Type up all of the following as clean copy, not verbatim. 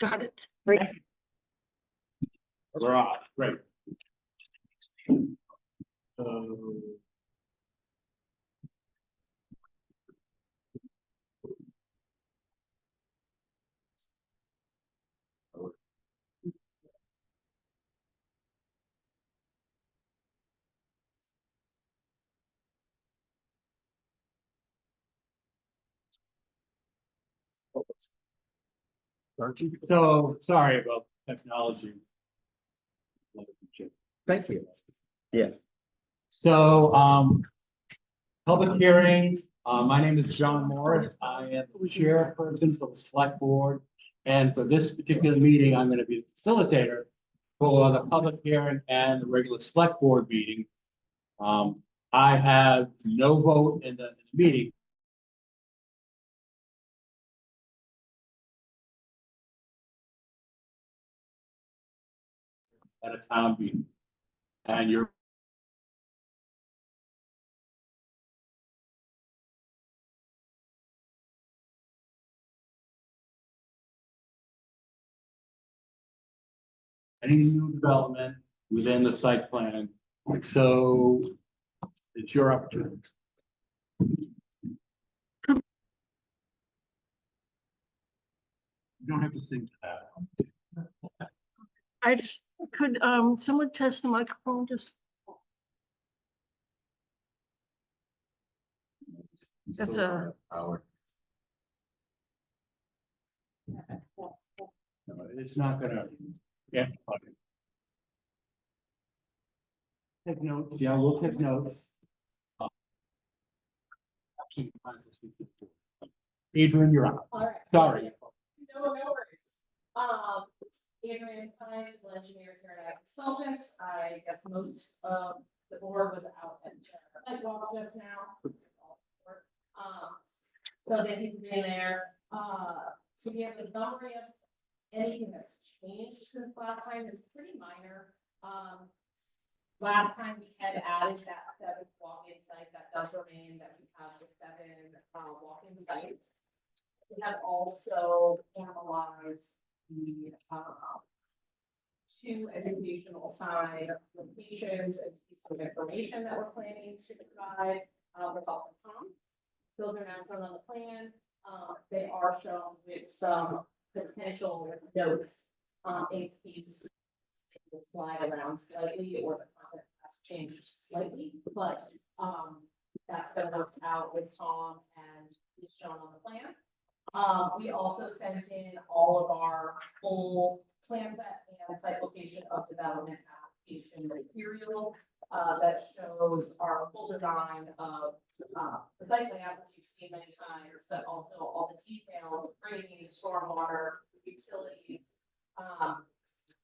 Got it. Great. We're off, great. So, sorry about technology. Thank you. So, public hearing, my name is John Morris. I am the chairperson for the select board. And for this particular meeting, I'm gonna be the facilitator for the public hearing and the regular select board meeting. I have no vote in the meeting. At a town meeting. And you're any new development within the site plan, so it's your opportunity. You don't have to sing to that. I just, could, someone test the microphone, just, that's a, No, it's not gonna, yeah. Take notes, yeah, we'll take notes. Adrian, you're up. All right. Sorry. No worries. Adrian Pines, civil engineer here at Consultants. I guess most of the board was out at sidewalk just now. So they can be there, to give a summary of anything that's changed since last time is pretty minor. Last time we had added that 7th walk-in site that does remain, that we have the 7 walk-in sites. We have also analyzed the 2 educational sign locations and pieces of information that we're planning to provide with all the Tom. Those are now shown on the plan. They are shown with some potential notes in case the slide around slightly or the content has changed slightly, but that's been worked out with Tom and is shown on the plan. We also sent in all of our full plan set and site location of development application material that shows our full design of the site layout that you've seen many times, but also all the details, drainage, stormwater, utilities.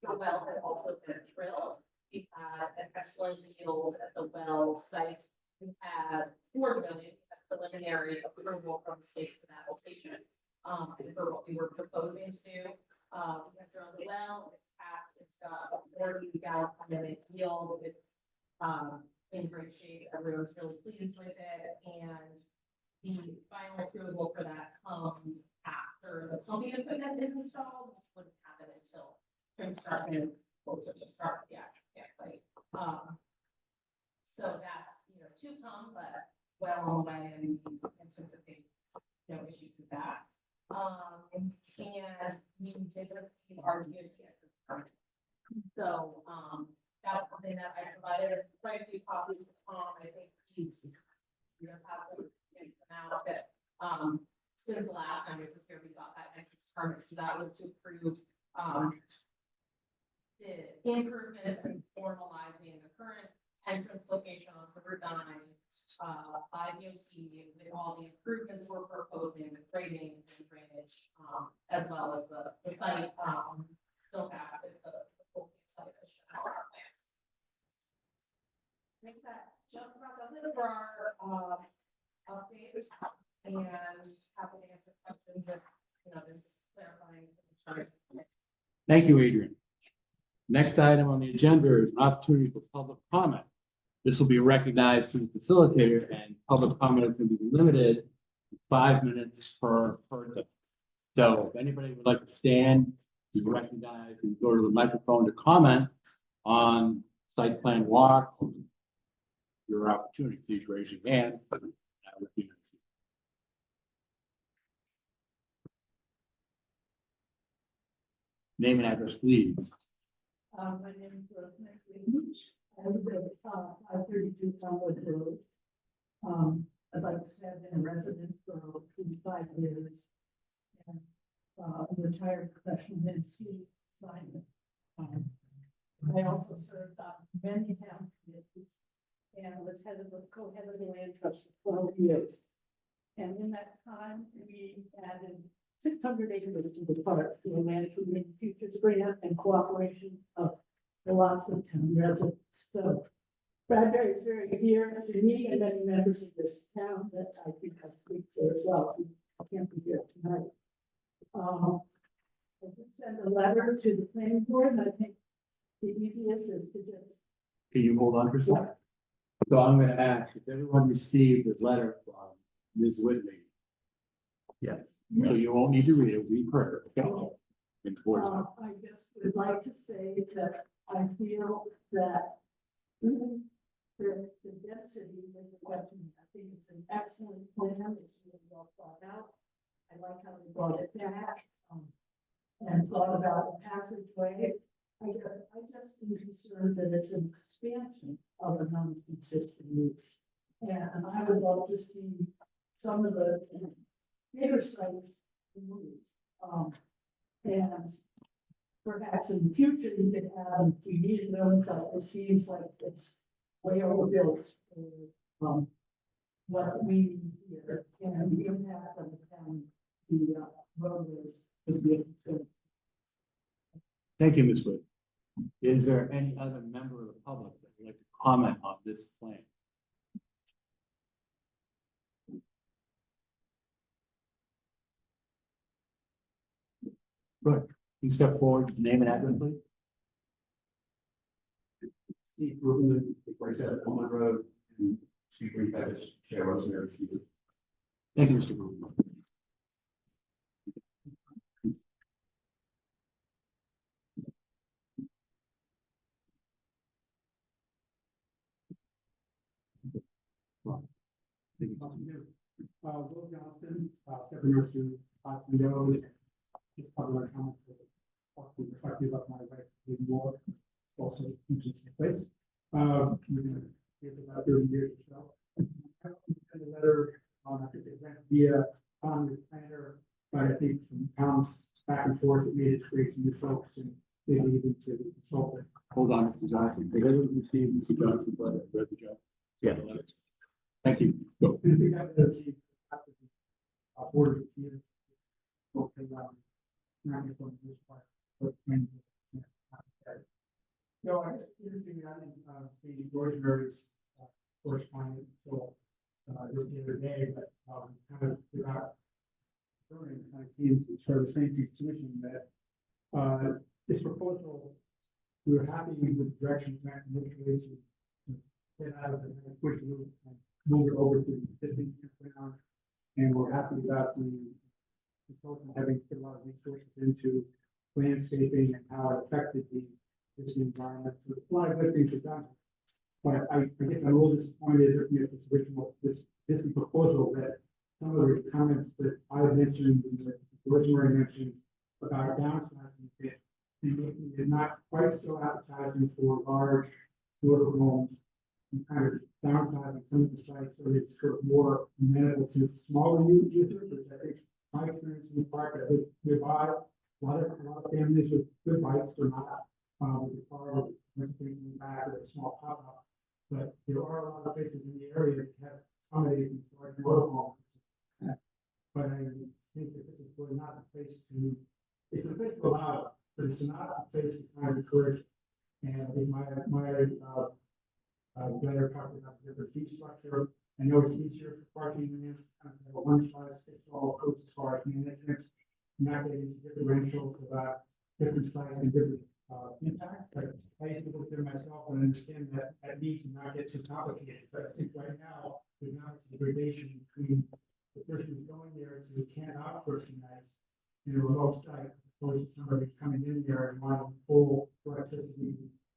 The well has also been drilled. We had an excellent yield at the well site. We had 4 drilling, preliminary approval from the state for that location. And for what we were proposing to do, we have drilled the well, it's packed, it's got a 40 gallon per minute yield, it's in great shape, everyone's really pleased with it, and the final approval for that comes after the pumping equipment is installed, which wouldn't happen until construction is closer to start the actual campsite. So that's, to come, but well on the way, and we anticipate no issues with that. And we did receive our DOT permit. So, that's something that I provided quite a few copies to Tom. I think he's, probably getting them out that, since the last time we were here, we got that entrance permit. So that was to approve, the improvements and formalizing the current entrance location on Route 9, by DOT with all the improvements we're proposing with grading and drainage, as well as the site, built out with the full site as shown on our plans. I think that just about does it for our updates, and happy to answer questions if there's clarifying. Thank you, Adrian. Next item on the agenda is an opportunity for public comment. This will be recognized through the facilitator, and public comment is going to be limited to 5 minutes per person. So if anybody would like to stand, You recognize, you go to the microphone to comment on site plan walk. Your opportunity, please raise your hand. Name and address, please. My name is Rosemary Greenwich. I live at 532 Elmwood Road. I'd like to say I've been a resident for over 25 years. And I'm a retired professional MC designer. I also served on many town committees and was co-head of the land trust for 12 years. And in that time, we added 600 acres to the park through a land community futures grant and cooperation of lots of town residents. So Bradbury is very dear to me and many members of this town that I think I speak for as well. I can't be here tonight. I did send a letter to the planning board, and I think the easiest is to just. Can you hold on for a second? So I'm gonna ask if everyone received a letter from Ms. Whitney. Yes, so you won't need to read it, we've heard it. Okay. Important. I just would like to say that I feel that the density is a question. I think it's an excellent plan. It's really well thought out. I like how they brought it back and thought about the passageway. I just am concerned that it's an expansion of a non-consistent use. And I would love to see some of the bigger sites removed. And perhaps in the future, we could have, if we needed them, but it seems like it's way overbuilt for what we need here and the impact on the town, the roadways. would be good. Thank you, Ms. Wood. Is there any other member of the public that would like to comment on this plan? Good. You step forward, name and address, please. Steve Rubin, like I said, on the road, and Steve Green, Chair Rosemary. Thank you, Mr. Rubin. Will Johnson, Stephen Nurse, Road, just part of my comments, reflective of my wife, Lee Moore, also interesting place. We've been here for about 30 years or so. I sent a letter on, I think it went via the planner, but I think some comments back and forth, it made it create some new folks and maybe even to consult it. Hold on, Mr. Johnson. Did everyone receive Mr. Johnson's letter? Read the job? Yeah. Thank you. Go. I think that the board of review. Okay, not just on this part, but when. No, I guess interesting, I didn't see Rosemary's correspondence until just the other day, but kind of without. Kind of came to sort of the same conclusion that this proposal, we were happy with the direction that initially to get out of the push loop and move it over to the existing ground. And we're happy about the proposal having put a lot of resources into landscaping and how it affected the environment. So a lot of good things are done. But I guess I'm a little disappointed looking at this proposal that some of the comments that I mentioned and that Rosemary mentioned about downsizing it, is not quite so appetizing for large order homes and kind of downsizing some of the sites so it's sort of more amenable to smaller users, which I think my experience in the park, I live nearby, a lot of families with good bikes or not, with the car, with in the back or a small pop-up. But there are a lot of places in the area that have accommodated large order homes. But I think that this is really not the place to, it's a place to allow, but it's not the place to kind of encourage. And I think my letter talked about the different fee structure. I know it's easier for parking than kind of a one-size-fits-all approach as far as management, not getting into differentials about different sites and different impact. But I used to look there myself and understand that need to not get too complicated. But I think right now there's not a gradation between the person who's going there to camp out for a few nights in a remote site, as opposed to somebody coming in wanting full electricity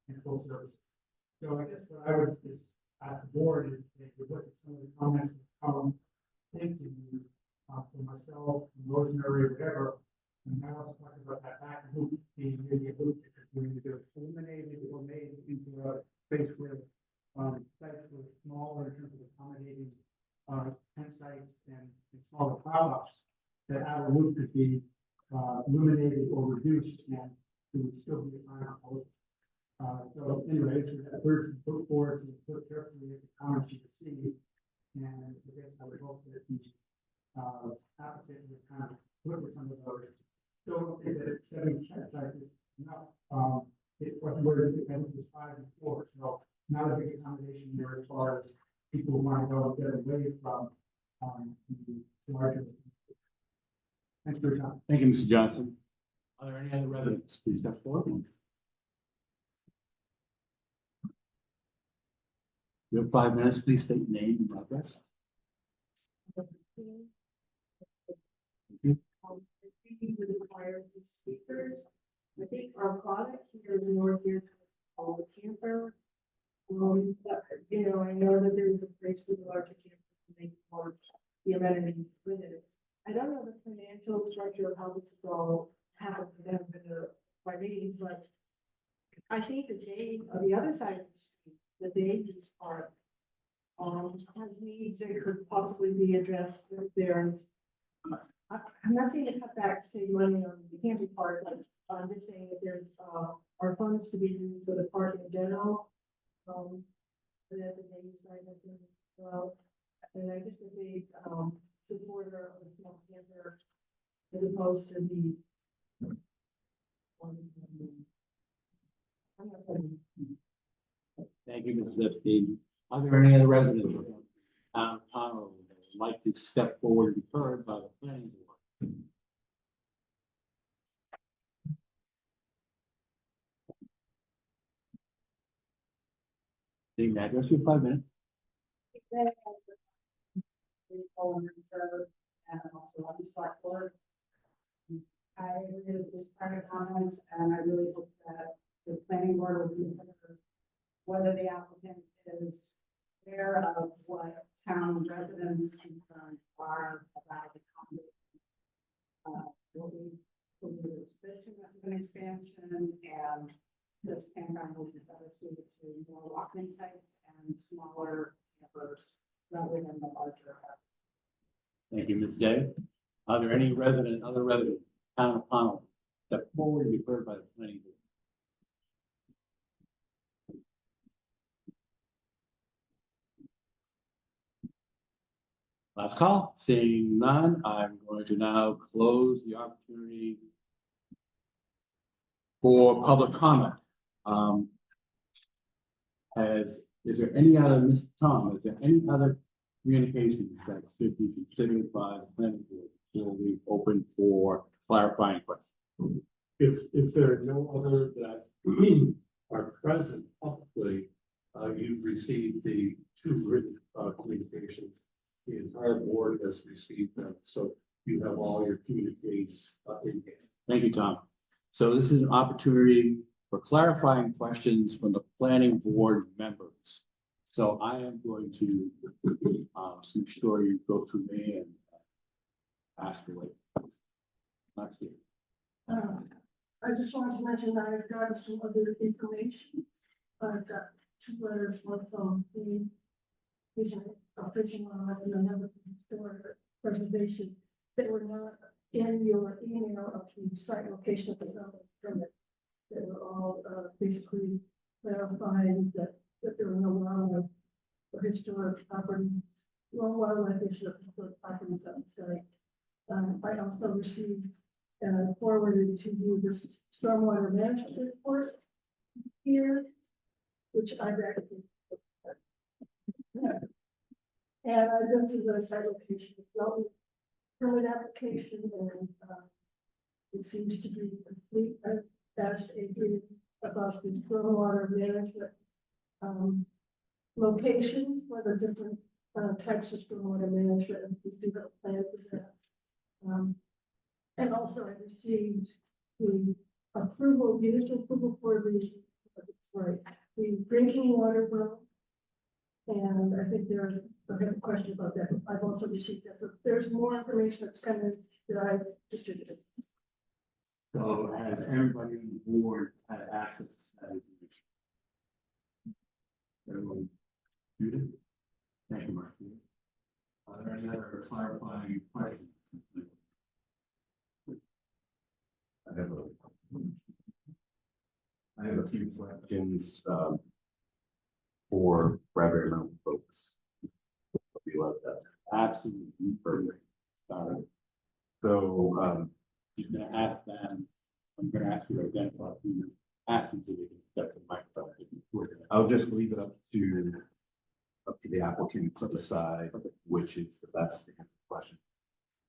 and full service. So I guess what I would just ask the board is, if you look at some of the comments that come into you, for myself, Rosemary, whatever, and I also talked about that back loop being really a loop that you're going to do, eliminated or made into a space where, sites were smaller in terms of accommodating, tent sites and smaller pop-ups, that outer loop could be, eliminated or reduced, and it would still be a final proposal. So anyway, so that third put forward and put carefully at the comments you received, and I guess I would hope that the applicant would kind of look at some of those. Still don't think that 7 sites is enough. It wasn't where it was 5 and 4, so not a big accommodation there as far as people who want to go and get away from the larger. Thanks for your time. Thank you, Mr. Johnson. Are there any other residents? Please step forward. You have 5 minutes. Please state your name and address. We would require the speakers. I think our product here is more geared towards the camper. But, I know that there's a place for the larger campers to make more the amenities with it. I don't know the financial structure of how this is all happened for them in the by meetings, but I think the day on the other side of the street, the Davies Park, has needs that could possibly be addressed with theirs. I'm not saying to cut back, save money on the camping part, but I'm just saying that there's, our funds to be used for the park in general. But at the Davies side, I think, well, and I just a big, supporter of the small camper as opposed to the. I'm not putting. Thank you, Mrs. Epstein. Are there any other residents of town Pownell that would like to step forward and be heard by the planning board? Name and address, you have 5 minutes. And also on the select board. I agree with this prior comments, and I really hope that the planning board will consider whether the applicant is aware of what town residents' concerns are about the conduit. Will be the suspicion of an expansion, and this campground will be better suited to more walking sites and smaller campers rather than the larger. Thank you, Ms. Day. Are there any other residents, town of Pownell, step forward and be heard by the planning board? Last call. Seeing none, I'm going to now close the opportunity for public comment. Is there any other, Mr. Tom, is there any other communications that should be considered by the planning board before we open for clarifying questions? If there are no others that are present publicly, you've received the 2 written communications. The entire board has received them, so you have all your communiques in hand. Thank you, Tom. So this is an opportunity for clarifying questions from the planning board members. So I am going to, make sure you go through me and ask away. That's it. I just wanted to mention that I've got some other information. I've got 2 letters, one from the fishing on and another historic preservation that were not in your email of the site location of the development permit. They were all basically clarifying that there were no wildlife or historic properties, wildlife or historic properties on the site. I also received forwarded to you this stormwater management report here, which I read. And I went to the site location, permit application, and it seems to be complete as agreed about the stormwater management locations for the different types of stormwater management. We do have a plan for that. And also I received the approval, the initial approval for the drinking water well. And I think I have a question about that. I've also received that. So there's more information that's coming that I've distributed. So has everybody on the board had access to that information? Everyone muted? Thank you, Marcia. Are there any other clarifying questions? I have a few questions, for Bradbury Mountain folks. We love that. Absolutely. Perfect. Sorry. So, You're gonna ask them, I'm gonna ask you to identify who you're asking to, they can step to the microphone. I'll just leave it up to the applicant to decide which is the best to answer the question.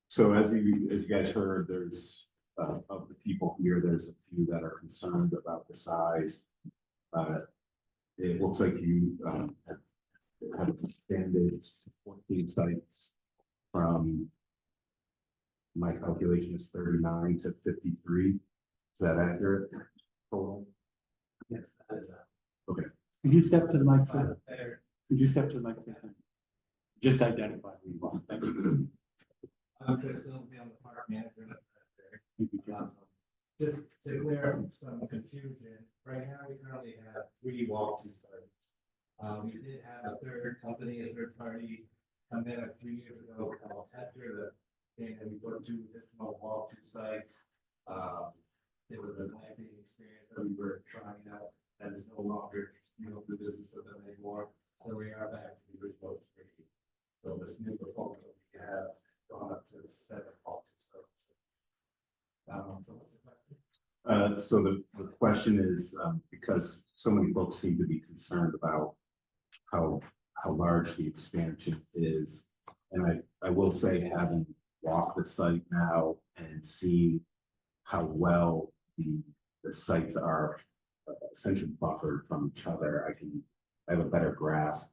So as you guys heard, there's, of the people here, there's a few that are concerned about the size. It looks like you, have expanded 14 sites from, my calculation is 39 to 53. Is that accurate? Total? Yes, that is Okay. Could you step to the mic, sir? there. Could you step to the mic? Just identify who you are. Thank you. I'm Chris Silsby, I'm the park manager. Thank you, John. Just to clear up some confusion, right now we currently have 3 walk-through sites. We did have a third company, a third party, come in a few years ago called Tetra, that came and we put 2 additional walk-through sites. It was a lengthy experience that we were trying out, that is no longer, do business with them anymore. So we are back to the original 3. So this new proposal, we have gone up to 7 walk-through sites. So what's the question? So the question is, because so many folks seem to be concerned about how large the expansion is. And I will say, having walked the site now and seen how well the sites are essentially buffered from each other, I have a better grasp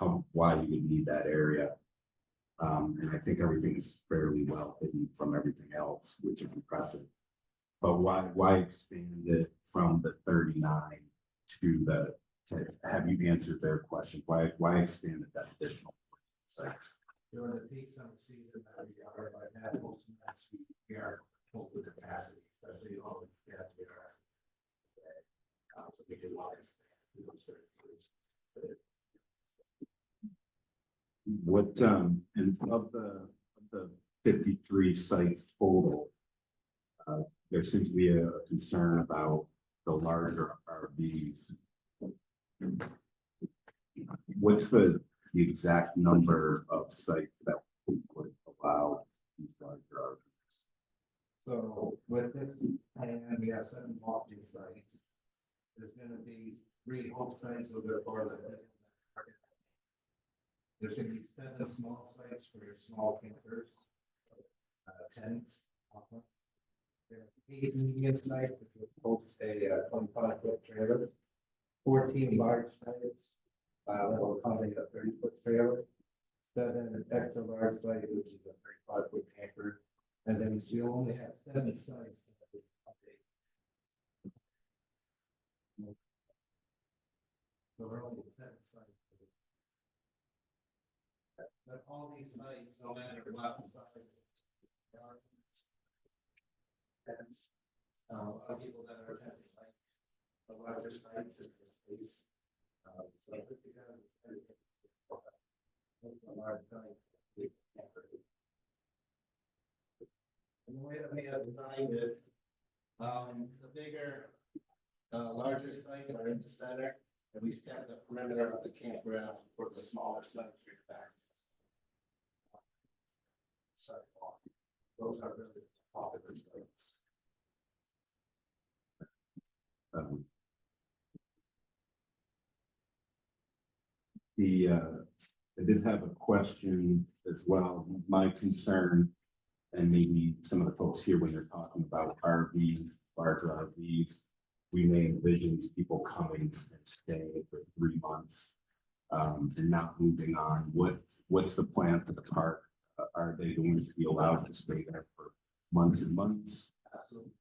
of why you would need that area. And I think everything is fairly well hidden from everything else, which is impressive. But why expand it from the 39 to have you answered their question? Why expand it that additional 6? During the peak summer season that we are right now, most months we are full with capacity, especially all the gas we are. So we do want to expand. What, and of the 53 sites total, there seems to be a concern about the larger RVs. What's the exact number of sites that would allow these larger RVs? So with this plan, we have 7 walking sites. There's gonna be 3 home sites over as far as there's gonna be 7 small sites for your small campers, tents. There are 8 medium sites, which will host a 25-foot trailer, 14 large sites, that will accommodate a 30-foot trailer, 7 extra large sites, which is a 35-foot camper, and then you'll only have 7 sites. That will accommodate. So we're only 7 sites. But all these sites, no matter what size, that's a lot of people that are attending, like the larger site, just for space. So I think because a large site, and the way that we have designed it, the bigger, larger sites are in the center, and we've kept the perimeter of the campground for the smaller sites for your back. Sidewalk. Those are really popular sites. I did have a question as well. My concern, and maybe some of the folks here, when they're talking about RVs, larger RVs, we may envision people coming and staying for 3 months and not moving on. What's the plan for the park? Are they going to be allowed to stay there for months and months? Absolutely.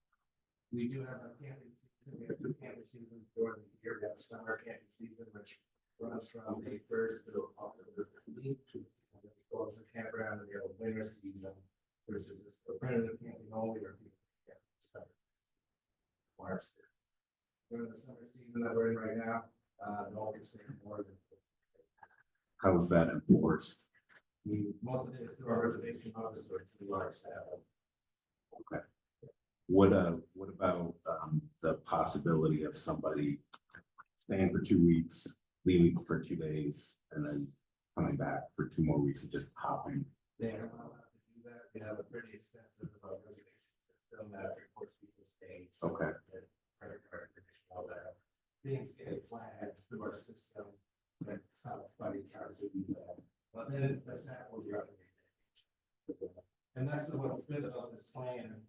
We do have a camping season, we have two camping seasons during the year, we have a summer camping season, which runs from May first to October 15th. And then we close the campground, and we have a winter season, which is for primitive camping only, or people can camp in summer. During the summer season that we're in right now, no one can stay more than. How is that enforced? Most of it is through our reservation office or through our staff. What about, the possibility of somebody staying for 2 weeks, leaving for 2 days, and then coming back for 2 more weeks and just hopping? They are not allowed to do that. We have a pretty extensive reservation system that reports people's stays. Okay. And credit card information, all that. Things get flagged through our system, that somebody tries to do that. But then the staff will recommend it. And that's what's good about this plan.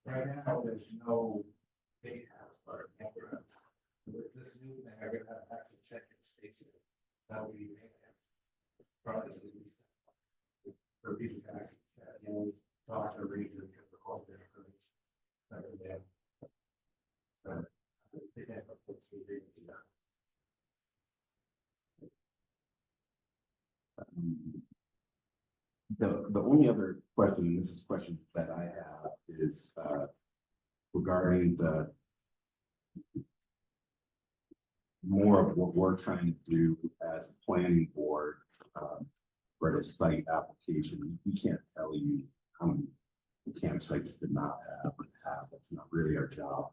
Right now, there's no big house or campground. With this new thing, I'm gonna have to actually check and station. That will be. Probably at least. For people to actually, talk to region, because the whole thing. The only other question, and this is a question that I have, is regarding the more of what we're trying to do as a planning board for the site application. We can't tell you how many campsites did not have or have. That's not really our job.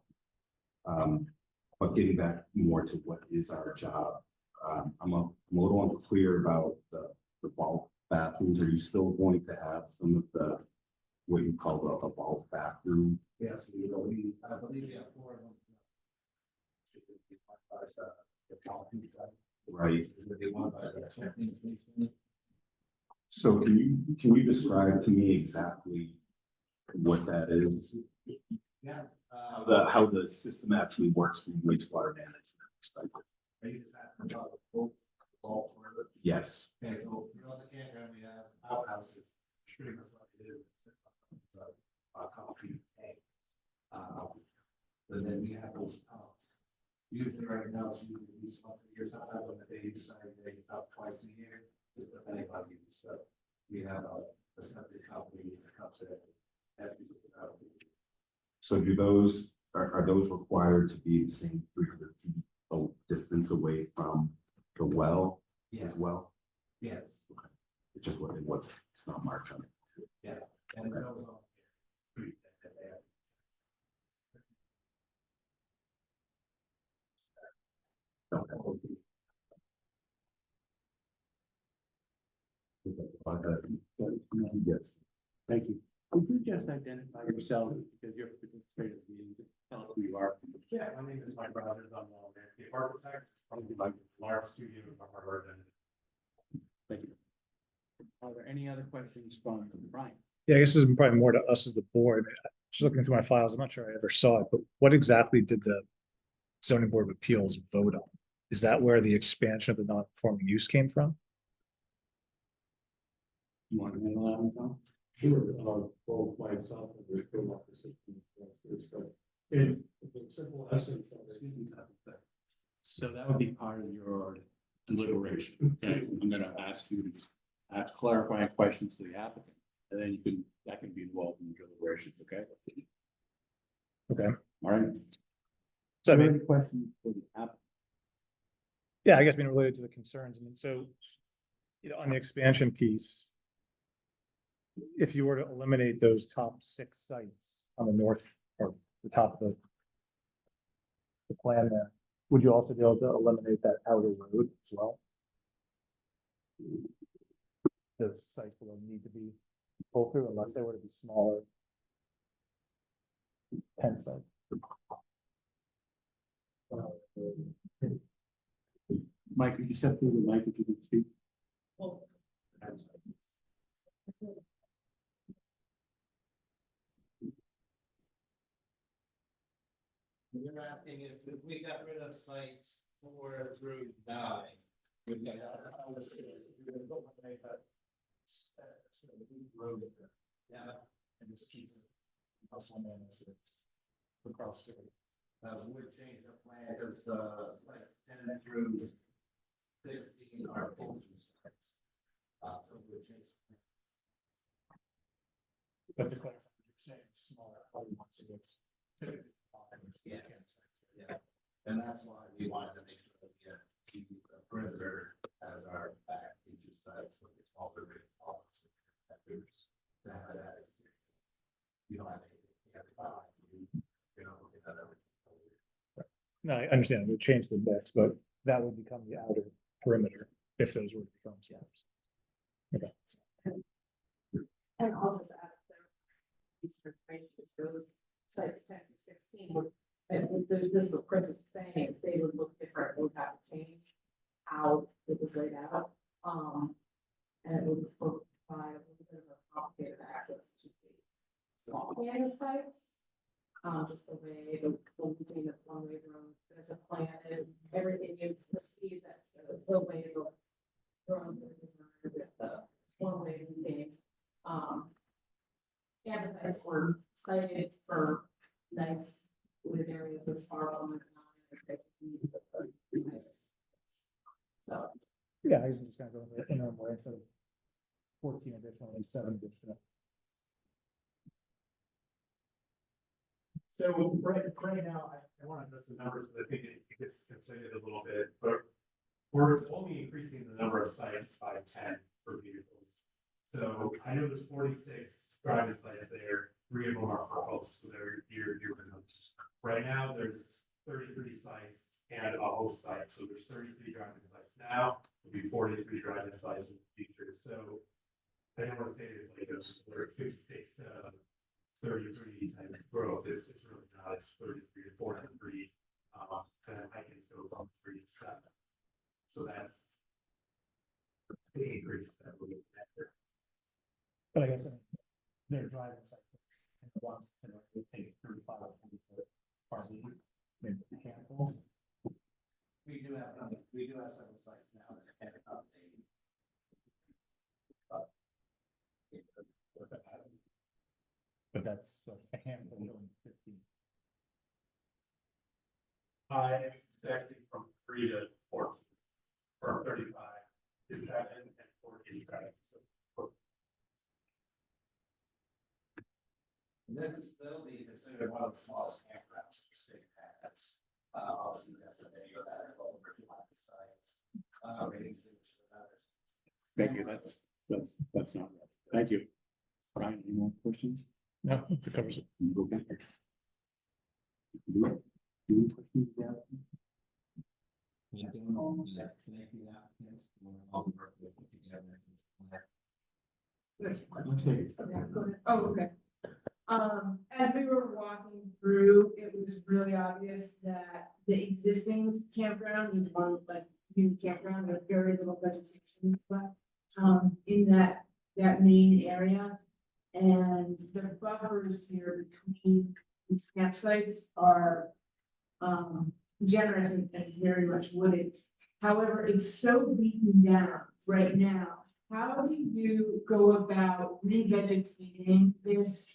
But getting back more to what is our job, I'm a little unclear about the bulk bathrooms. Are you still going to have some of the, what you call a bulk bathroom? Yes, I believe we have 4 of them. Right. They want by the checking station. So can you describe to me exactly what that is? Yeah. How the system actually works from wastewater management perspective? Are you just asking about the full toilets? Yes. Okay, so throughout the campground, we have outhouses, pretty much what it is. Concrete tank. But then we have those pumps. Usually right now, it's usually at least once a year, sometimes on the day, they up twice a year, just depending on you. So we have a septic company that comes in. So do those, are those required to be the same 300 feet of distance away from the well as well? Yes. It's just what's, it's not marked on it. Yeah. And those all. Yes. Thank you. Could you just identify yourself because you're participating in the meeting, just tell us who you are? Yeah, my name is Mike Rogers. I'm a landscape architect, probably like large studio of Harvard. And Thank you. Are there any other questions from Brian? Yeah, I guess this is probably more to us as the board. Just looking through my files, I'm not sure I ever saw it, but what exactly did the zoning board of appeals vote on? Is that where the expansion of the non-conforming use came from? You want to handle that one, Tom? Sure, both myself and the code officer. But in the simple essence of it. So that would be part of your deliberation. Okay, I'm gonna ask you to ask clarifying questions to the applicant, and then that can be involved in the deliberations, okay? Okay. All right. So I Any mean, questions for the applicant? yeah, I guess being related to the concerns, I mean, so, on the expansion piece, if you were to eliminate those top 6 sites on the north or the top of the plan there, would you also be able to eliminate that outer road as well? Those sites will need to be pulled through unless they were to be smaller pen sites. Mike, could you step through the mic if you can speak? You're asking if we got rid of sites 4 through 9. We've got. Yeah. And just keep. across the. Would change the plan, because sites 10 through 16 are pull-through sites. So it would change. But to clarify, you're saying smaller, other ones against. Yes. Yeah, and that's why we wanted to make sure that we keep the perimeter as our back feature site, so it's all the way off. To have that experience. You don't have anything, you have to buy, you know, look at that everything. No, I understand, it would change the mix, but that would become the outer perimeter if those were to become slabs. And I'll just add there, these informations, those sites 10 through 16 would, and this is what Chris was saying, is they would look different, would have to change how it was laid out. And it would provide a little bit of a complicated access to the small campus sites. Just the way the looping of one-way roads, there's a plan and everything you perceive that shows the way the roads are designed with the one-way looping. Campus sites were cited for nice wooded areas as far along the line. So, Yeah, I was just gonna go in the interim way instead of 14 additional and 7 additional. So right now, I want to know some numbers, but I think it gets conflated a little bit, but we're only increasing the number of sites by 10 for vehicles. So I know there's 46 driving sites there, 3 of them are for hosts, so they're your minimums. Right now, there's 33 sites and a host site, so there's 33 driving sites now, there'll be 43 driving sites in the future, so I don't want to say it's like we're 56 33 type of growth, it's really not, it's 33 to 43, and I can go from 3 to 7. So that's the increase that we're looking at there. But I guess they're driving cycle. And the ones that would take 35 or 40 foot RV, maybe a handful. We do have several sites now that can accommodate. But that's a handful going to 15. It's actually from 3 to 14, or 35 is 7 and 40 is 7. So This is still be considered one of the smallest campgrounds the state has. Obviously, that's the video that over 200 sites. Ratings. Thank you, that's not right. Thank you. Brian, any more questions? No, it covers it. Okay. Do you have questions? let's take it. Yeah, go ahead. Oh, okay. As we were walking through, it was really obvious that the existing campground is one like new campground with very little vegetation left, in that main area. And the buffers here between these campsites are, generous and very much wooded. However, it's so beaten down right now. How do you go about revegetating this,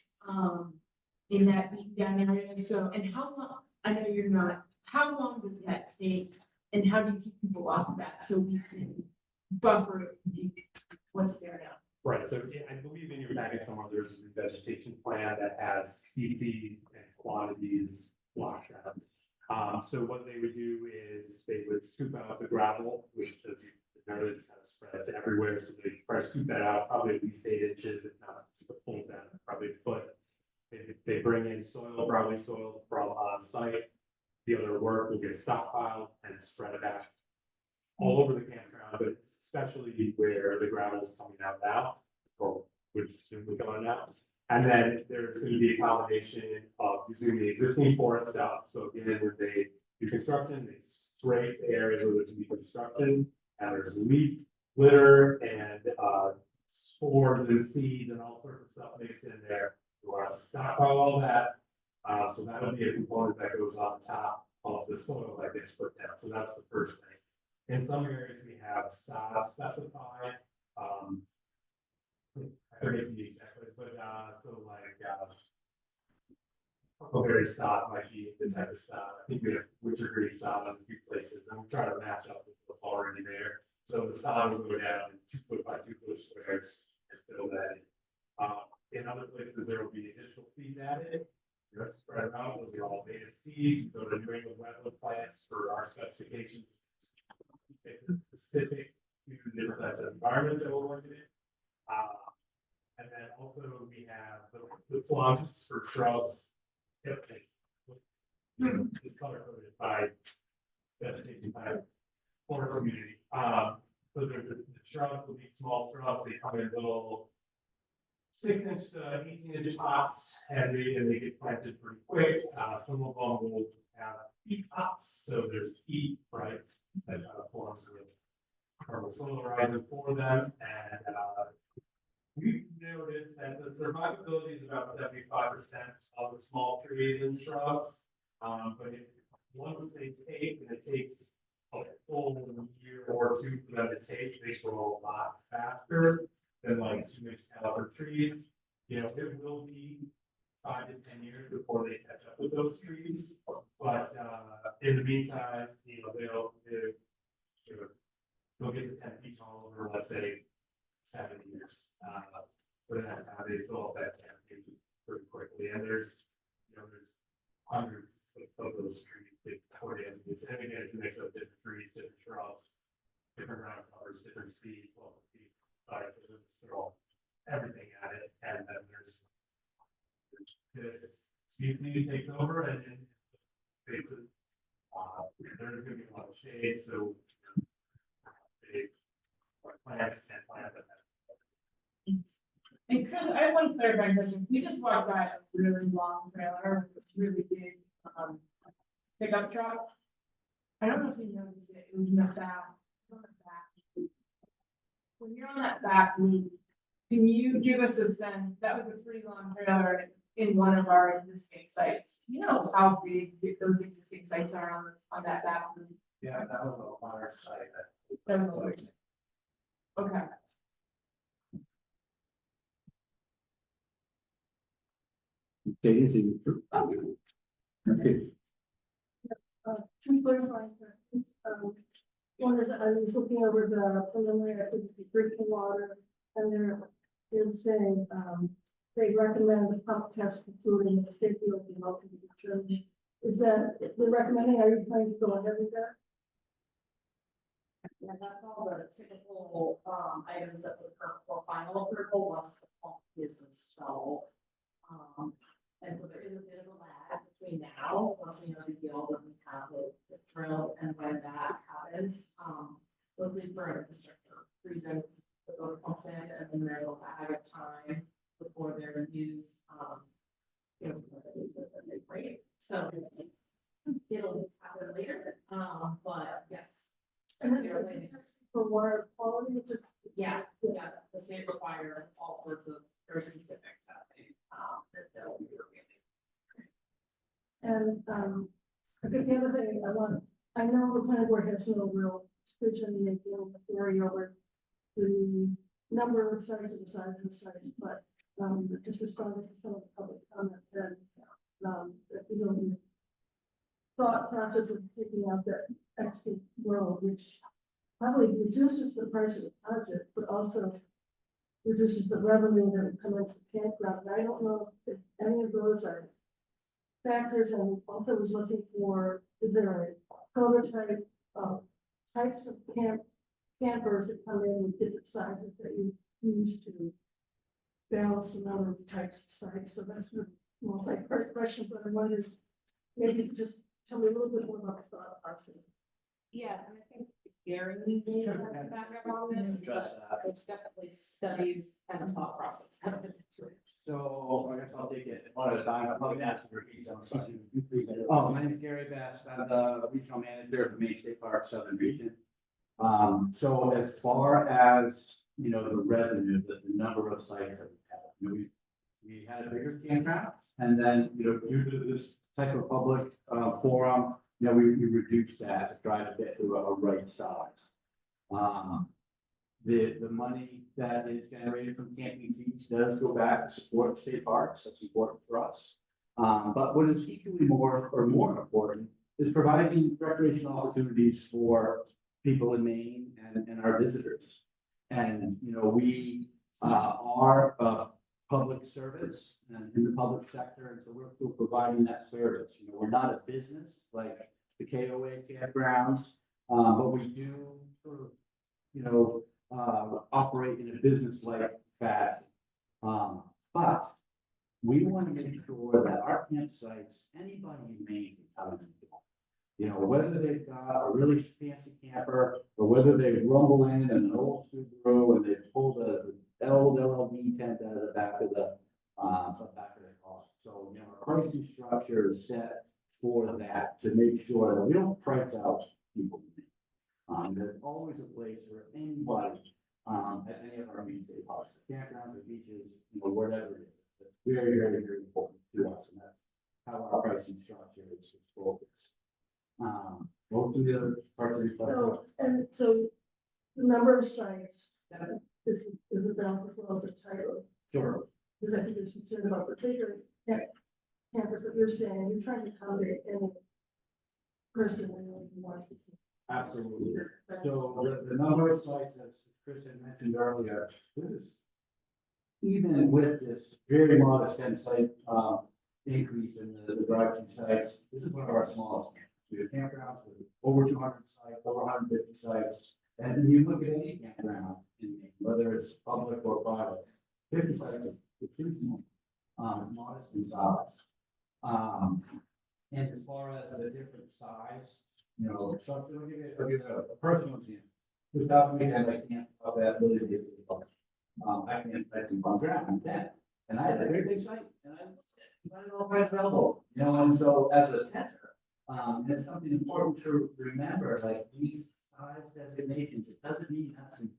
in that beaten down area? So, and how long, I know you're not, how long does that take? And how do you keep people off of that so we can buffer what's there now? Right, so I believe in your packet somewhere, there's a vegetation plan that has species and quantities blocked out. So what they would do is they would scoop out the gravel, which is kind of spread everywhere, so they try to scoop that out, probably at least 8 inches, if not a full down, probably a foot. They bring in soil, probably soil from on site. The other work will get stockpiled and spread it out all over the campground, but especially where the gravel is coming out now, or which is soon be going out. And then there's going to be a combination of using the existing forest stuff. So again, when they do construction, they scrape the areas where there's going to be construction, and there's leaf litter and spores and seeds and all sorts of stuff mixed in there. We want to stockpile all that. So that'll be a component that goes on top of the soil that gets put down. So that's the first thing. In some areas, we have sod specified. I forget the exact, but so like Huckleberry stop might be the type of stop. I think we have winter green stop in a few places, and we try to match up with what's already there. So the stop will go down in 2 foot by 2 foot squares and fill that in. In other places, there will be additional seed added. You're spread out, those are all native seeds, go to New England wetland plants for our specifications. It's specific to different types of environment that we're working in. And then also we have the plums for shrubs. Yep, it's color coded by vegetation type or community. So the shrubs will be small shrubs, they come in little 6-inch to 18-inch pots, and they get planted pretty quick. Some of them will have heat pots, so there's heat, right? That forms the carbon soil horizon for them, and we've noticed that the survivability is about 75% of the small trees and shrubs. But once they take, and it takes a full year or two for them to take, they grow a lot faster than like 2-inch caliber trees. You know, it will be 5 to 10 years before they catch up with those trees. But in the meantime, you know, they'll get to 10 feet tall over, let's say, 7 years. But that's how they fill up that 10 feet pretty quickly. And there's hundreds of those trees that put in. And again, it's a mix of different trees, different shrubs, different ground covers, different seeds, throw everything at it. And then there's this species takes over and then there's going to be a lot of shade, so they plants and plants. And Chris, I have one clarifying question. We just walked by a really long trailer, with really big, pickup truck. I don't know if you noticed it, it was in the back. When you're on that back loop, can you give us a sense, that was a pretty long trailer in one of our existing sites. Do you know how big those existing sites are on that back loop? Yeah, that was a large site. That was large. Okay. Daisy. Okay. Two clarifying questions. One is, I was looking over the preliminary, I think, drinking water, and they're saying, they recommend the pump test including the safety of the local determined. Is that, they're recommending, are you planning to go ahead with that? Yeah, that's all the typical, items that would occur for final approval once the pump is installed. And so there is a bit of a lag between now, once we know the yield, when we have the drill, and when that happens, mostly for infrastructure reasons, the boat pumps in, and then there's a lag of time before they're used, you know, right? So it'll happen later, but yes. And then for water quality, it's a. Yeah, the state requires all sorts of very specific testing, that they'll be reviewing. And, I think the other thing I know the planning board has no real suspicion, they deal with the area over the number of sites and the size of the sites, but, just responding to some of the public comment and, that you know, the thought process of taking out that extra road, which probably reduces the price of the project, but also reduces the revenue that would come into the campground. And I don't know if any of those are factors, and also was looking for, is there a prototype of types of campers that come in with different sizes that you use to balance the number of types of sites? So that's a multi-part question, but I wondered, maybe just tell me a little bit more about the thought process. Yeah, and I think Gary may have the background on this, but there's definitely studies and a thought process that have been into it. So I guess I'll take it one at a time. I'll probably ask you to repeat some questions. Oh, my name is Gary Bass. I'm the regional manager of the Maine State Park Southern Region. So as far as, you know, the revenue, the number of sites that we have, you know, we had a bigger campground, and then, you know, due to this type of public forum, you know, we reduced that to try to get to a right size. The money that is generated from camping fees does go back to support state parks. That's important for us. But what is equally more or more important is providing recreational opportunities for people in Maine and our visitors. And, you know, we are a public service and in the public sector, and so we're still providing that service. You know, we're not a business like the KOA campgrounds, but we do sort of, you know, operate in a business-like fashion. But we want to make sure that our campsites, anybody in Maine can come and do. You know, whether they've got a really fancy camper or whether they rumble in an old Subaru and they pull the old LLD tent out of the back of the car. So, you know, our pricing structure is set for that to make sure that we don't price out people. There's always a place for anybody at any of our main state parks, campgrounds, or beaches, you know, whatever it is. It's very, very, very important to us, and that's how our pricing structure is focused. Most of the other parts of the. So, and so the number of sites that is about as well as the title. Sure. Because I think there's concern about particular campers, but you're saying you're trying to accommodate any person who wants to. Absolutely. So the number of sites, as Chris had mentioned earlier, this is even with this very modest 10 site increase in the drive-through sites, this is one of our smallest camps. We have campgrounds with over 200 sites, over 150 sites. And when you look at any campground, whether it's public or private, 50 sites is too small. It's modest in size. And as far as the different size, you know, so I'll give a personal example. This past weekend, I can't up that really big. I can bump around, I'm 10, and I had a very big site, and I had all kinds of elbow, you know, and so as a tenter, it's something important to remember, like these size designations, it doesn't mean nothing.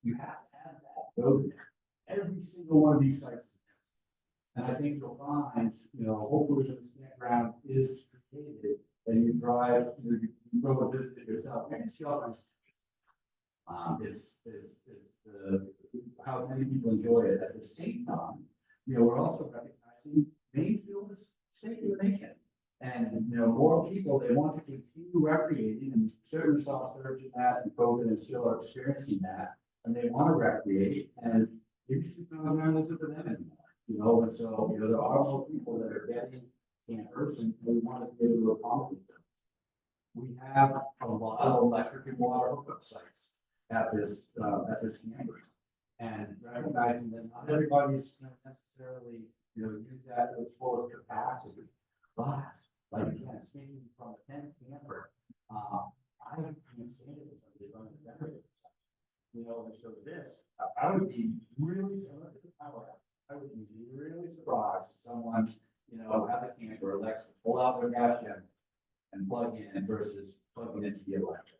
You have to have that go there. Every single one of these sites. And I think you'll find, you know, hopefully this campground is created, and you drive, you go and visit it yourself, you can see all kinds. How many people enjoy it at the same time. You know, we're also recognizing Maine's the oldest state in the nation. And, you know, more people, they want to continue recreating, and certainly saw a surge in that and COVID and still are experiencing that. And they want to recreate, and it's just not awareness for them anymore. You know, and so, you know, there are more people that are getting campers, and we want to be able to accommodate them. We have a lot of electric and water hookup sites at this campground. And recognizing that not everybody's going to necessarily, you know, use that to its fullest capacity. But, like, again, speaking from a 10 camper, I can't say it was going to benefit. You know, and so this, I would be really, I would be really surprised if someone, you know, has a camper, elects to pull out their gas gen and plug in versus plugging into the electric.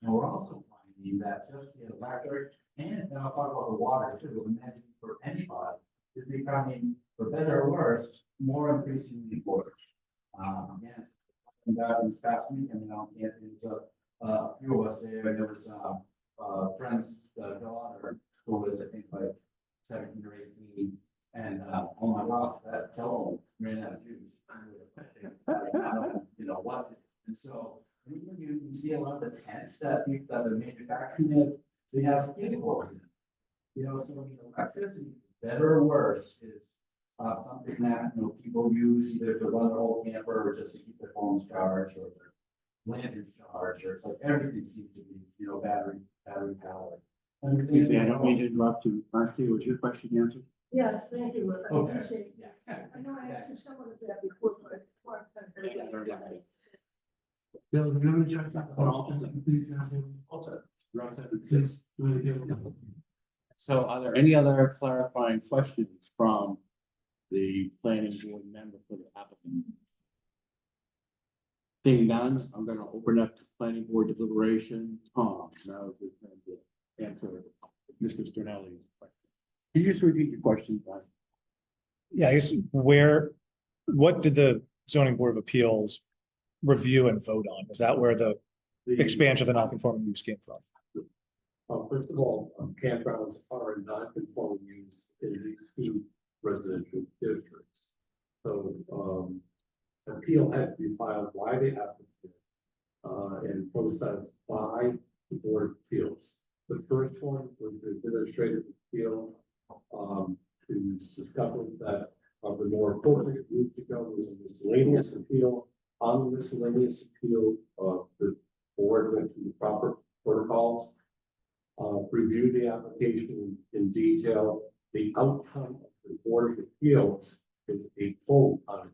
And we're also finding that just the electric, and I'll talk about the water too, and then for anybody, is becoming, for better or worse, more increasingly important. Again, about this past weekend, you know, there was a few of us there, and there was a friend's daughter who was, I think, like 17 or 18, and oh my gosh, that telephone ran out of juice. You know what? And so when you see a lot of the tents that are manufacturing, they have skateboards. You know, so electricity, better or worse, is something that, you know, people use either to run their whole camper or just to keep their phones charged or their lanterns charged, or it's like everything seems to be, you know, battery powered. Excuse me, I don't mean to interrupt you. Marcy, was your question answered? Yes, thank you. I Okay. appreciate it. Yeah. I know I asked you someone of that before, but Bill, the number check. Please. So are there any other clarifying questions from the planning board member for the applicant? Seeing none, I'm gonna open up to planning board deliberation. Tom, now is the time to answer Mr. Sternelli's question. Can you just repeat your question, Brian? Yeah, I guess what did the zoning board of appeals review and vote on? Is that where the expansion of the non-conforming use came from? First of all, campgrounds are a non-conforming use in these two residential districts. So, appeal had to be filed by the applicant, and processed by the Board of Appeals. The first one was the administrative appeal, to discover that the more appropriate route to go was a miscellaneous appeal. On the miscellaneous appeal, the board went through the proper protocols, reviewed the application in detail. The outcome of the Board of Appeals is a full time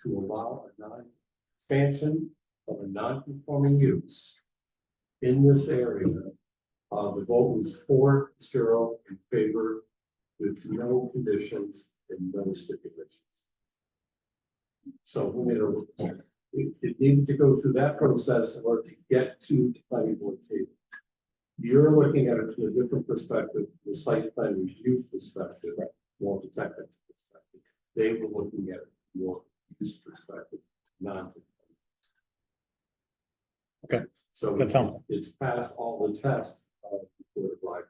to allow a non-expansion of a non-conforming use in this area. The vote was 4-0 in favor with no conditions and no stipulations. So it needed to go through that process in order to get to the planning board table. You're looking at it from a different perspective, the site plan review perspective, more the technical perspective. They were looking at it more use perspective, not. Okay, So that's helpful. it's passed all the tests before it arrived.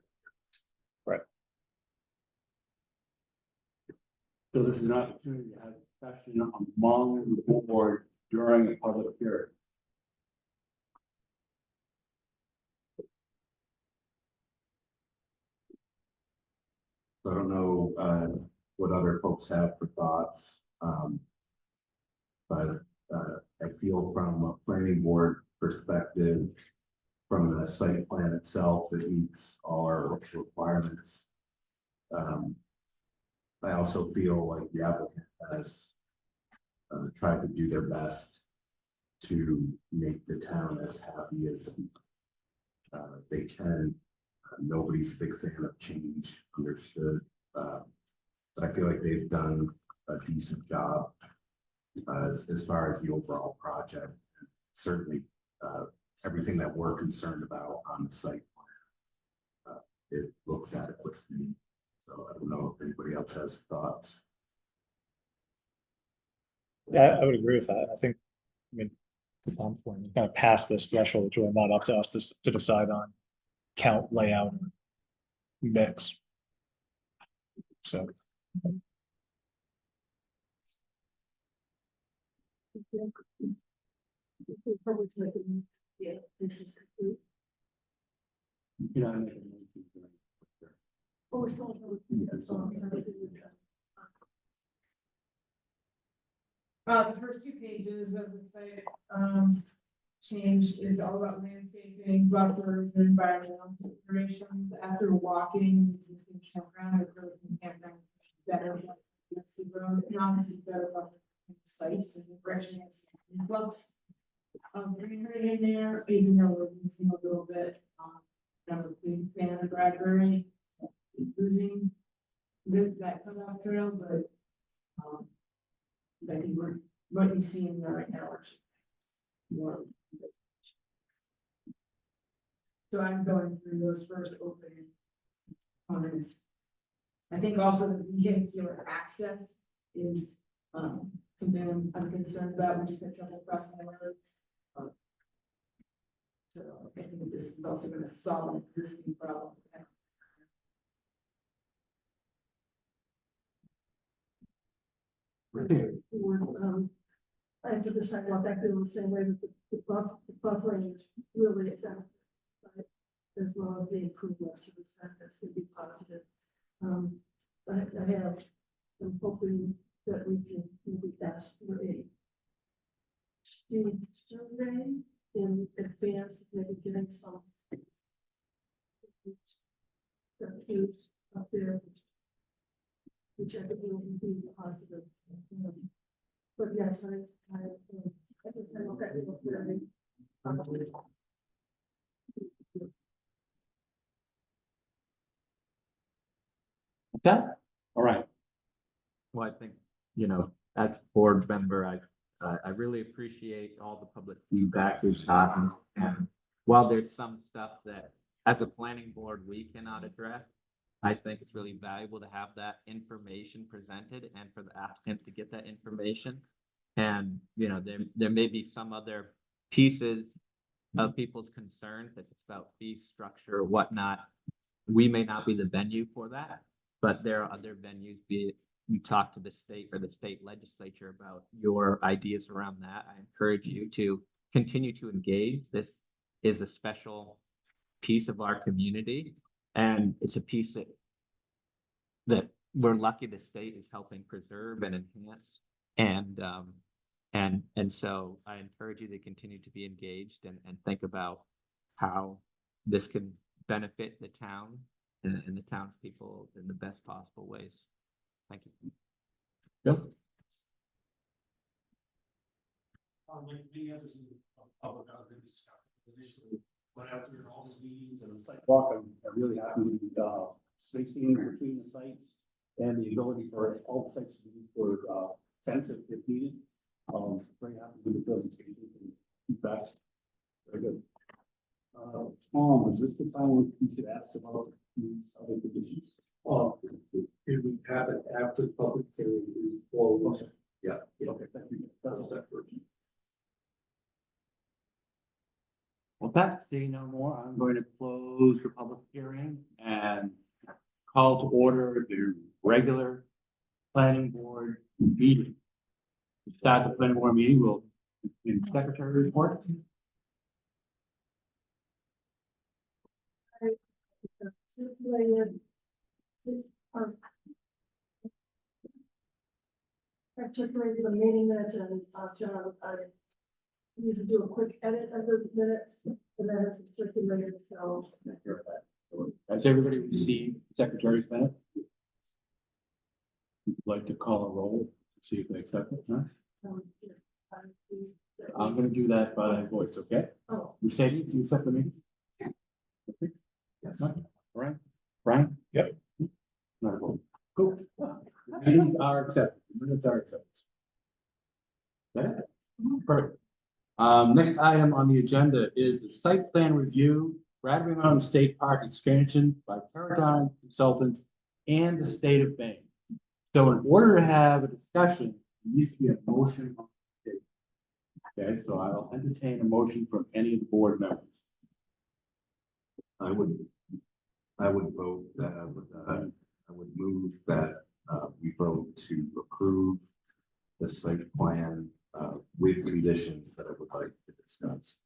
So this is an opportunity to have discussion among the board during a public hearing. I don't know, what other folks have for thoughts. But, I feel from a planning board perspective, from the site plan itself, it meets our requirements. I also feel like the applicant has tried to do their best to make the town as happy as they can. Nobody's a big fan of change, understood. But I feel like they've done a decent job as far as the overall project. Certainly, everything that we're concerned about on the site plan, it looks adequate to me. So I don't know if anybody else has thoughts. Yeah, I would agree with that. I think, I mean, to Tom's point, it's kind of past this threshold, it's really not up to us to decide on count, layout, or mix. So. Yeah, this is complete. You know, I make a motion to- Oh, it's not. The first 2 pages of the site, change is all about landscaping, buffers, and environmental considerations. After walking, existing campground, or growing campground, better, that's the road, and obviously better buffer sites and refreshing influx of greenery in there, even though we're losing a little bit. I'm a big fan of Bradbury, losing that cutoff trail, but, I think what you see in there right now are more. So I'm going through those first opening comments. I think also the vehicular access is, something I'm concerned about. We just had trouble crossing the road. So I think this is also going to solve an existing problem. And to the sidewalk, I feel the same way that the buffering is really effective, right? As well as the improvements to the site, that's going to be positive. I'm hoping that we can maybe ask for a student survey in advance, of maybe getting some cues up there, which I think will be positive. But yes, I think I'm okay with everything. Okay, all right. Well, I think, as a board member, I really appreciate all the public feedback we've gotten. And while there's some stuff that as a planning board, we cannot address, I think it's really valuable to have that information presented and for the applicant to get that information. And, there may be some other pieces of people's concerns, if it's about fee structure or whatnot. We may not be the venue for that, but there are other venues, be it you talk to the state or the state legislature about your ideas around that. I encourage you to continue to engage. This is a special piece of our community, and it's a piece that we're lucky the state is helping preserve and enhance. And so I encourage you to continue to be engaged and think about how this can benefit the town and the townspeople in the best possible ways. Thank you. Bill? Like many others in the public, I've been initially went out there in all these meetings and the sidewalk. I'm really happy with the spacing between the sites and the ability for all the sites to be for fence if needed. Very happy with the presentation and feedback. Very good. Tom, is this the time when you should ask about these other conditions? It would happen after the public hearing is closed. Yeah, okay, thank you. That's all that first. Well, that, seeing no more, I'm going to close the public hearing and call to order the regular planning board meeting. To start the planning board meeting, will the secretary report. Circulated the meeting minutes and, John, I need to do a quick edit of the minutes, and then it's circulated, so. Has everybody received secretary's minute? Would you like to call a roll to see if they accept it? No? Please. I'm gonna do that by voice, okay? Oh, Mercedes, you accept the meeting? Okay. Yes. All right. Brian? Yep. Not a vote. Cool. Meetings are accepted. Minutes are accepted. Okay? Perfect. Next item on the agenda is the site plan review, Bradbury Mountain State Park expansion by Paradigm Consultants and the state of Maine. So in order to have a discussion, there needs to be a motion on the table. Okay, so I'll entertain a motion from any of the board members. I would vote that, I would move that, we vote to approve the site plan, with conditions that I would like to discuss.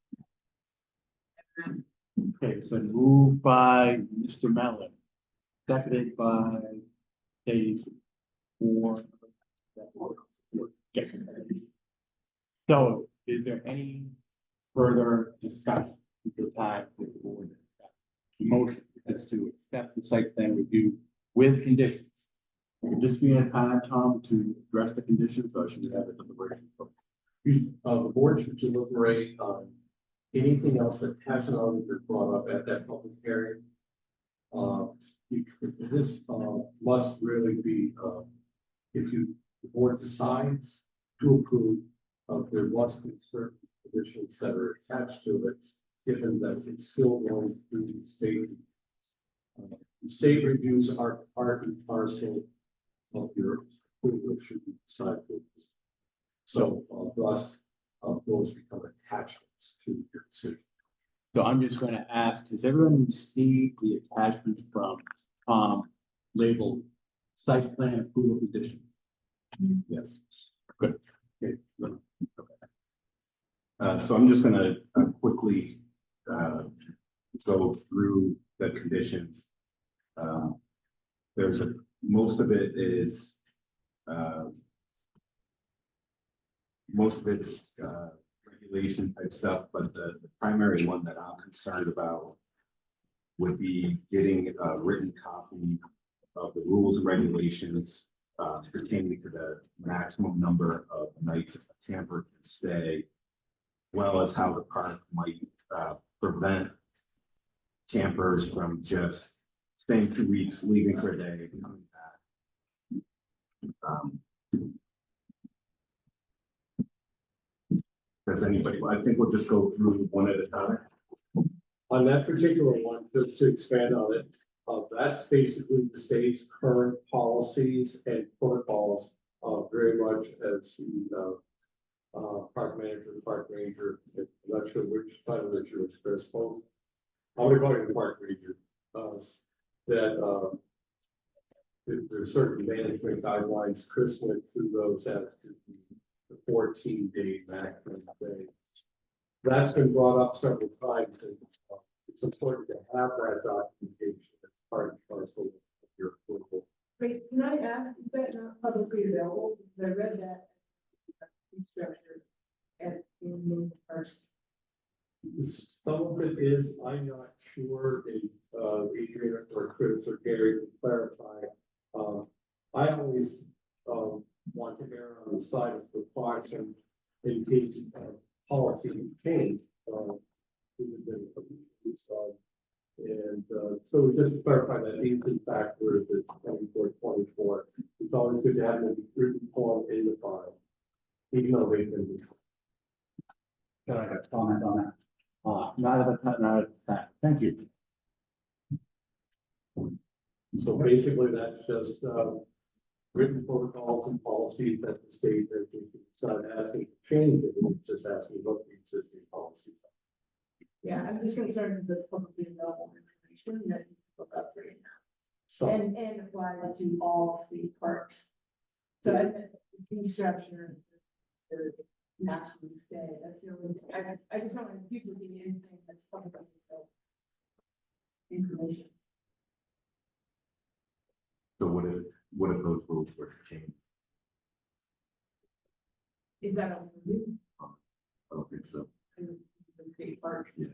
Okay, so moved by Mr. Mellon, seconded by Dave. So is there any further discussion with the time with the board? The motion is to accept the site plan review with conditions. Would this be a time, Tom, to address the conditions, or should we have a deliberation? The board should deliberate on anything else that hasn't already been brought up at that public hearing. This must really be, if the board decides to approve, there must be certain conditions that are attached to it, given that it's still going through the state. The state reviews are part and parcel of your approval should be decided. So thus, those become attachments to your decision. So I'm just going to ask, has everyone received the attachments from labeled site plan approval condition? Yes. Good. Okay. So I'm just gonna quickly go through the conditions. Most of it's regulation type stuff, but the primary one that I'm concerned about would be getting a written copy of the rules and regulations pertaining to the maximum number of nights a camper can stay, as well as how the park might prevent campers from just staying 2 weeks, leaving for a day, and coming back. Does anybody, I think we'll just go through one at a time. On that particular one, just to expand on it, that's basically the state's current policies and protocols, very much as the park manager, the park ranger, I'm not sure which title that you express both. I'm going to call you the park ranger. That there's certain management guidelines. Chris went through those as to the 14-day maximum day. That's been brought up several times, and it's important to have that documentation as part and parcel of your approval. Wait, can I ask, is that not publicly available? Because I read that structure in the first. Some of it is, I'm not sure if Adrian or Chris or Gary can clarify. I always want to err on the side of precaution in case policy change. And so just to clarify that these in fact were the 24. It's always good to have them written form in the file, even though they've been. Can I comment on that? Not at the time. Thank you. So basically, that's just written protocols and policies that the state has. It's not asking to change it, it's just asking what the existing policies are. Yeah, I'm just concerned with publicly available information that you put up right now. So, And apply to all state parks. So I think the fee structure, the national stay, that's the only, I just don't want to duplicate anything that's publicly available information. So what if those rules were to change? Is that on you? I don't think so. The state park? Yeah.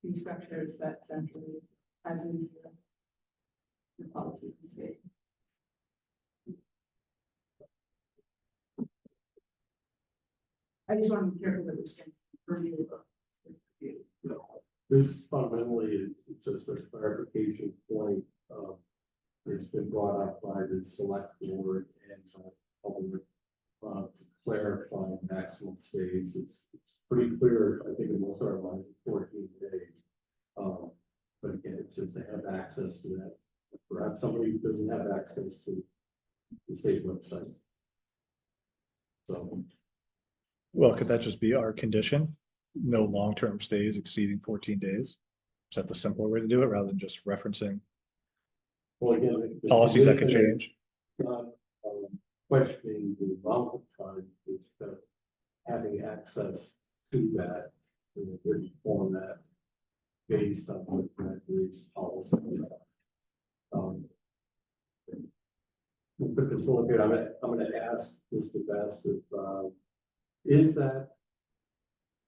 Fee structure is that centrally, as is the policy of the state. I just want to be careful that we're staying for you. this fundamentally is just a clarification point. It's been brought up by the select board and public to clarify maximum stays. It's pretty clear, I think, in most of our lines, 14 days. But again, it's just to have access to that. Perhaps somebody who doesn't have access to the state website. So, Well, could that just be our condition? No long-term stays exceeding 14 days? Is that the simpler way to do it rather than just referencing well, again, the policies that could condition is change? Not questioning the amount of time, it's that having access to that in a written format based on what Bradley's policy. Mr. Facilitator, I'm gonna ask Mr. Best if, is that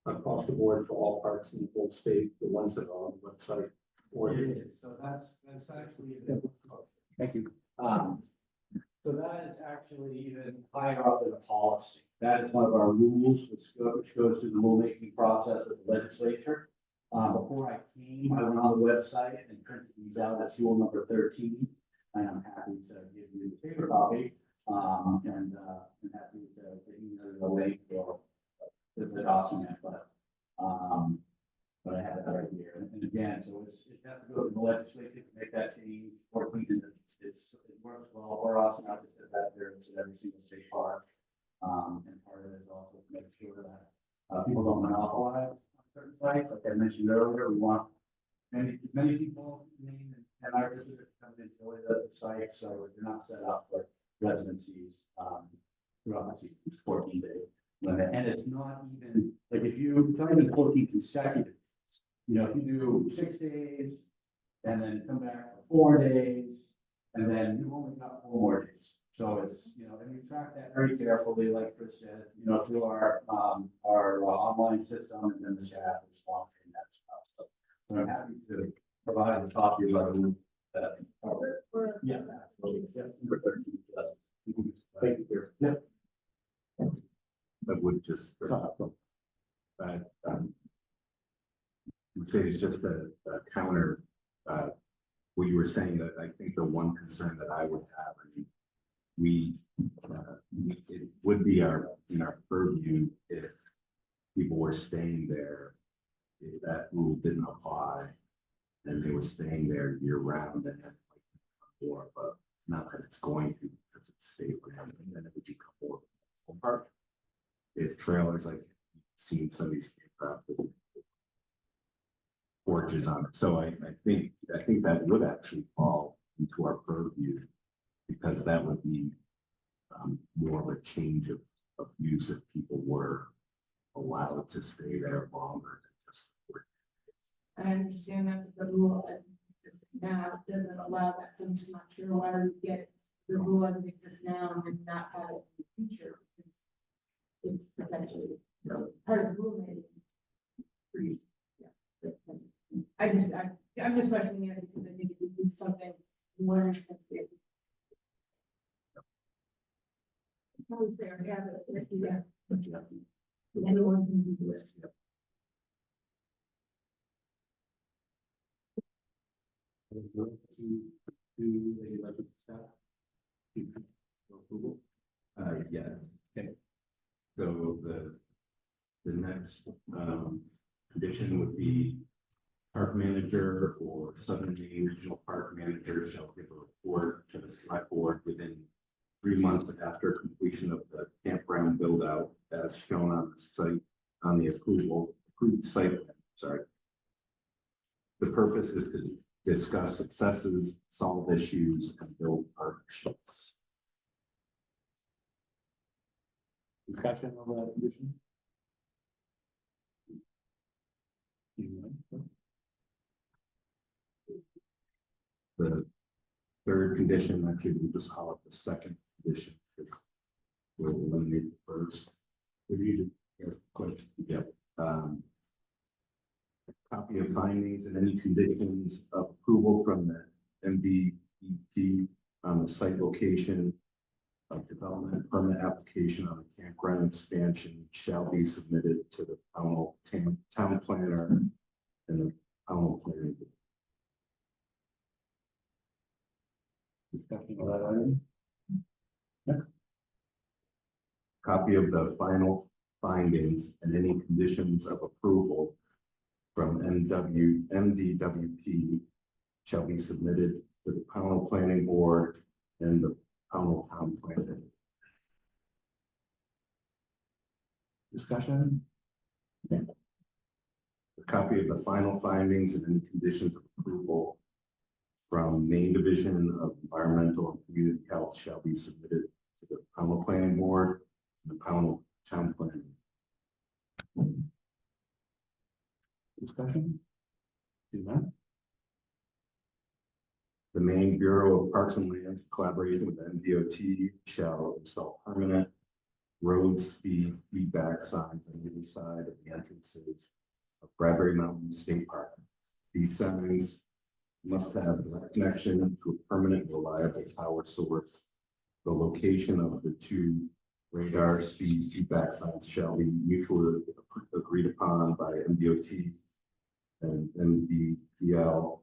across the board for all parks in the whole state, the ones that are on the website? Or It is, so that's actually. Thank you. So that is actually even higher up in the policy. That is one of our rules, which goes through the rulemaking process with the legislature. Before I came, I went on the website and printed these out as rule number 13. And I'm happy to give you the paper copy, and happy to email you a link for the document, but I have it right here. And again, so it has to go to the legislature to make that change. 14 is it works well for us, not just that there is every single state park. And part of it is also to make sure that people don't monopolize on certain sites. Like I mentioned earlier, we want many people and our visitors to come and enjoy the site, so you're not set up for residencies throughout the season. It's 14 days limit, and it's not even like if you tell me 14 consecutive. You know, if you do 6 days and then come back for 4 days, and then you've only got 4 more days. So it's, you know, and we track that very carefully, like Chris said, you know, through our online system, and then the staff is monitoring that stuff. So I'm happy to provide a copy of our rule that. Yeah. Absolutely. Yeah, number 13. thank you, Gary. Yep. I would just, would say it's just a counter, what you were saying, that I think the one concern that I would have, I mean, it would be in our purview if people were staying there, if that rule didn't apply, and they were staying there year round, and then more, but not that it's going to, because it's state land, and then it would become more of a park. If trailers, like you've seen some of these aircraft with porches on it, so I think that would actually fall into our purview, because that would be more of a change of use if people were allowed to stay there longer than just. I understand that the rule as it exists now doesn't allow that, so I'm just not sure why we get the rule as it exists now and not have it in the future. Because it's essentially, you know, part of the rulemaking. I'm just questioning it because I think it would be something more expensive. Probably fair to have it, yeah. Anyone can do it. Yes. Okay. So the next, condition would be park manager or Southern Maine Regional Park Manager shall give a report to the select board within 3 months after completion of the campground build out as shown on the site, on the approved site, plan, sorry. The purpose is to discuss successes, solve issues, and build partnerships. Discussion on that condition? The third condition, actually, we just call it the second condition, because we'll eliminate the first. If you do, yes, question, yeah. Copy of findings and any conditions of approval from the MDEP on the site location of development permit application on a campground expansion shall be submitted to the town planner and the town planning. Discussion on that item? Copy of the final findings and any conditions of approval from MDWP shall be submitted to the Pownell Planning Board and the Pownell Town Planning. Discussion? A copy of the final findings and any conditions of approval from Maine Division of Environmental and Community Health shall be submitted to the Pownell Planning Board and the Pownell Town Planning. Discussion? Do that. The Maine Bureau of Parks and Lands, in collaboration with MDOT, shall install permanent road speed feedback signs on either side of the entrances of Bradbury Mountain State Park. These signs must have direct connection to a permanent reliable power source. The location of the two radar speed feedback signs shall be mutually agreed upon by MDOT and MDPL.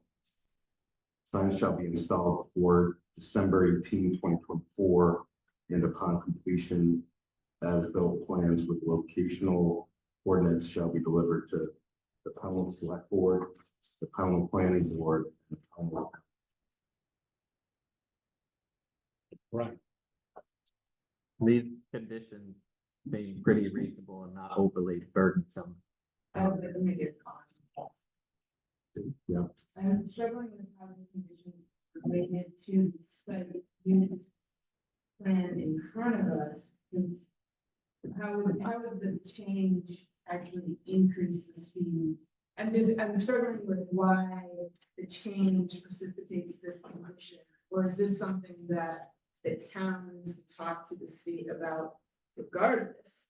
Signs shall be installed before December 18, 2024, and upon completion, as-built plans with locational ordinance shall be delivered to the Pownell Select Board, the Pownell Planning Board, and the Pownell. Right. These conditions seem pretty reasonable and not overly burdensome. I would like to make it on. Yeah. I'm struggling with how this condition related to the site unit plan in front of us, because how would the change actually increase the speed? I'm struggling with why the change precipitates this condition, or is this something that the town needs to talk to the state about regardless?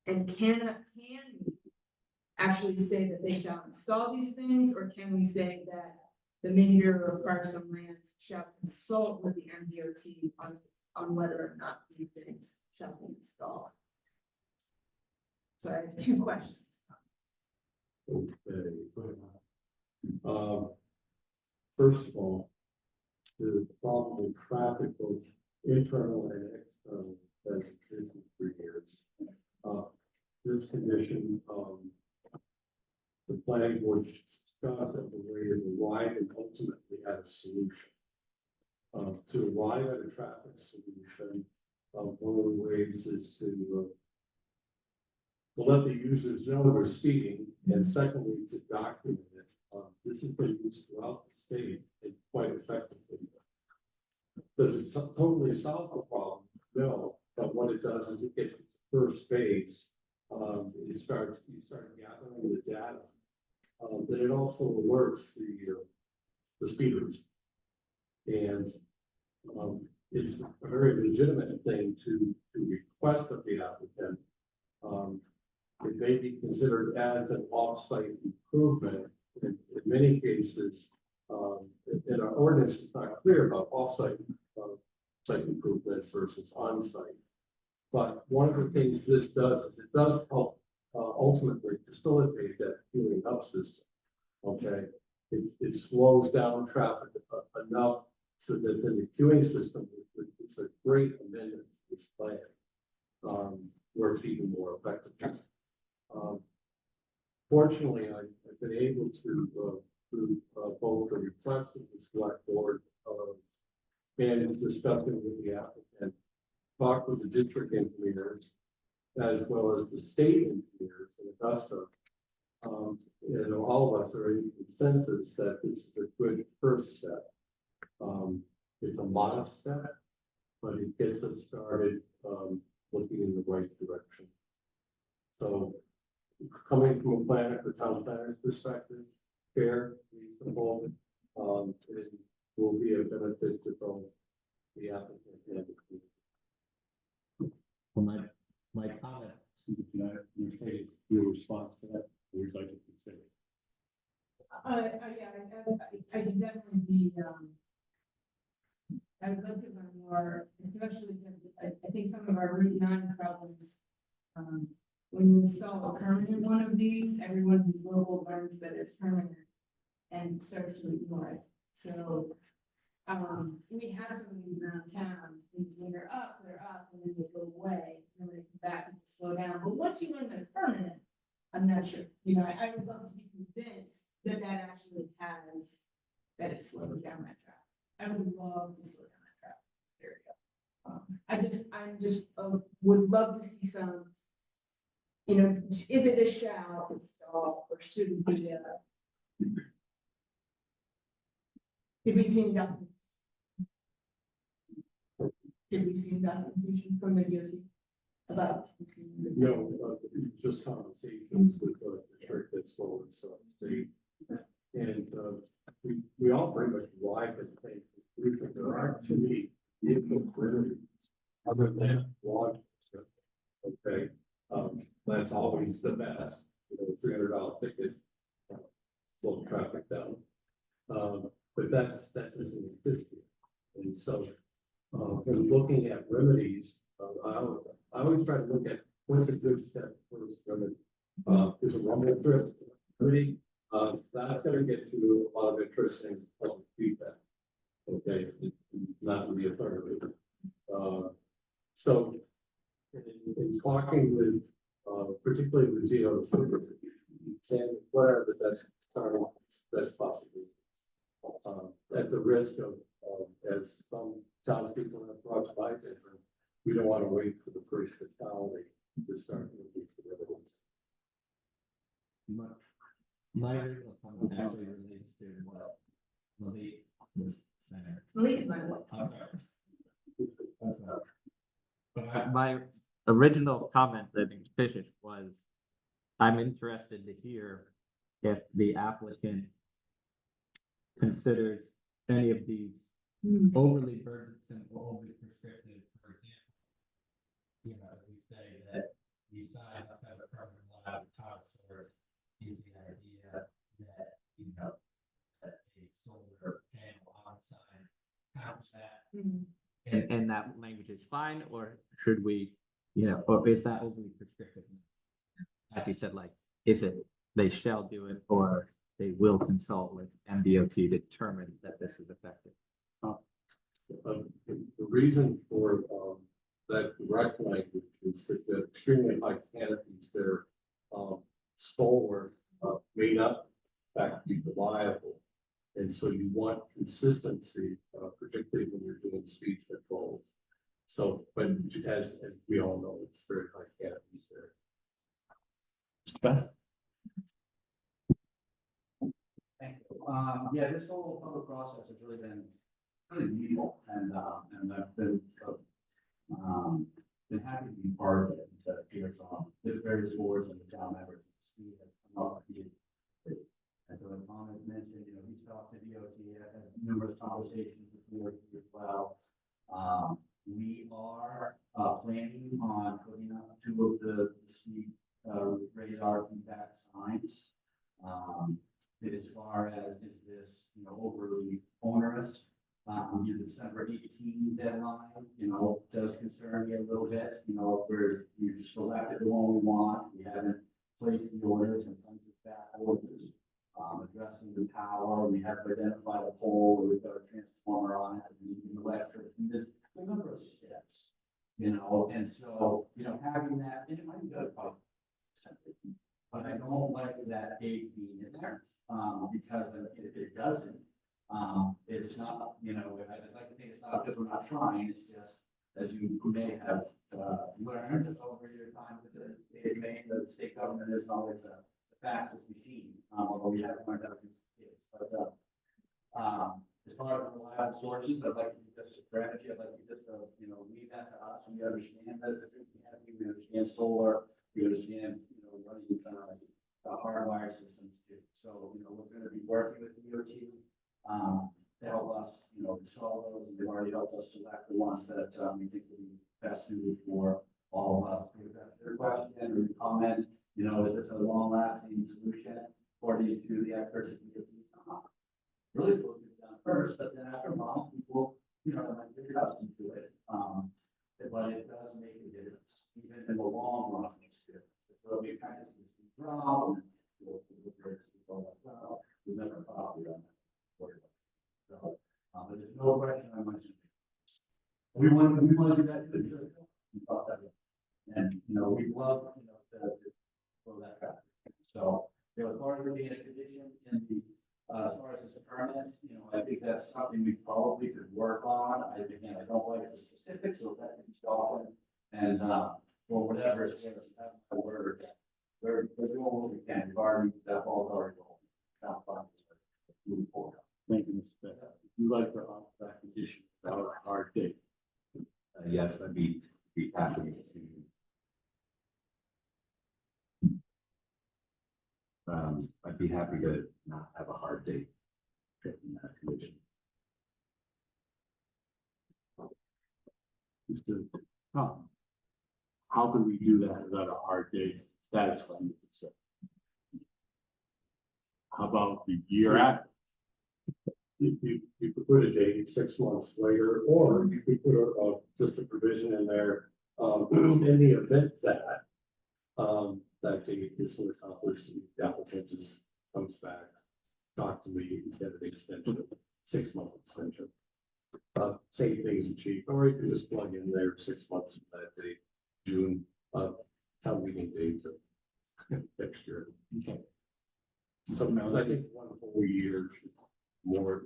And can we actually say that they shall install these things, or can we say that the Maine Bureau of Parks and Lands shall consult with the MDOT on whether or not these things shall be installed? So I have two questions. Okay. First of all, the problem with traffic, both internal and external, has existed for years. This condition, the planning board should discuss as a way to arrive and ultimately at a solution. To arrive at a traffic solution, one of the ways is to let the users know they're speeding, and secondly, to document it. This has been used throughout the state and quite effectively. does it totally solve the problem? No, but what it does is it gets to the first phase. You start gathering the data. Then it also alerts the speeders. And, it's a very legitimate thing to request of the applicant. It may be considered as an off-site improvement. In many cases, in our ordinance, it's not clear about off-site site improvements versus on-site. But one of the things this does is it does help ultimately facilitate that queuing up system. Okay, it slows down traffic enough so that in the queuing system, it's a great amendment to this plan. Works even more effectively. Fortunately, I've been able to, through both the request of the select board and discussing with the applicant, talk with the district engineers, as well as the state engineers in Augusta. All of us are in consensus that this is a good first step. It's a modest step, but it gets us started looking in the right direction. So, coming from a planner, the town planner's perspective, fair, reasonable, it will be a benefit to both the applicant and the community. Well, my comment, Can I say your response to that? We'd like to consider. Yeah, I can definitely be, I would love to learn more, especially because I think some of our Route 9 problems, when you install a permanent one of these, everyone who's local learns that it's permanent and starts to ignore it. So, we have some of these around town, and when they're up, and then they go away, and then when they come back, and slow down. But once you learn that it's permanent, I'm not sure, I would love to be convinced that that actually has, that it slows down that traffic. I would love to slow down that traffic. There we go. I just would love to see some, is it a shall install or should it be a? Did we see documentation? Did we see documentation from the DOT about? Just conversations with the district that's forward, so state. And we all pretty much arrive at the same conclusion. There aren't too many vehicle clearance other than law enforcement. Okay, that's always the best. $300 ticket, slow traffic down. But that doesn't exist here. And so, when looking at remedies, I always try to look at what's a good step first remedy. There's a rumble strip remedy. That's going to get you a lot of interesting public feedback. Okay, not really affirmative. So, in talking with, particularly with Geo, saying what are the best possible, at the risk of, as some townspeople have brought to my attention, we don't want to wait for the first fatality to start looking for evidence. my original comment actually relates to what Malik was saying. Malik is my wife. I'm sorry. But my original comment that Fishish was, I'm interested to hear if the applicant considers any of these overly burdensome or overly prescriptive. For example, we say that these signs have a permanent lab top source, is the idea that, that a solar panel on sign has that. And that language is fine, or should we, or is that overly prescriptive? As you said, like, is it they shall do it, or they will consult with MDOT to determine that this is effective? The reason for that direct language is that the extremely high canopies, they're solar may not in fact be reliable. And so you want consistency, particularly when you're doing speed controls. So, but as we all know, it's very high canopies there. Thank you. Yeah, this whole public process has really been really meaningful, and I've been happy to be part of it, to hear from the various boards and the town members. Steve has come up with the, as Tom has mentioned, you know, he's talked to DOT, I've had numerous conversations with DOT as well. We are planning on putting up 2 of the speed radar feedback signs. As far as is this, you know, overly onerous, the December 18 deadline, you know, does concern me a little bit. You know, we've selected the one we want. We haven't placed the orders and tons of back orders. Addressing the power, we have identified a pole, we've got a transformer on it, and the electric, and there's a number of steps, you know, and so, you know, having that, and it might be good, but I don't like that date being in there, because if it doesn't, it's not, you know, I'd like to think it's not because we're not trying, it's just, as you may have, learned over your time with the state of Maine, the state government is always the fastest machine, although we have learned how to use it. But, as far as reliable sources, I'd like to do just a strategy, I'd like to just, you know, leave that to us, we understand that, we understand solar, we understand, you know, running, hardwired systems too. So, you know, we're gonna be working with DOT, to help us, you know, install those, and they've already helped us select the ones that, we think will be best suited for all of us. Your question or your comment, you know, is this a long-lasting solution according to the experts at DOT? Really supposed to be done first, but then after a while, people, you know, might get accustomed to it. But it does make a difference, even in the long run, it makes a difference. So we kind of see some drop, and we'll go, well, we never thought we were on that. So, but there's no question on my side. We want to do that too. We thought that, and you know, we love, you know, to go that traffic. So, you know, as far as there being a condition in the, as far as this permit, you know, I think that's something we probably could work on. I don't like the specifics, so that can be softened, and or whatever it's going to have my word. We're doing what we can. We've already, that ball's already rolling. Not fun. Moving forward. Thank you, Mr. Beck. You like to offer that condition without a hard date? Yes, I'd be happy to. I'd be happy to not have a hard date in that condition. Mr. Tom, how can we do that without a hard date satisfying the concern? How about the year after? You could put a date 6 months later, or you could put just a provision in there, in the event that, that date isn't accomplished, the applicant just comes back, talk to me, and get an extension, 6-month extension. Same thing is achieved, or you can just plug in there 6 months from that date, June, town meeting date of next year. Okay. Sometimes I think 1 whole year should more.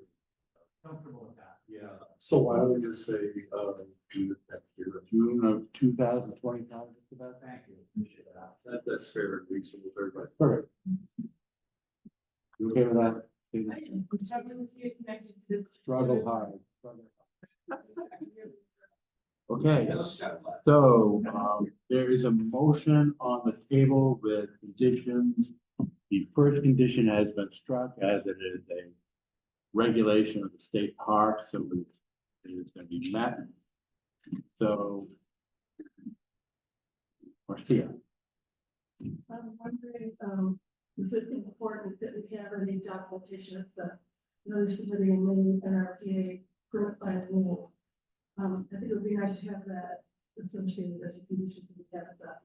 Comfortable with that. Yeah, so why don't we just say, June of next year? June of 2025. Thank you, appreciate that. That's fair and reasonable, for everybody. Perfect. You okay with that? Struggle hard. Okay, so, there is a motion on the table with conditions. The first condition has been struck as it is a regulation of the state park, so it is going to be met. So, Marcia, I'm wondering, is it important that we have any documentation of the notice of living in NRPA permit by rule? I think it would be nice to have that associated as a condition to the that.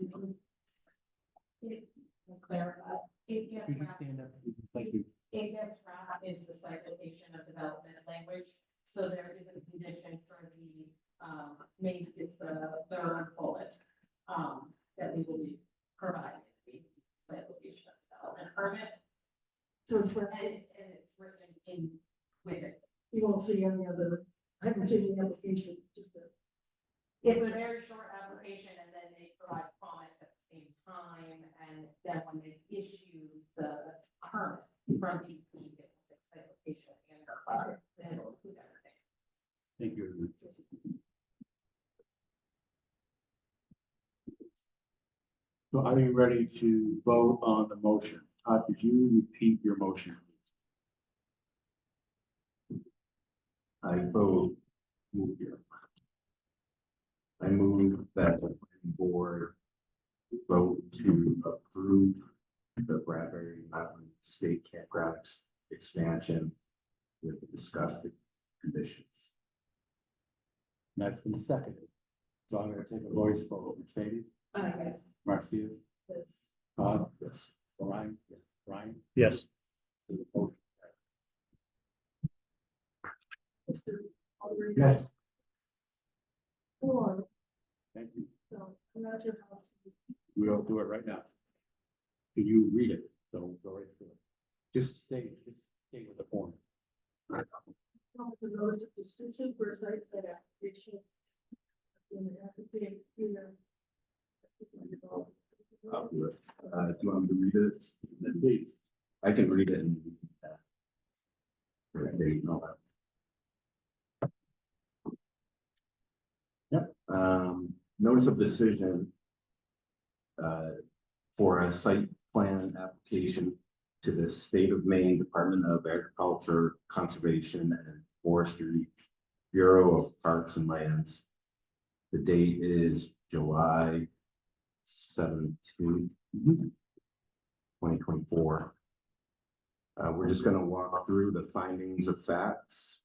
It will clarify. It gets could you wrapped, stand up? Thank you. it gets wrapped into the site location of development language. So there is a condition for the, maybe it's the third bullet, that we will be providing the site location of development permit. So for, And it's written in with it. you won't see any other, I haven't seen the application, just a. It's a very short application, and then they provide comments at the same time, and then when they issue the permit from DEP, it's a site location and then it'll include everything. are you ready to vote on the motion? Todd, could you repeat your motion? I vote, move here. I move that the planning board vote to approve the Bradbury Mountain State Campground expansion with the discussed conditions. That's been seconded. So I'm gonna take a voice vote. Mercedes, Yes. Marcia, Yes. Todd, yes, Brian, yes, Brian. Yes. Mr. Alderman. Yes. Or, Thank you. so, I'm not sure how. We'll do it right now. Can you read it? So go right through it. Just stay with the form. The notice of decision for a site plan application. In the application, I'll do it. Do you want me to read it? Then please. I can read it and. For a date and all that. Yep, notice of decision. For a site plan application to the State of Maine Department of Agriculture, Conservation and Forestry, Bureau of Parks and Lands. The date is July 17th, 2024. We're just going to walk through the findings of facts.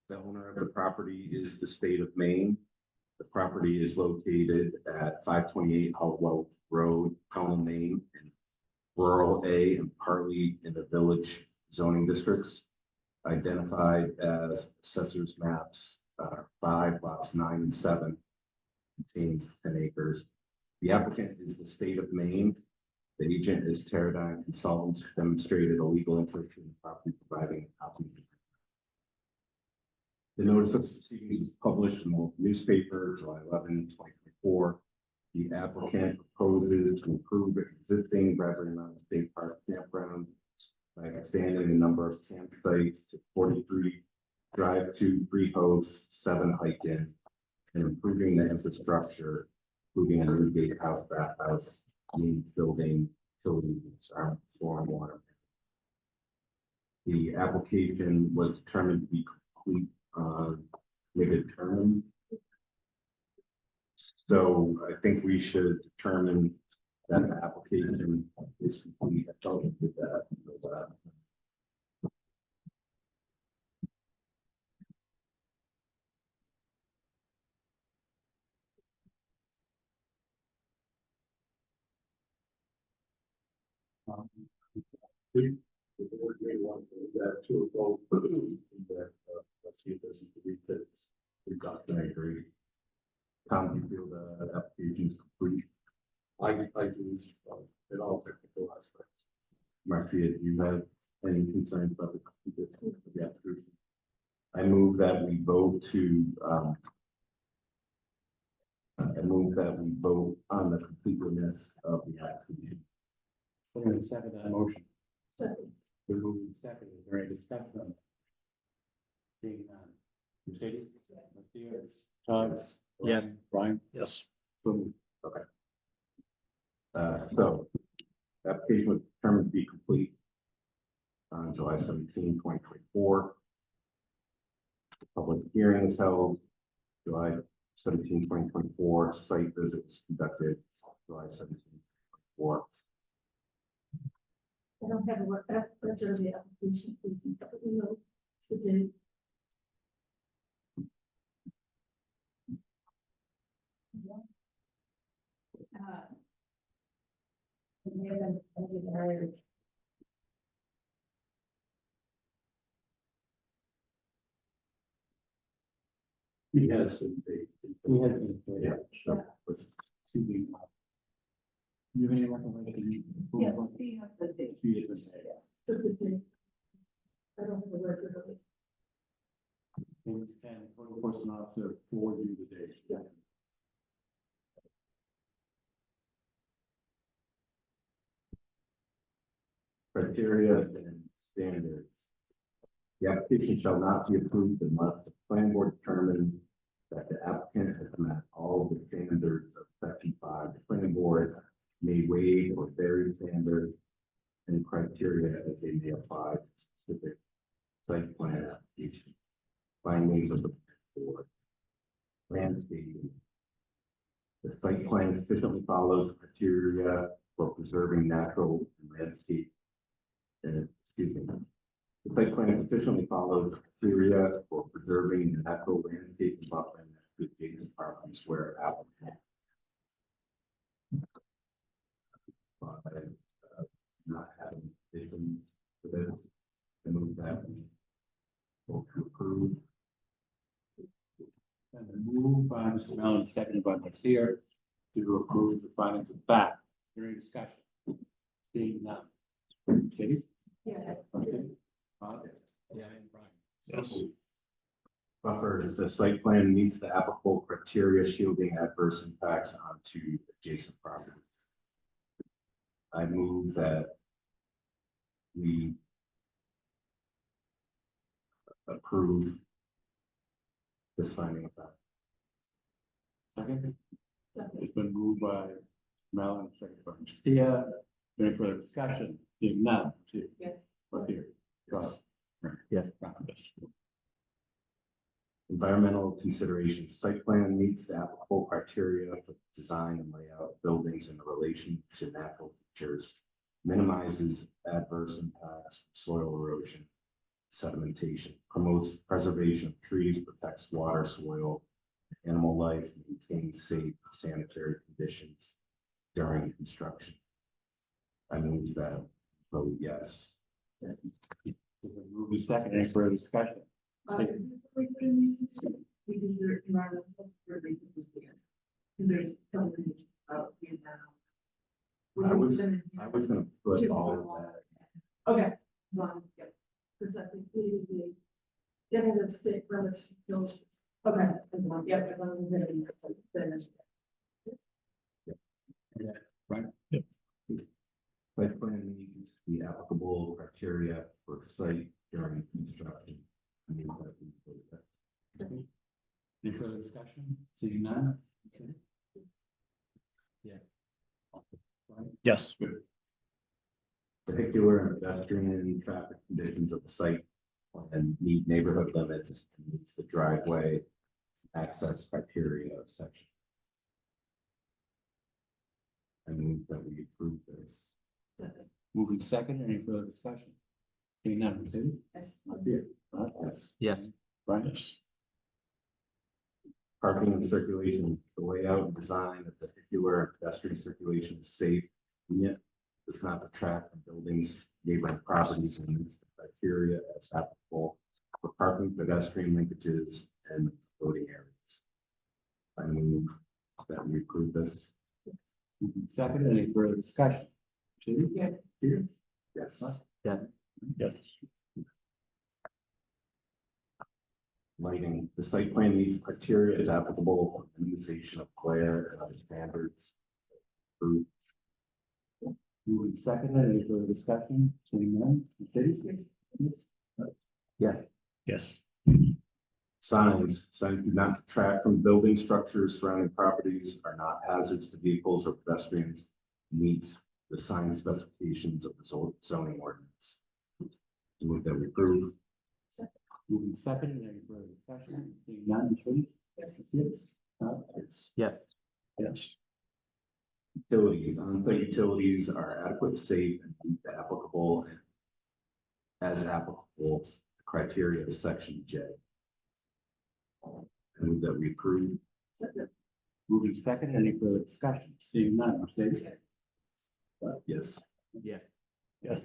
The owner of the property is the state of Maine. The property is located at 528 Hallwell Road, Pownell, Maine, in rural A and partly in the village zoning districts, identified as assessors maps 5 lots 9 and 7, contains 10 acres. The applicant is the state of Maine. The agent is Teradyne Consultants, who demonstrated a legal interest in the property, providing a copy. The notice of proceedings was published in the local newspaper, July 11, 2024. The applicant proposes to improve existing Bradbury Mountain State Park campground by expanding the number of campsites to 43 drive-to, free host, 7 hike-in, and improving the infrastructure, including a new gatehouse, bathhouse, means building, utilities, stormwater. The application was determined to be complete midterm. So I think we should determine that the application is complete. I thought we did that. The board may want that to a vote. That, let's see if this is the refits. We've got, I agree. Tom, do you feel the application is complete? I do, in all technical aspects. Marcia, do you have any concerns about the completeness of the application? I move that we vote to, on the completeness of the application. I'm going to second that motion. Second. We're moving second. Is there any discussion on that? Seeing none. Mercedes? Marcia? Todd? Yeah. Brian? Yes. Boom. So the application was determined to be complete on July 17, 2024. The public hearing was held July 17, 2024. Site visit was conducted July 17, 2024. I don't have what that's the application. You know, the date. He has been paid. He has been paid. Yeah. So, Excuse me. Do you have any recommendation? Yes, we have the date. He has been paid. The date. I don't have the record of it. And code enforcement officer forward you the date. Yeah. criteria and standards. The application shall not be approved unless the planning board determines that the applicant has met all the standards of section 5, the planning board may waive or vary standards and criteria as they may apply to specific site plan application. Findings of the board. Landscaping. The site plan sufficiently follows criteria for preserving natural and landscape. Excuse me. The site plan sufficiently follows criteria for preserving the natural landscape and buffering that adjacent properties where applicable. Not having vision for this, I move that we vote to approve. And then moved by Mr. Mellon, seconded by Ms. Seer, to approve the findings of fact. During discussion. Seeing none. Katie? Yes. Okay. Bob? Yeah, and Brian. Yes. Buffers, the site plan meets the applicable criteria shielding adverse impacts onto adjacent properties. I move that we approve this finding of fact. Second. It's been moved by Mellon, seconded by Ms. Seer. Any further discussion? Seeing none. Katie? Yes. Right here. Bob? Yes. Brian? Yes. Environmental considerations, site plan meets the applicable criteria for design and layout of buildings in relation to natural features, minimizes adverse impacts, soil erosion, sedimentation, promotes preservation of trees, protects water, soil, animal life, maintains safe sanitary conditions during construction. I move that, vote yes. It's been moved and seconded. Any further discussion? We can do it environmental survey this year. There's something about Vietnam. I was gonna put all of that. Okay. Yep. Because I think we need to getting the state permits. Okay. Yep. As long as we're getting that, then Right? Site plan meets the applicable criteria for site during construction. I mean, that we vote that. Any further discussion? Seeing none? Okay. Yeah. Right? Yes. Good. Vehicular and pedestrian traffic conditions of the site and meet neighborhood limits and meets the driveway access criteria of section. I move that we approve this. Moving second, any further discussion? Seeing none, Katie? yes. Yes. Yes. Brian? Yes. Parking and circulation, the layout and design of vehicular and pedestrian circulation is safe, yet does not detract from buildings, neighboring properties, and meets the criteria as applicable for parking, pedestrian linkages, and loading areas. I move that we approve this. Moving second, any further discussion? Katie? Yes. Yes. Yes. Lighting, the site plan meets criteria as applicable for minimization of glare and other standards. Approved. Moving second, any further discussion? Seeing none, Katie? Yes. Yes. Signs do not detract from building structures surrounding properties, are not hazards to vehicles or pedestrians, meets the sign specifications of the zoning ordinance. Move that we approve. Moving second, any further discussion? Seeing none, Katie? It's Yes. Yes. utilities, on-site utilities are adequate, safe, and meet the applicable as applicable criteria of section J. I move that we approve. Moving second, any further discussion? Seeing none, Katie? Yes. Yes. Yes.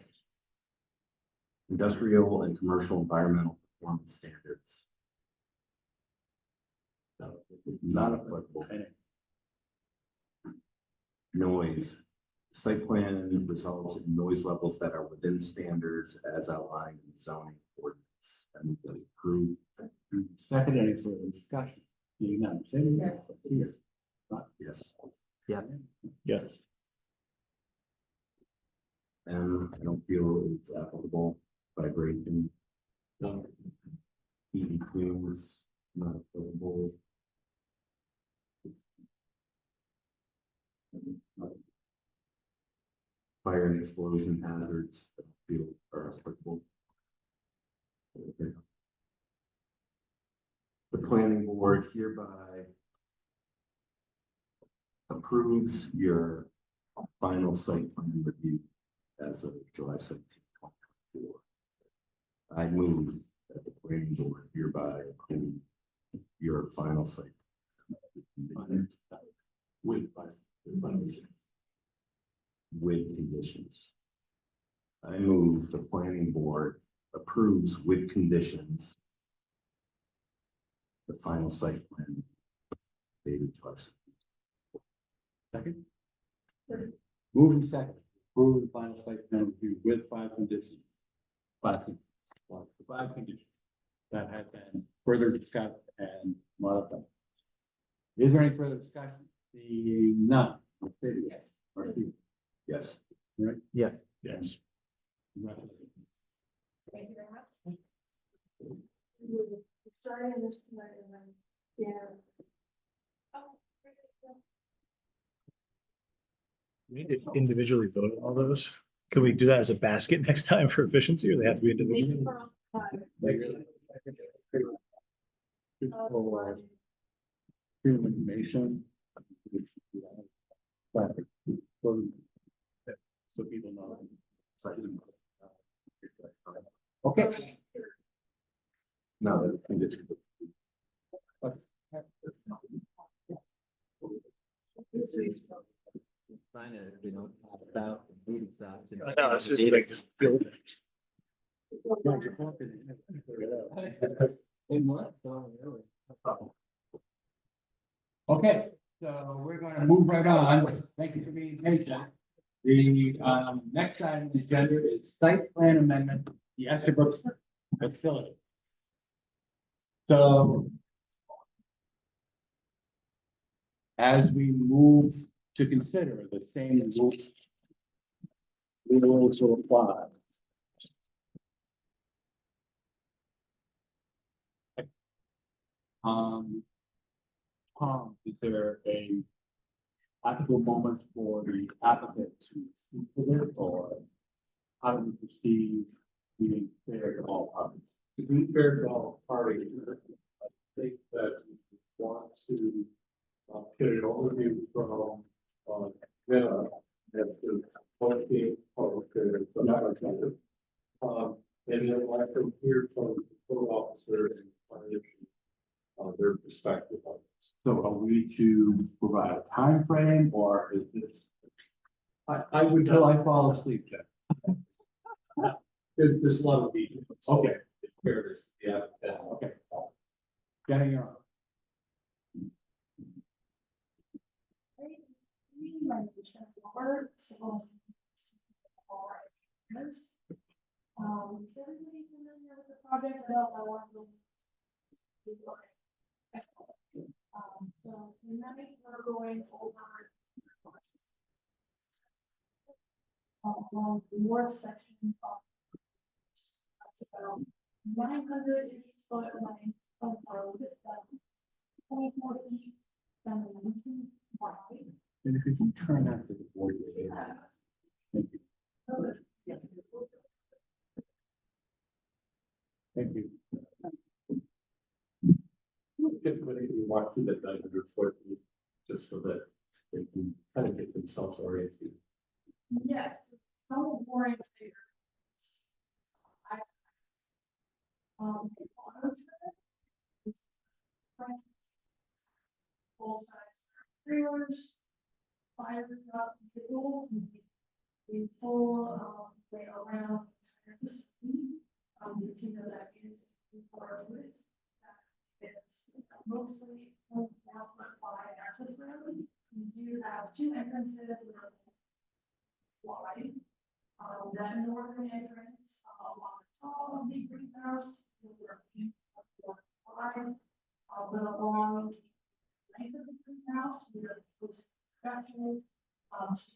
Industrial and commercial environmental performance standards. Not applicable. Noise. Site plan results in noise levels that are within standards as outlined in the zoning ordinance. I move that we approve. Second, any further discussion? Seeing none, Katie? Yes. Yes. Yes. Yes. And I don't feel it's applicable. Vibration. Heat and fumes, not applicable. and explosion hazards that feel are applicable. Okay. The planning board hereby approves your final site plan review as of July 17, 2024. I move that the planning board hereby approve your final site plan with conditions. I move the planning board approves with conditions the final site plan dated July 17. Second? Moving second, approve the final site plan review with 5 conditions. 5 conditions that have been further discussed and modified. Is there any further discussion? Seeing none. Mercedes? Yes. Martina? Yes. Right? Yeah. Yes. Congratulations. Thank you very much. Sorry, I missed tonight, and then, yeah. We need to individually vote on all those. Can we do that as a basket next time for efficiency, or they have to be individual? Human information. So people know. Okay. No, the condition. Sign it if we don't have about meeting stops. I know, it's just like, just build it. Okay, so we're gonna move right on. Thank you for being patient. The next item on the agenda is site plan amendment, the Estabrook facility. So as we move to consider the same rules, we will also apply. Tom, is there a applicable moment for the applicant to speak to this, or how do we perceive being fair to all parties? To be fair to all parties, I think that we want to get an overview from Jenna as to what the public is about. And then I'd like to hear from the code officer and their perspective on this. So are we to provide a time frame, or is this I would until I fall asleep, Jeff? there's a lot of details. Okay. Fairness, yeah. Okay. Jenna, you're on. Is everybody familiar with the project? I don't know what the. So tonight we're going over. Along the north section of. That's about 900 foot length of road, 24 feet, and 19 wide. And if you can turn that to the board. Thank you. Thank you. Typically, we walk through that 900-foot, just so that they can kind of get themselves oriented. Yes, no boring figures. Full size trailers, fire truck, vehicle, in full, way around the city. You see that that is part of it. It's mostly by access road. We do have 2 entrances wide. That northern entrance, along the top of the greenhouse, but along the length of the greenhouse, we are construction,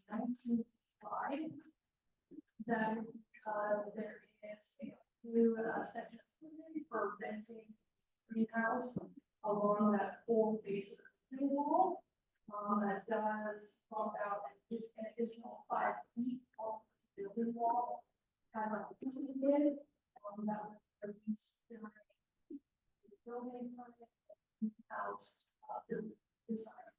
19 wide. That is because there is a new section for venting greenhouse along that whole base of the wall. That does bump out an additional 5 feet off retaining wall. Kind of, this is it, that was released during the building permit, house, design.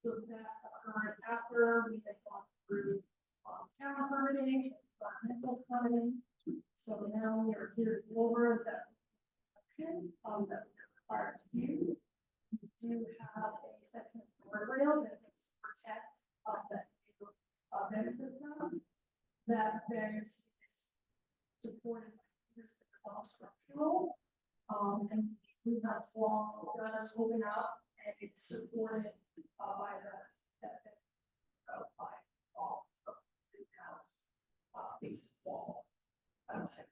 So that occurred after we had gone through, town permitting, environmental permitting. So now we are here to go over that, that we're required to do. We do have a section of guardrail that is protect, that vent system. That vent is supported by piers that are all structural. And we have wall does open up and it's supported, by that by all of the house, base wall.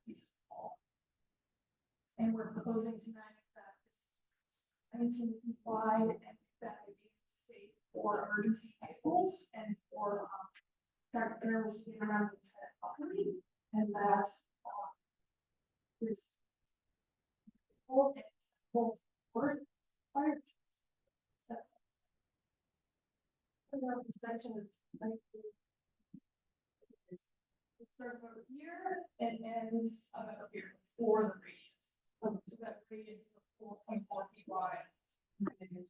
Piece of wall. And we're proposing tonight that this 19 feet wide and that it be safe for emergency vehicles and for tractors to get around the entire property, and that this whole fire. The section is like it starts over here and ends about here for the radius. So that radius is 4.4 feet wide. And it is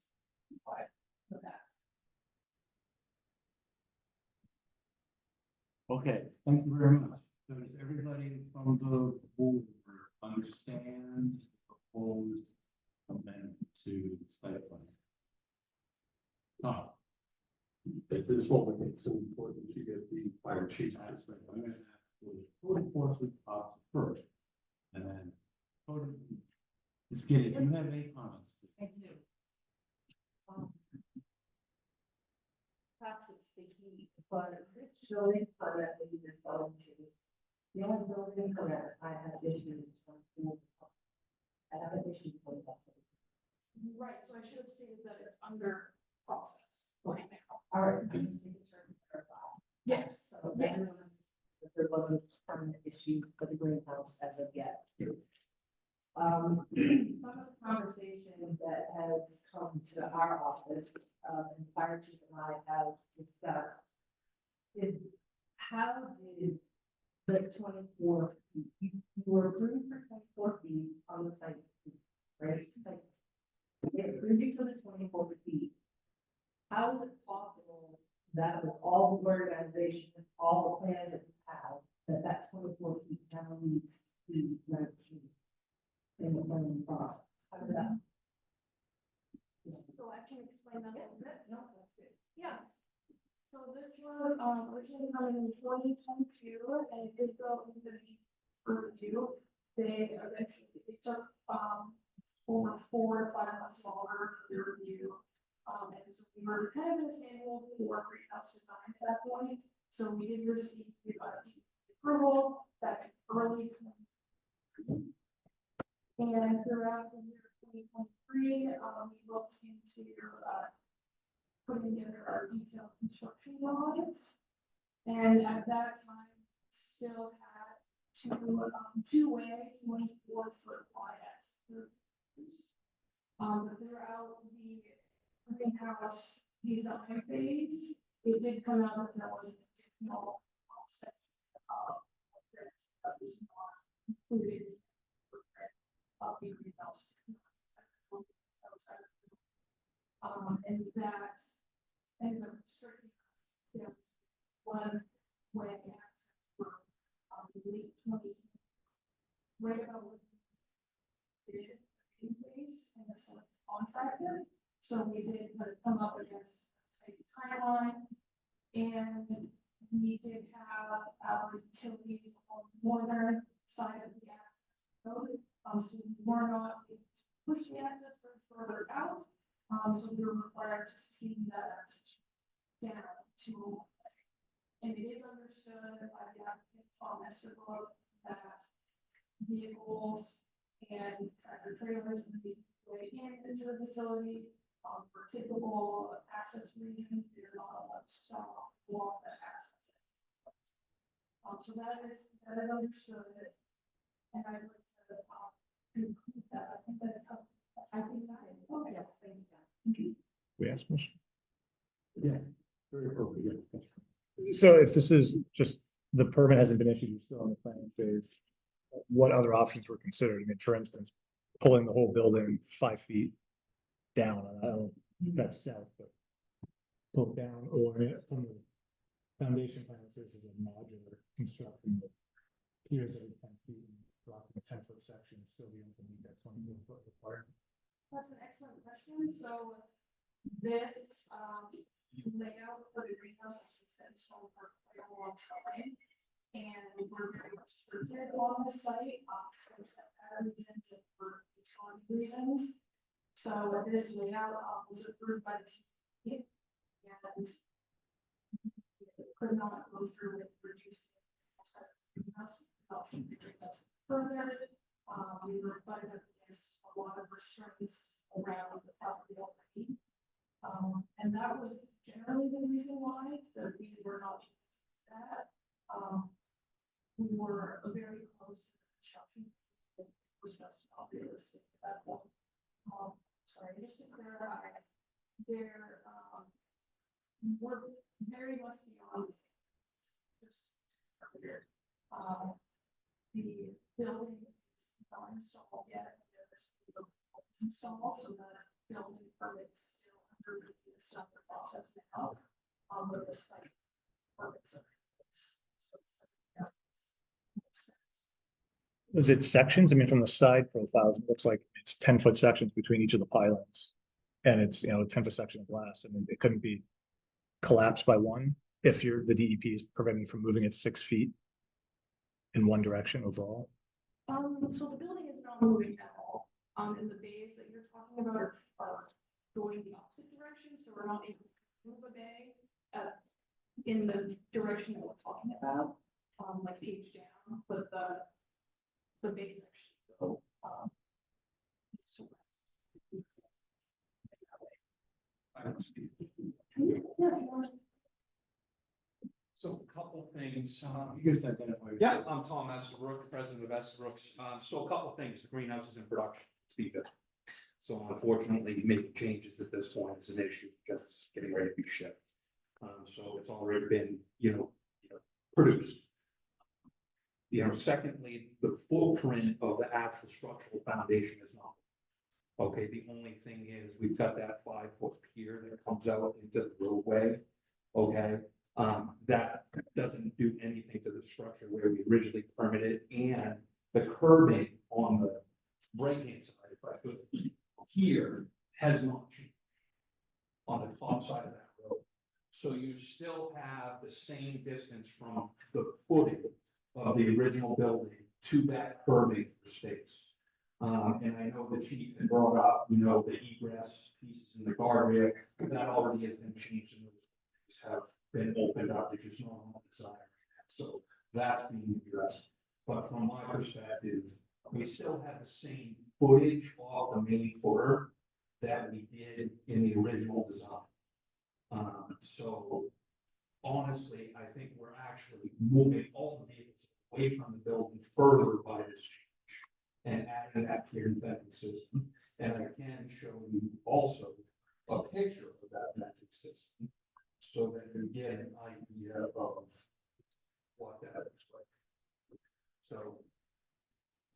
wide for that. Okay, thank you very much. So does everybody from the board understand the proposed amendment to the site plan? No. At this moment, it's important to get the fire chief. I'm going to ask for the code enforcement officer first, and then Ms. Giddey, if you have any comments. I do. Perhaps it's the key, but which building permit that you've been following to? The only building permit I have issued is from I haven't issued for that. Right, so I should have stated that it's under process right now. All right, I'm just making sure to clarify. Yes, So yes. everyone understands that there wasn't a permanent issue for the greenhouse as of yet. Some of the conversations that has come to our office, and fire chief and I have discussed is how did the 24 feet, you were approved for 24 feet on the site, right? Site. They approved you for the 24 feet. How is it possible that with all the organization, and all the plans that you have, that 24 feet now needs to be 19 in the planning process? How did that? So I can explain that a little bit. No, that's good. Yeah. So this was originally coming in 2022 and it did go into the review. They eventually, it took over 4 to 5 months longer for the review. And so we were kind of in a standstill for greenhouse design at that point. So we did receive approval back in early 2023. And throughout the year 2023, we looked into putting together our detailed construction drawings. And at that time, still had two-way 24-foot wide. But throughout the greenhouse design phase, it did come out that there was an additional section that was not included of the greenhouse. And that ended up restricting us to one way access for late 20, right about what we did in place and the select contractor. So we did come up against a tight timeline, and we did have our utilities on the northern side of the access road. So we were not able to push the access road further out. So we were required to see that access down to, and it is understood by the applicant on Estabrook that vehicles and tractor trailers will be way into the facility for typical access reasons. They're not allowed to stop, walk that access. So that is understood, and I would conclude that. I think that I think that. Oh yes, thank you. We ask question. Yeah, very appropriate. So if this is just the permit hasn't been issued, you're still in the planning phase. What other options were considered? I mean, for instance, pulling the whole building 5 feet down, I don't know, if that's south, but pull it down, or from the foundation plan, it says it's a modular construction that piers every 10 feet and dropping a 10-foot section, and still be able to meet that 20-foot requirement. That's an excellent question. So this, layout for the greenhouse has been set in stone for quite a long time. And we're very restricted on the site, for setback reasons and for utility reasons. So this layout, was approved by the TDP, and could not go through with reducing access to the greenhouse without changing the greenhouse further. We were butted up against a lot of restraints around the property already. And that was generally the reason why that we were not able to do that. We were very close to the construction. It was just not realistic at that point. Sorry, just to clarify, there, we're very much beyond just earlier. The building is not installed yet. It's installed, so the building permit is still under the stuff the process now. But the site permits are in place. So it's, makes sense. Is it sections? I mean, from the side profiles, it looks like it's 10-foot sections between each of the pylons. And it's, a 10-foot section of glass. I mean, it couldn't be collapsed by one if the DEP is preventing from moving it 6 feet in one direction overall. So the building is not moving at all. And the bays that you're talking about are going the opposite direction, so we're not able to move a bay in the direction that we're talking about, like page down, but the bays actually go east to west. So a couple things, You just identify. yeah, I'm Tom Estabrook, president of Estabrooks. So a couple things, the greenhouse is in production, speak of. So unfortunately, making changes at this point is an issue because it's getting ready to be shipped. So it's already been, produced. Secondly, the footprint of the actual structural foundation is not. Okay, the only thing is we've got that 5-foot pier that comes out into the roadway. Okay, that doesn't do anything to the structure where we originally permitted, and the curbing on the right-hand side, if I could, here has not changed on the top side of that road. So you still have the same distance from the footing of the original building to that curbing for space. And I know the chief had brought up, the egress pieces in the guardrail, that already has been changed and those have been opened up, which is normal design. So that's being addressed. But from my perspective, we still have the same footage of the main footer that we did in the original design. So honestly, I think we're actually moving all the vehicles away from the building further by this change and adding that pier and venting system. And I can show you also a picture of that venting system so that you get an idea of what that looks like. So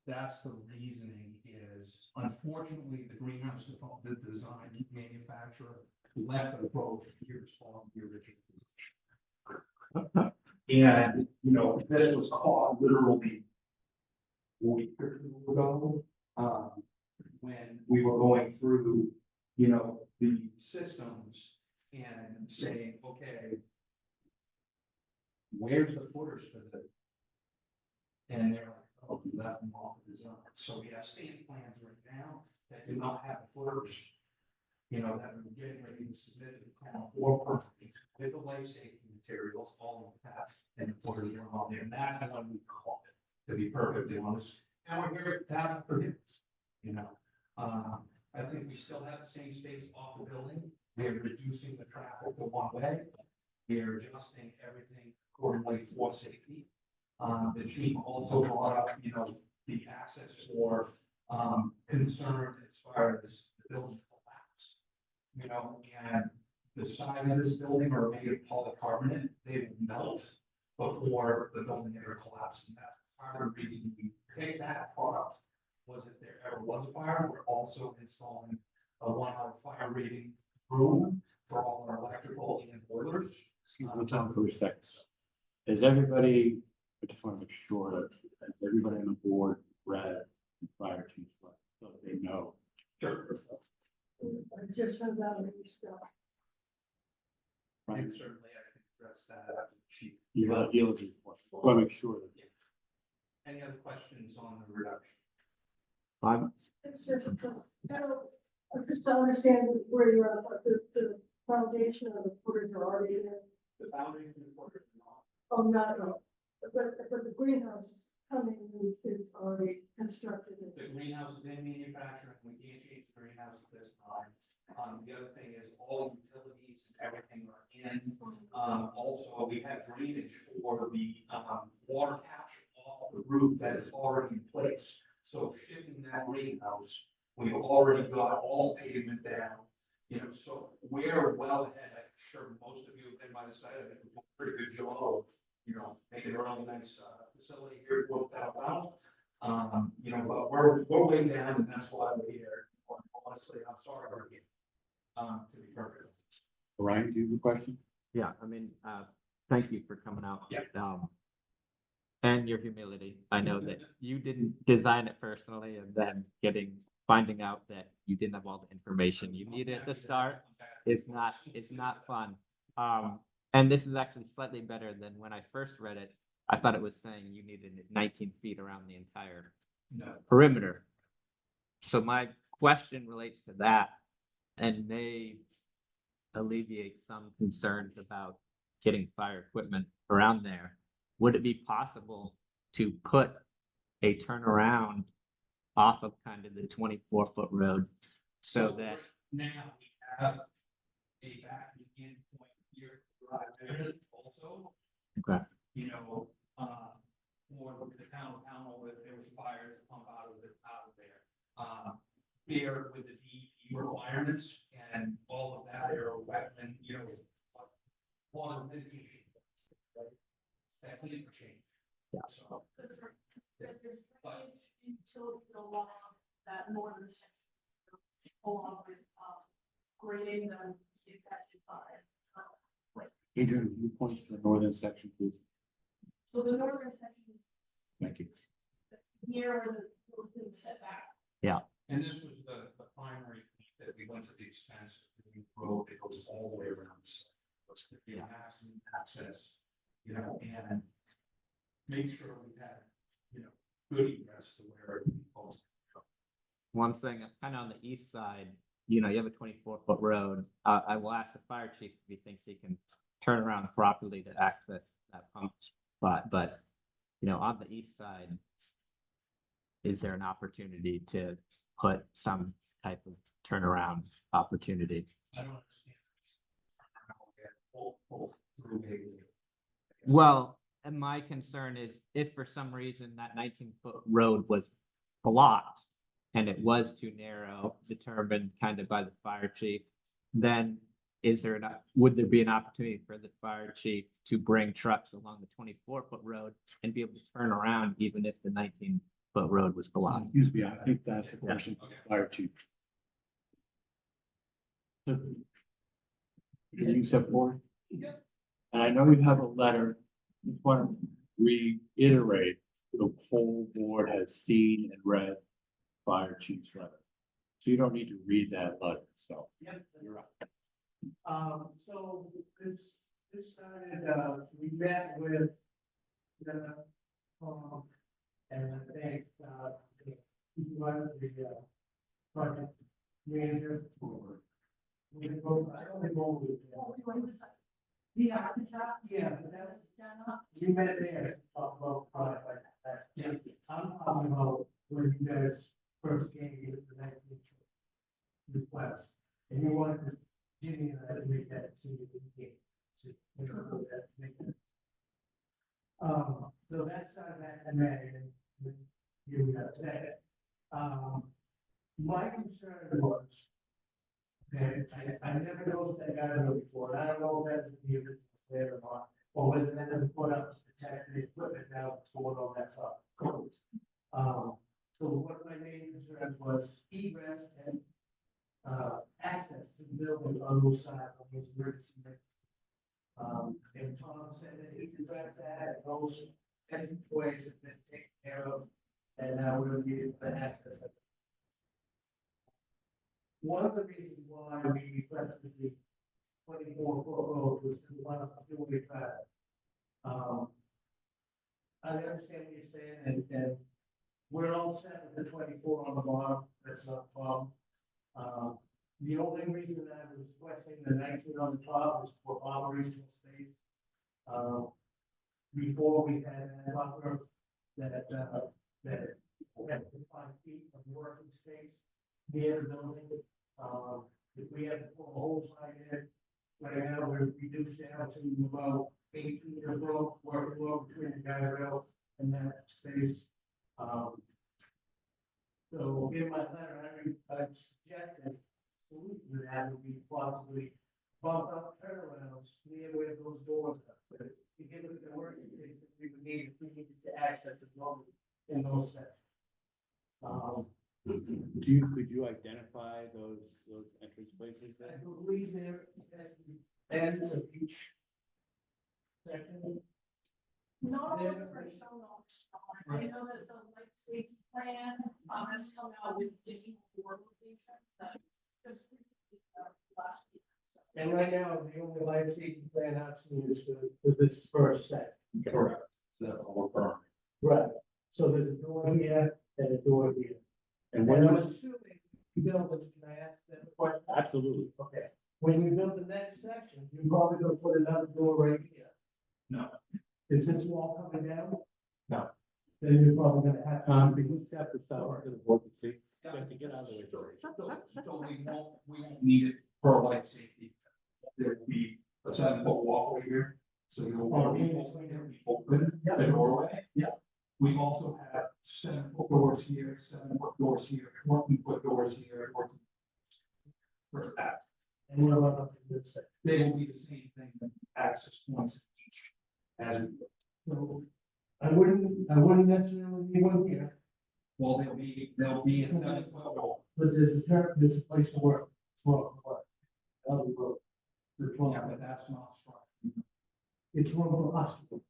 that's the reasoning is, unfortunately, the greenhouse, the design manufacturer left the both years on the original design. And, this was caught literally a week or two ago, when we were going through, the systems and saying, okay, where's the footers for the, and they're like, oh, we left them off the design. So we have stamp plans right now that do not have the footers, that we're getting ready to submit to the town or permitting with the life safety materials, all of that, and the footers are on there. And that's when we call it, to be perfectly honest. And we're here at 1,000 forgiveness, I think we still have the same space off the building. We're reducing the traffic to one way. We're adjusting everything accordingly for safety. The chief also brought up, the access for, concern as far as the building collapse. And the size of this building are made of polycarbonate, they will melt before the building ever collapsed. And that's part of the reason we picked that product, was if there ever was a fire, we're also installing a 1-hour fire rating room for all our electrical and boilers. Excuse me, Tom, for a second. Is everybody, I just want to make sure that everybody on the board read the fire chief's letter, so they know. Sure. I just sent out a new stuff. Right? And certainly I can address that after the chief. Want to make sure that. Any other questions on the reduction? It's just, I just don't understand where you're at, but the foundation of the quarters are already in. The foundation report is not. Oh, no, but the greenhouse is coming, and it's already constructed. The greenhouse is in manufacturing, we can't change the greenhouse at this time. The other thing is all utilities, everything are in. Also, we have drainage for the, water capture off the roof that is already in place. So shipping that greenhouse, we've already got all pavement down, so we're well ahead. I'm sure most of you have been by the site. I think we've done a pretty good job of, making a really nice, facility here for downtown. But we're way down, and that's why we're here. Honestly, I'm sorry we're here. To be perfect. Ryan, do you have a question? Yeah, I mean, thank you for coming out. Yeah. And your humility. I know that you didn't design it personally and then finding out that you didn't have all the information you needed at the start is not fun. And this is actually slightly better than when I first read it. I thought it was saying you needed 19 feet around the entire perimeter. So my question relates to that and may alleviate some concerns about getting fire equipment around there. Would it be possible to put a turnaround off of kind of the 24-foot road so that? Now we have a back in point here, drive also. Okay. For the town of Pownell, if there was fires, pump out of there. There with the DEP requirements and all of that, there are wetland, water mitigation. Secondly, for change. Yeah. So, There's drainage utilities along that northern section, along with, grading them impacted by. Adrian, can you point to the northern section, please? So the northern section is Thank you. near the setback. And this was the primary point that we went to the expense of the road that goes all the way around. Was to get maximum access, and make sure we had, good egress to where it goes. One thing, kind of on the east side, you have a 24-foot road. I will ask the fire chief if he thinks he can turn around properly to access that pump spot. But, on the east side, is there an opportunity to put some type of turnaround opportunity? I don't understand. Pull through a- Well, and my concern is if for some reason that 19-foot road was blocked and it was too narrow, determined kind of by the fire chief, then would there be an opportunity for the fire chief to bring trucks along the 24-foot road and be able to turn around even if the 19-foot road was blocked? Excuse me, I think that's a question for the fire chief. Can you step forward? And I know you have a letter. I just want to reiterate, the whole board has seen and read fire chief's letter. So you don't need to read that letter, so. Yep. You're up. So this started, we met with the, and I think, the project manager. We go, I only go with. The architect. Yeah, but we met there, to talk about product like that. Yeah. I'm talking about when you guys first came with the 19th request, and you wanted to, Jimmy and I to make that decision. So that started back in May, and here we are today. My concern was, okay, I never noticed that guy before, and I don't know if that's the original plan or not, or whether that was put up protect the equipment now stored on that side. So one of my main concerns was egress and, access to the building on those sides, on those emergency exits. And Tom said that he addressed that, and those exit ways have been taken care of, and now we're gonna be able to access it. One of the reasons why we requested the 24-foot road was to one of the two-way traffic. I understand what you're saying, and we're all set with the 24 on the bottom, that's not a problem. The only reason I was questioning the 19 on the top was for operational space. Before we had that buffer that had 5 feet of working space near the building. If we had to pull a whole side in, right now we're reduced down to about 8 feet of road, working road between the guardrail and that space. So in my letter, I suggested solution to that would be possibly bump up turnarounds near where those doors are. To give us the working space that we would need if we needed to access the building in those sections. Could you identify those entrance places I there? believe there at the ends of each section. Not all of them are shown on the slide. I know that the life safety plan, has come out with additional board locations that just recently, last week. So, And right now, the only life safety plan I've seen is for this first set. Correct. That's all we're current. Right. So there's a door here and a door here. And And I'm when, assuming you build it, can I ask them a question? absolutely. Okay. When you build the next section, you're probably gonna put another door right here. No. Is this wall coming down? No. Then you're probably gonna have. Could you step this out to the board to see? To get out of the way. So we won't need it for life safety. There will be a 7-foot walkway here, so you'll be open the doorway. Yeah. We also have 7-foot doors here, 7-foot doors here, 14-foot doors here, 14. For that, And what about up in this section? they will be the same thing, access points each as we go. So I wouldn't necessarily need one here, Well, there'll be a 7-foot wall. but there's a place to work, 12 foot. Other road. The 12, Yeah, but that's not structured. it's room for hospital,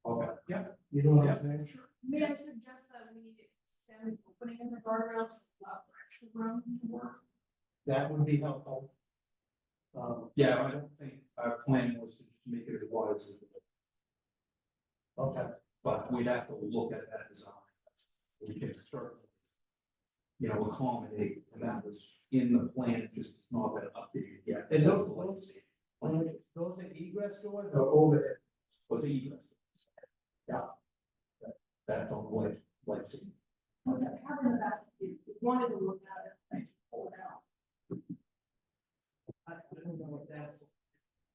Okay. Yeah. you know what I'm saying? Sure. may I suggest that we extend opening in the guardrails to allow for extra room to work? That would be helpful. Yeah, I don't think our plan was to just make it as wide as it. Okay. But we'd have to look at that design. We can certainly, accommodate, and that was in the plan, just it's not been updated yet. And That's those- the legacy. Those are egress doors or overhead? What's the egress? Yeah. That's on the life safety. Okay, having that, if you wanted to look at it, thanks for pulling out. I don't know if that's,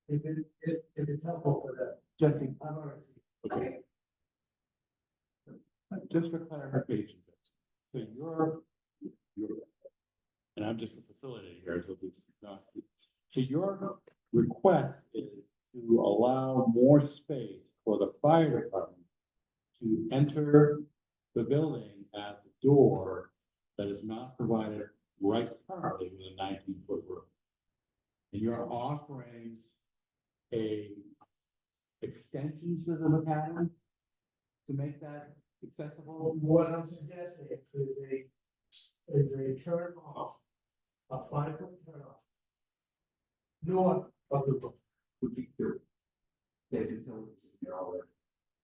if it's helpful for the, Jesse, I've already seen. okay. Just for clarification, so you're, and I'm just a facilitator here, so it's not. So your request is to allow more space for the fire department to enter the building at the door that is not provided right currently with a 19-foot roof. And you're offering a extension to the macadam to make that accessible? What I'm suggesting is a turn off, a 5-foot turn off. North of the road. Would be there. There's utilities in there already.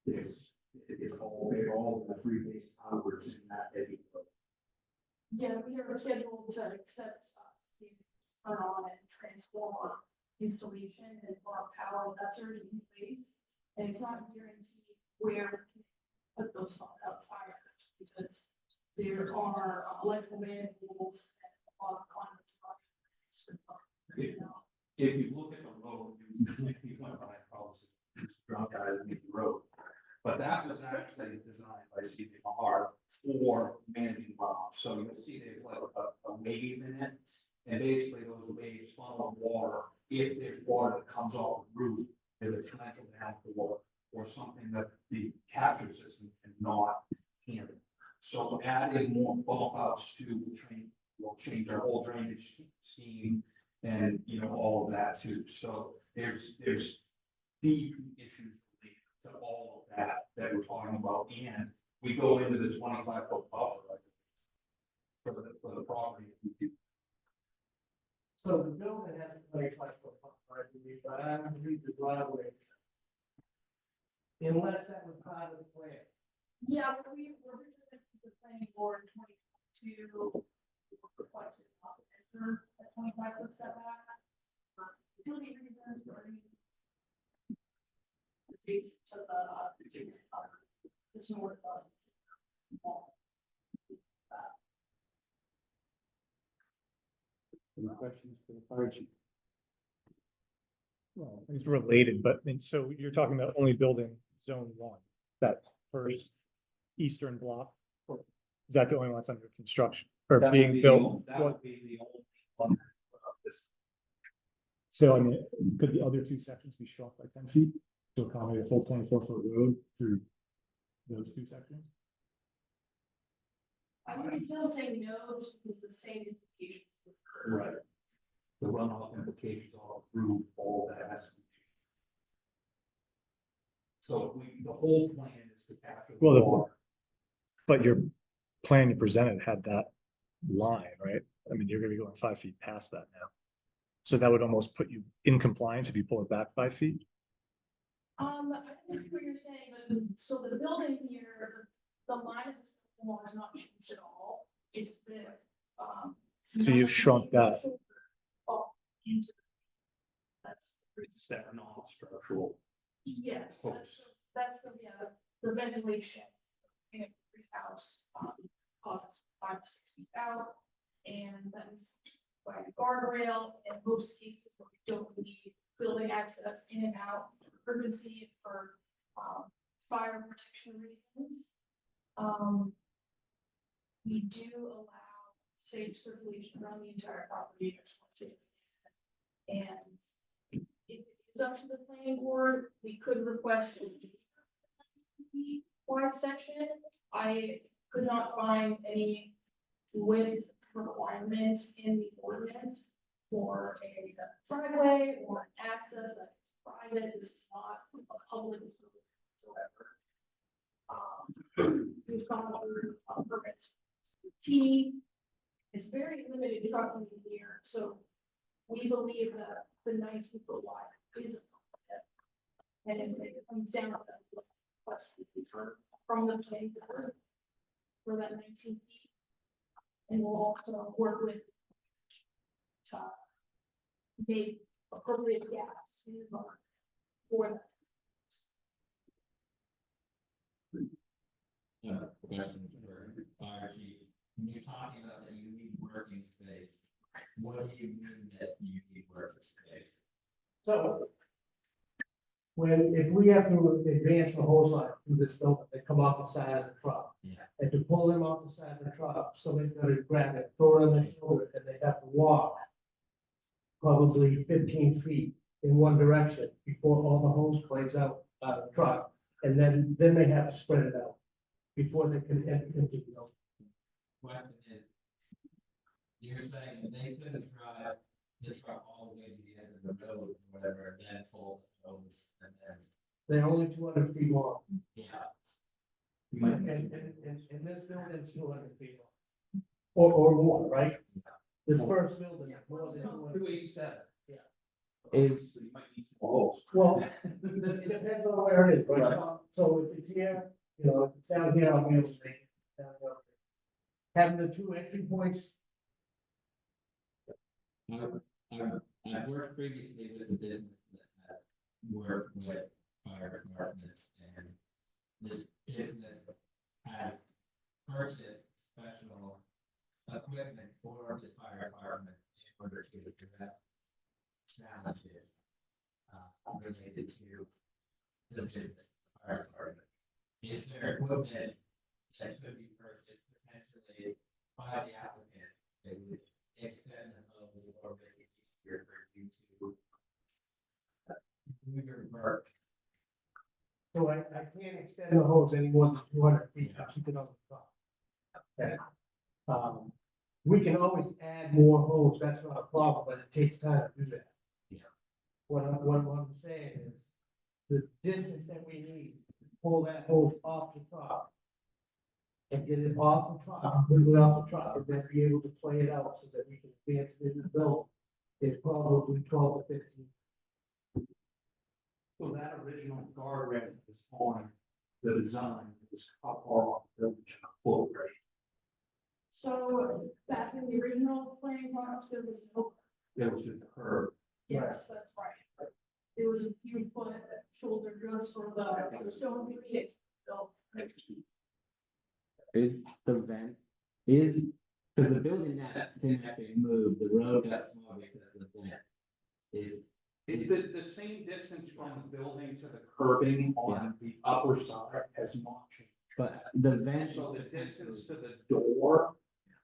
It's all the 3-phase powers in that edge. Yeah, we are scheduled to accept, the turn on and transformer installation and power, that's already in place. And it's not guaranteed where we can put those outside, because there are electrical manholes and a lot of conduits. If you look at the road, you went by policy, it's drunk guys that make the road. But that was actually designed by Steve Mahar for managing runoff. So you'll see there's like a wave in it. And basically those waves funnel water. If there's water that comes off the roof, there's a potential down for water. or something that the capture system cannot handle. So adding more bulk outs to will change our whole drainage scheme and, you know, all of that too. So there's deep issues related to all of that we're talking about, and we go into the 25-foot buffer, like, for the property. So the building has a 25-foot buffer, I believe, but I don't believe the driveway. Unless that was part of the plan. Yeah, but we were originally the planning board in 2022 requested not to enter a 25-foot setback. Utility reasons or adjacent to this north of. Any questions for the fire chief? Well, it's related, but I mean, so you're talking about only building zone one, that first eastern block? Or is that the only one that's under construction or That would being be the built? only- That would be the only one. This So I mean, could the other two sections be shrunk by 10 feet to accommodate a full 24-foot road through those two sections? I would still say no, just because the same implications. would occur. Right. The runoff implications all through all that has to be. So the whole plan is to capture the Well, the- water. But your plan you presented had that line, right? I mean, you're gonna be going 5 feet past that now. So that would almost put you in compliance if you pull it back 5 feet? I think what you're saying, but so the building here, the line of the wall has not changed at all. It's this, So you've shrunk that. Oh, into. That's, It's that non-structural. yes, Posts. that's the ventilation. In a house, causes 5 to 6 feet out, and that is by a guardrail, in most cases, where we don't need building access in and out for emergency, for, fire protection reasons. We do allow safe circulation around the entire property. I just want to say that. And it is up to the planning board. We could request a wide section. I could not find any width requirement in the ordinance for a driveway or an access that is private. This is not a public whatsoever. We've gone through a permit. T is very limited trucking here, so we believe that the 19-foot wide is appropriate. And it comes down to the request from the planning board for that 19 feet. And we'll also work with make appropriate gaps in the barn for that. Question for fire chief. When you're talking about that you need working space, what do you mean that you need working space? So. If we have to advance the hose line through this building, they come off the side of the truck. Yeah. And to pull them off the side of the truck, somebody's gonna grab it, throw it on their shoulder, and they have to walk. Probably 15 feet in one direction before all the hose plays out of the truck. And then they have to spread it out before they can enter into the building. Question is, you're saying that they couldn't drive the truck all the way to the end of the road or whatever, and then pull the hose and then, They're only 200 feet long. yeah. And this building's 200 feet long. Or more, right? This first building is more than 287. Yeah. Is, So you might need some holes. Well, it depends on where it is, right? So if it's here, you know, if it's down here, I'll be able to make it down here. Having the two entry points, I've worked previously with a business that worked with fire departments, and this business has purchased special equipment for the fire department in order to address challenges related to the business fire department. Is there equipment that could be purchased potentially by the applicant that would extend the hose or make it easier for you to do your work So I can't extend the hose any more than 200 feet, I keep it on the top. Okay. We can always add more hose, that's not a problem, but it takes time to do that. What I'm saying is, the distance that we need to pull that hose off the top. And get it off the top, completely off the top, and then be able to play it out so that we can advance it in the building. Is probably 12 to 15. So that original guardrail is on the design, is up off the building, full, right? So back in the original planning box, there was no, There was just a curve. yes, that's right. There was a few foot shoulder just for the stone being built. Is the vent, because the building that didn't actually move, the road got small because of the vent. Is, It's the same distance from the building to the curbing on the upper side has not changed. but the vent. So the distance to the door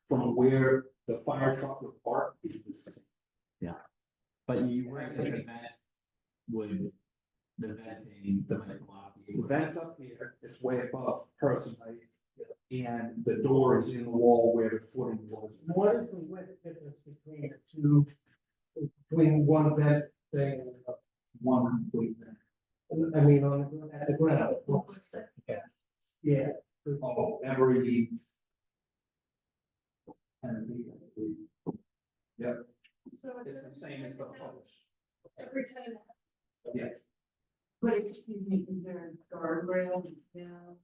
from where the fire truck would park is the same. But you were saying the vent would, the venting, the vent block. The vent's up here, it's way above person height. And the door is in the wall where the footing was. What is the width difference between the two, between one vent thing and the other? One complete vent. I mean, at the ground. Yeah. Oh, every. And yep, So it's the same as the post. every time. Yeah. But excuse me, is there a guardrail now?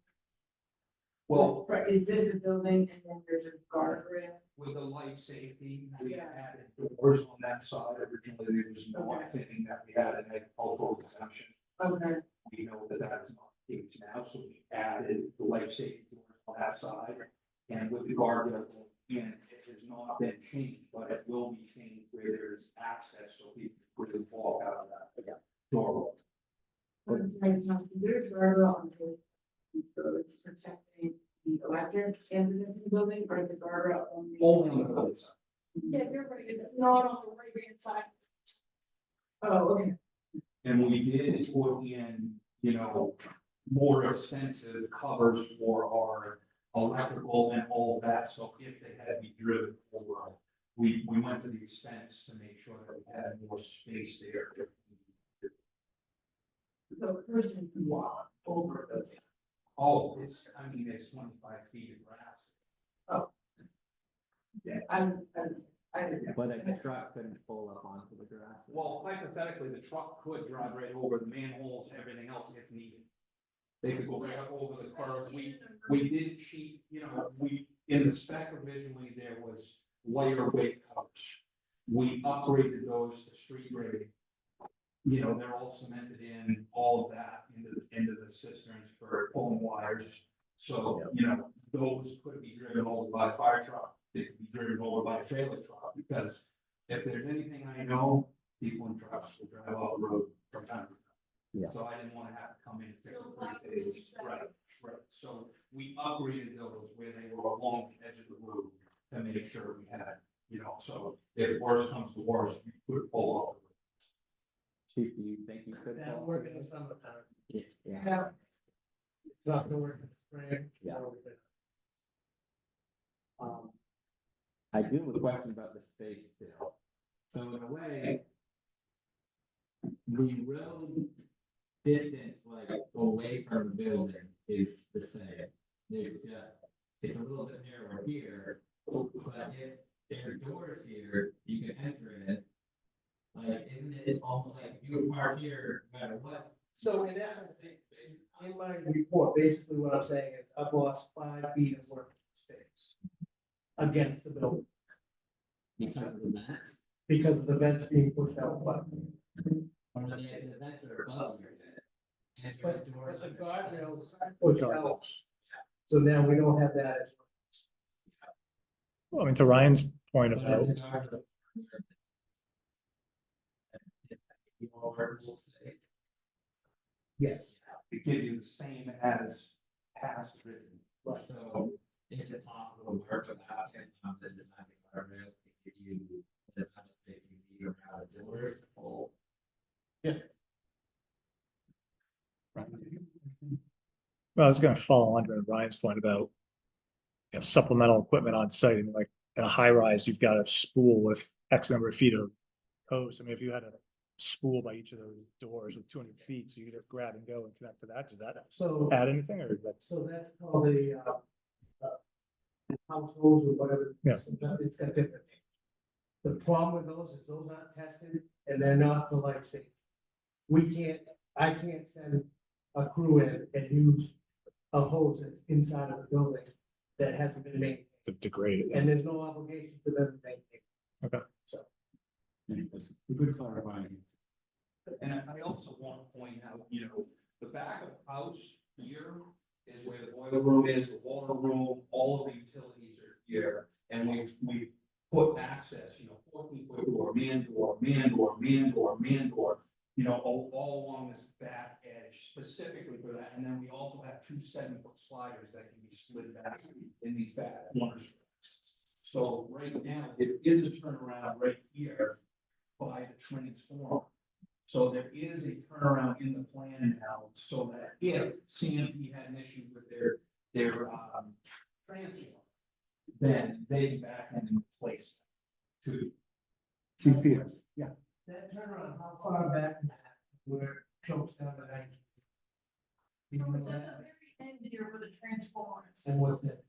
Well, Is this a building and then there's a guardrail? with the life safety, we added doors on that side. Originally, there was no thinking that we had an agricultural exemption. Okay. We know that that is not the case now, so we added the life safety doors on that side. And with the guardrail, again, it has not been changed, but it will be changed where there's access, so people can walk out of that doorway. But it's right now, is there a guardrail on the, so it's protecting the electric and the building or the guardrail only? Only on the other side. Yeah, you're right, it's not on the right hand side. Oh, okay. And we did put in, more extensive covers for our electrical and all that, so if they had to be driven over, we went to the expense to make sure that we had more space there. So a person can walk over those. Oh, it's 25 feet of grass. I didn't. But a truck couldn't pull up onto the grass. Well, hypothetically, the truck could drive right over the manholes and everything else if needed. They could go right up over the curb. We did cheat, in the spec originally, there was lighter weight covers. We upgraded those to street grade. They're all cemented in, all of that into the cisterns for pulling wires. So, those could be driven over by a fire truck. They could be driven over by a trailer truck, because if there's anything I know, people in trucks will drive off the road from time to time. Yeah. So I didn't want to have to come in and fix it 3 days. Right. So we upgraded those where they were along the edge of the road to make sure we had, so if worse comes to worse, you could pull off. Chief, do you think you could? That pull work off? in the summertime. Yeah. Not gonna work in the spring. Yeah. I do have a question about the space still. So in a way, the road distance, like away from the building is the same. There's just, it's a little bit narrower here, but if there are doors here, you can enter it. Like, isn't it almost like if you would park here, no matter what? So in essence, in my report, basically what I'm saying is I've lost 5 feet of working space against the building Because of that, because of the vents being pushed out. But or the vents are above your head. And your but doors the are- guardrails pushed out. So now we don't have that as. Well, I mean, to Ryan's point But about, the guardrail- You all heard me say. Yes. It gives you the same as past written. So is it possible to work without it, the design guardrails to give you the kind of space you need around the doors to pull? Yeah. Right. Well, I was gonna follow on to Ryan's point about you have supplemental equipment on site, and like in a high rise, you've got a spool with X number of feet of hose. I mean, if you had a spool by each of those doors with 200 feet, so you could just grab and go and connect to that, does that So, add anything, or that's? so that's called the households or whatever. Yeah. It's got different names. The problem with those is those aren't tested and they're not for life safety. I can't send a crew in and use a hose that's inside of a building that hasn't been maintained. Degraded. And there's no obligation for them to maintain. Okay. So. Good clarifying. And I also want to point out, the back of the house here is where the boiler room is, the water room, all of the utilities are here. And we put access, 14-foot door, man door, all along this back edge specifically for that. And then we also have 2 7-foot sliders that can be slid back in these back corners. So right now, there is a turnaround right here by the transformer. So there is a turnaround in the plan now, so that if CMP had an issue with their transformer, then they can back in and replace it too. Yeah. That turnaround, how far back is that where it chokes down the night? You know It's at that? the very end here where the transformers. And what's it?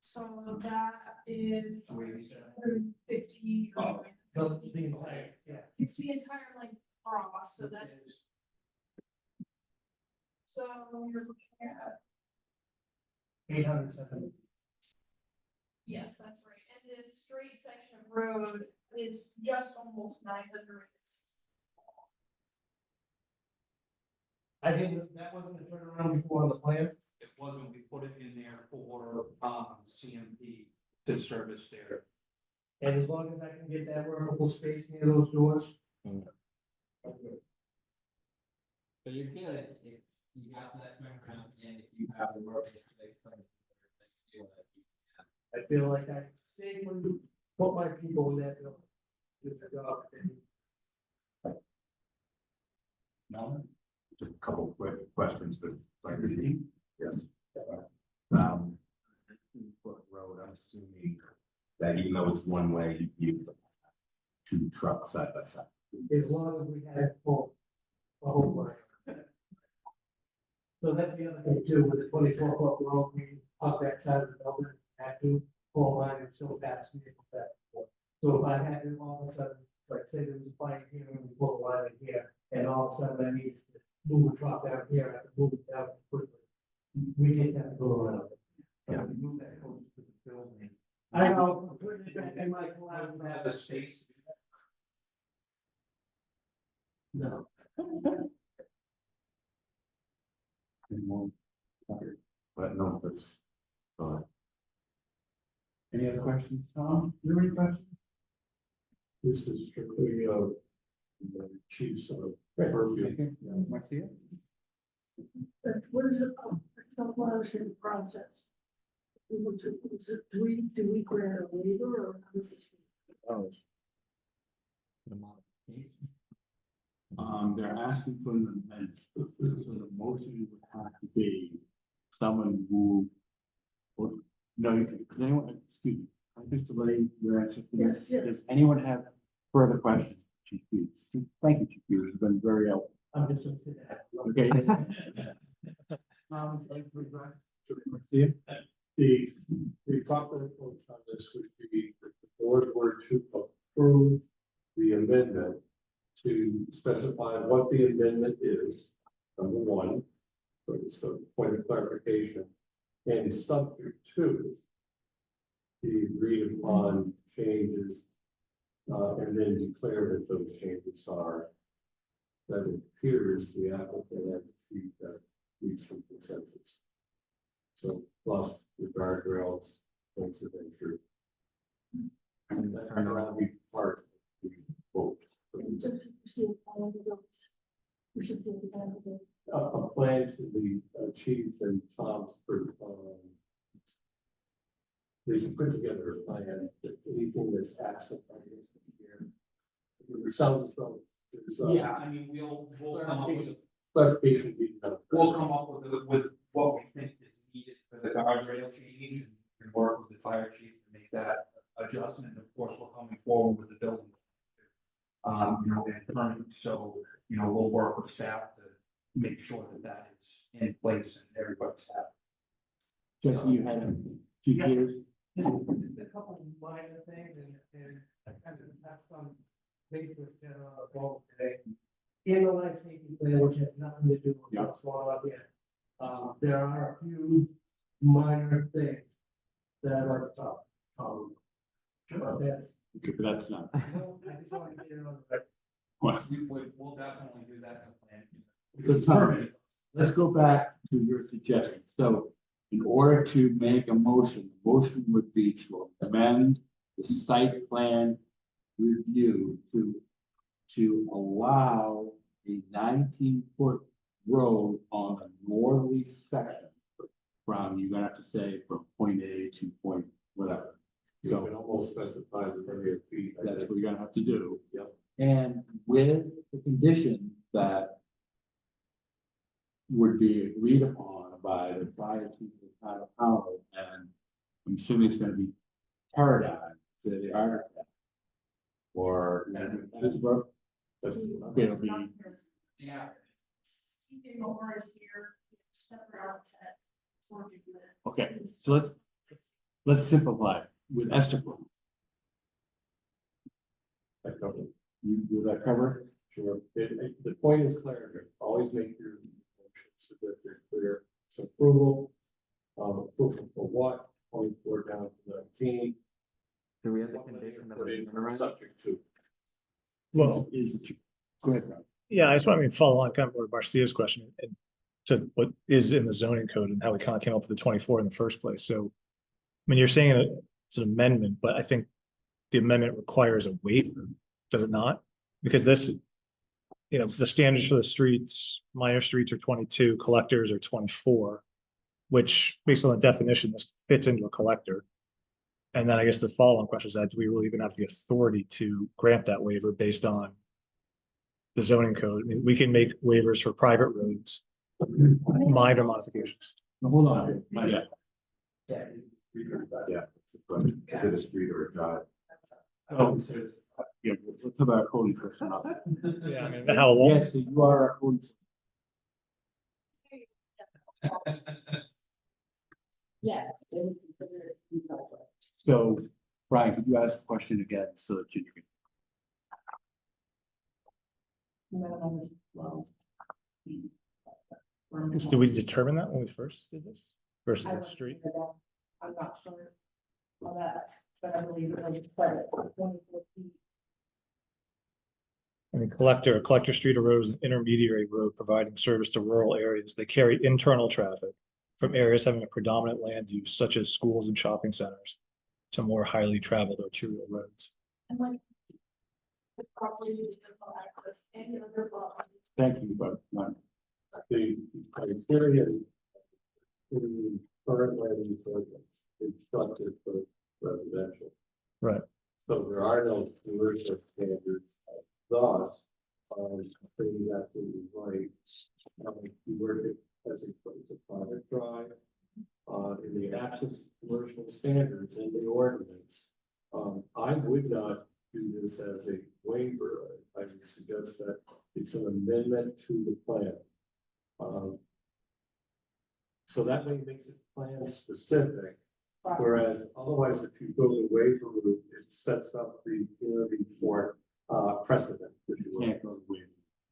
So that is 150. Oh. No, the entire, yeah. It's the entire length across, so that's, so you're looking at, 870. yes, that's right. And this straight section of road is just almost 900. That wasn't a turnaround before on the plan? It wasn't, we put it in there for CMP to service their. And as long as I can get that workable space near those doors. So you're good if you have that turnaround and if you have the work. I feel like I safely put my people in that building. Good job. No? Just a couple quick questions, but like, yes. Foot road, I'm assuming that even though it's one way, you 2 trucks side by side. As long as we had full. So that's the other thing too, with the 24-foot road, we up that side of the building, had to pull line and still pass me that. So if I had to all of a sudden, like say there was a fire here and we pull a line in here, and all of a sudden I need to move a truck down here, I have to move it down quickly. We didn't have to go around. Yeah, we moved that close to the building. I know, I'm putting it back in my collab. Have the space to do that. No. But no, that's. Any other questions, Tom? You have any questions? This is strictly, the chief's, purview. Marcia? But what is it, self-monitoring process? Do we grant a waiver or how does this? They're asking for an amendment, so the motion would have to be someone who. No, does anyone, excuse me, I just delay your answer to this. Yes, yes. Does anyone have further questions? Chief Hughes? Thank you, Chief Hughes, you've been very helpful. I'm just gonna say that. Okay. The proper approach on this would be that the board were to approve the amendment to specify what the amendment is, number one, for the point of clarification, and subject to the agreed upon changes, and then declare that those changes are, that it appears the applicant has achieved that, reach some consensus. So plus the guardrails, points of entry. And that will be part of the vote. A plan to the chief and Tom's, they should put together a plan, that anything that's absent from this here. It sounds as though there's, Yeah, I mean, we'll come up with, clarification. we'll come up with what we think is needed for the guardrail change and work with the fire chief to make that adjustment. Of course, we're coming forward with the building. And permit, so, we'll work with staff to make sure that that is in place and everybody's happy. Just you had 2 years. Just a couple of minor things and I kind of have some basic, goals today. In the life safety plan, which has nothing to do with what's going on yet. There are a few minor things that I'd like to talk. But That's not. I just want to get it on the record. Well, We'll definitely do that to plan. Good time. Let's go back to your suggestion. So in order to make a motion, the motion would be to amend the site plan review to allow a 19-foot road on a northerly section from, you're gonna have to say from point A to point whatever. You can almost specify the linear feet. I That's think. what you're gonna have to do. Yep. And with the condition that would be agreed upon by the fire chief of the town of Powell, and I'm assuming it's gonna be Paradigm, to the architect. Or, Hasbro. It'll be, Yeah. Stephen Moore is here, separate architect. working with. okay, so let's simplify it with Estabrook. That covers. Will that cover it? Sure. The point is clarity. Always make your motions so that they're clear. It's approval. Approval for what? 24 down to 19. Do we have the What condition of put in the subject to. Well, Go ahead, Rob. yeah, I just want to follow on kind of what Marcia's question and to what is in the zoning code and how we kind of came up with the 24 in the first place. So, I mean, you're saying it's an amendment, but I think the amendment requires a waiver, does it not? Because this, the standards for the streets, minor streets are 22, collectors are 24, which based on the definition, this fits into a collector. And then I guess the follow-on question is that do we really even have the authority to grant that waiver based on the zoning code? I mean, we can make waivers for private roads, minor modifications. No, hold on. Yeah. Yeah, it's a question. Is it a street or a drive? Oh, yeah, let's have our code enforcement officer. Yeah, I mean, how long? Yes, you are our code. Yes. they would consider it to be public. So, Brian, could you ask the question again so that you can? Did we determine that when we first did this versus I the wouldn't street? say that. I'm not sure on that, but I believe it was private, 24 feet. I mean, collector street or road is an intermediary road providing service to rural areas. They carry internal traffic from areas having a predominant land use such as schools and shopping centers to more highly traveled arterial roads. And like. The property is access any other property. Thank you, but The criteria in the current land ordinance is structured for residential. Right. So there are no commercial standards. Thus, saying that to the right, you work it as a private drive. In the absence of commercial standards in the ordinance, I would not do this as a waiver. I would suggest that it's an amendment to the plan. So that way it makes it plan specific, whereas otherwise, if you go the waiver route, it sets up the ability for precedent, if you will. can't go with.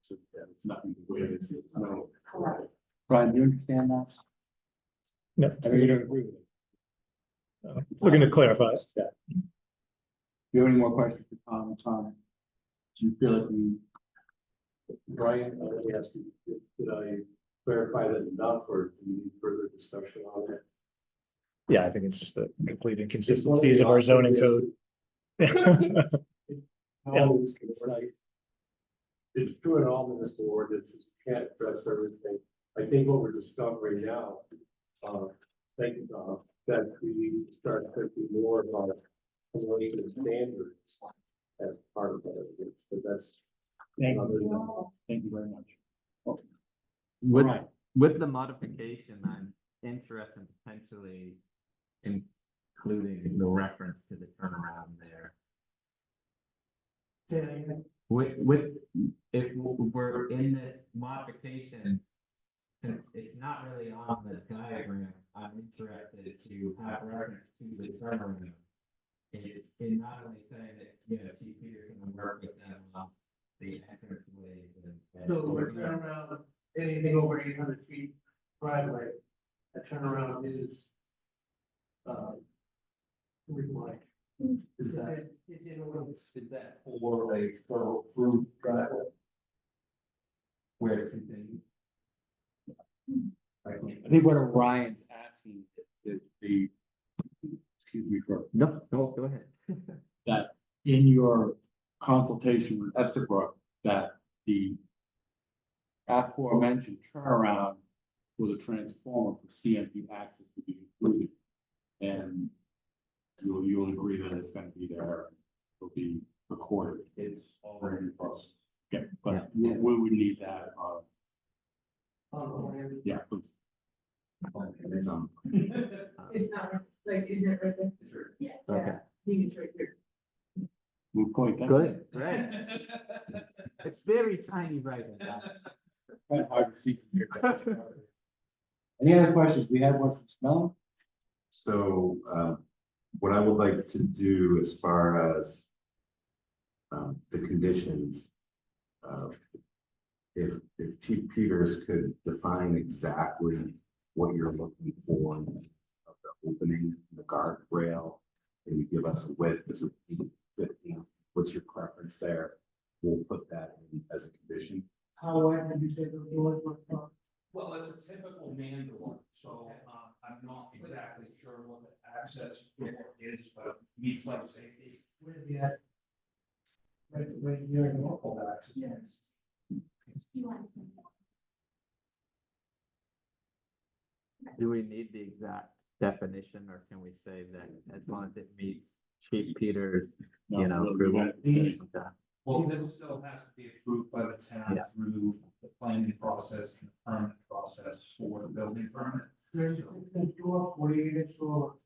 So that it's nothing to waive. No. Correct. Brian, do you understand that? No. I mean, you don't agree with it. Looking to clarify. Do you have any more questions for Tom? Tom? Do you feel like we? Brian, let me ask you, did I clarify that enough, or do you need further discussion on it? Yeah, I think it's just the complete inconsistencies of our zoning code. Always concise. It's true in all of this ordinances, you can't address everything. I think what we're discovering now, thank you, Tom, that we need to start thinking more about commercial standards as part of that, but that's. Thank another- you. Thank you very much. Would, Right. with the modification, I'm interested in potentially including the reference to the turnaround there. If we're in this modification, since it's not really on the diagram, I'm interested to have reference to the turnaround. It's in not only saying that, you know, Chief Peter can work with them on the entrance ways and. So we're turning around anything over 800 feet driveway, a turnaround is, required. Is that, It's in ordinance. is that for a through driveway? Where it's continued? I can't. I think what Orion's asking is the, excuse me for, No, go ahead. that in your consultation with Estabrook, that the aforementioned turnaround with a transformer for CMP access to be included. And you'll agree that it's gonna be there, it'll be recorded, it's already in process. Okay, but we would need that, yeah, please. It's on. It's not, like, isn't it right there? Yeah. Okay. I think it's right here. We'll point that. Good, right. It's very tiny right now. Kind of hard to see from here. Any other questions? We have one from Smell. So, what I would like to do as far as the conditions, if Chief Peters could define exactly what you're looking for of the opening, the guardrail, and you give us a width as a 15, what's your preference there? We'll put that in as a condition. How wide did you say the doors were from? Well, it's a typical man door, so, I'm not exactly sure what the access door is, but meets like safety. Where's the at? Right here in the local access. Yes. You want to- Do we need the exact definition, or can we say that as long as it meets Chief Peters, you know, approval? Okay. Well, this still has to be approved by the town Yeah. through the planning process and the permit process for the building permit. 36-inch door, 48-inch door.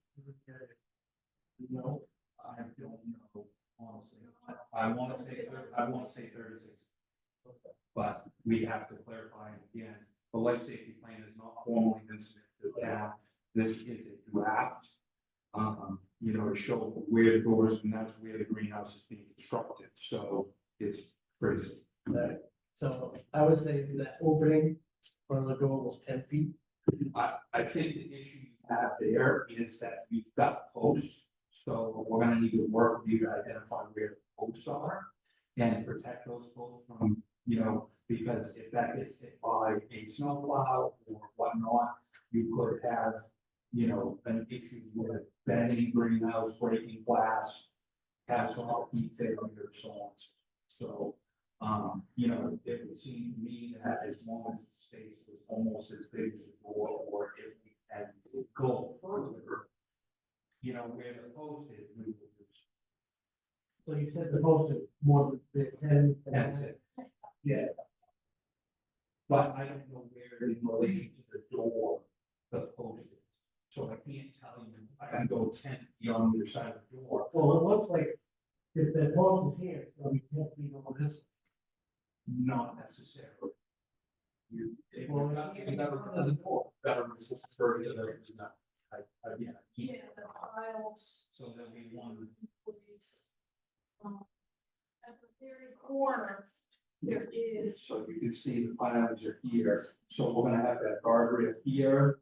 No, I don't know, honestly. I want to say 36. But we have to clarify again, the life safety plan is not formally been submitted to the town. This is a draft. You know, to show where the doors, and that's where the greenhouse is being constructed, so it's pretty. Right. So I would say that opening for the door was 10 feet. I think the issue you have there is that you've got posts, so we're gonna need to work with you to identify where the posts are and protect those posts from, you know, because if that gets hit by a snowplow or whatnot, you could have, you know, an issue with bending greenhouse, breaking glass, catastrophic heat failure, so on. So, you know, it would seem to me that as long as the space was almost as big as the door, or if we had to go further, you know, where the post is, we would use. So you said the post is more than 10. That's it. Yeah. But I don't know where in relation to the door, the post is. So I can't tell you, I can go 10 feet on either side of the door. Well, it looks like if the post is here, it'll be 10 feet over this. Not necessarily. You, if you're not, if you never done the door, better resist for it, yeah, Yeah, the files. so that we want. Please. At the very corner, there is. So you can see the piles are here, so we're gonna have that guardrail here.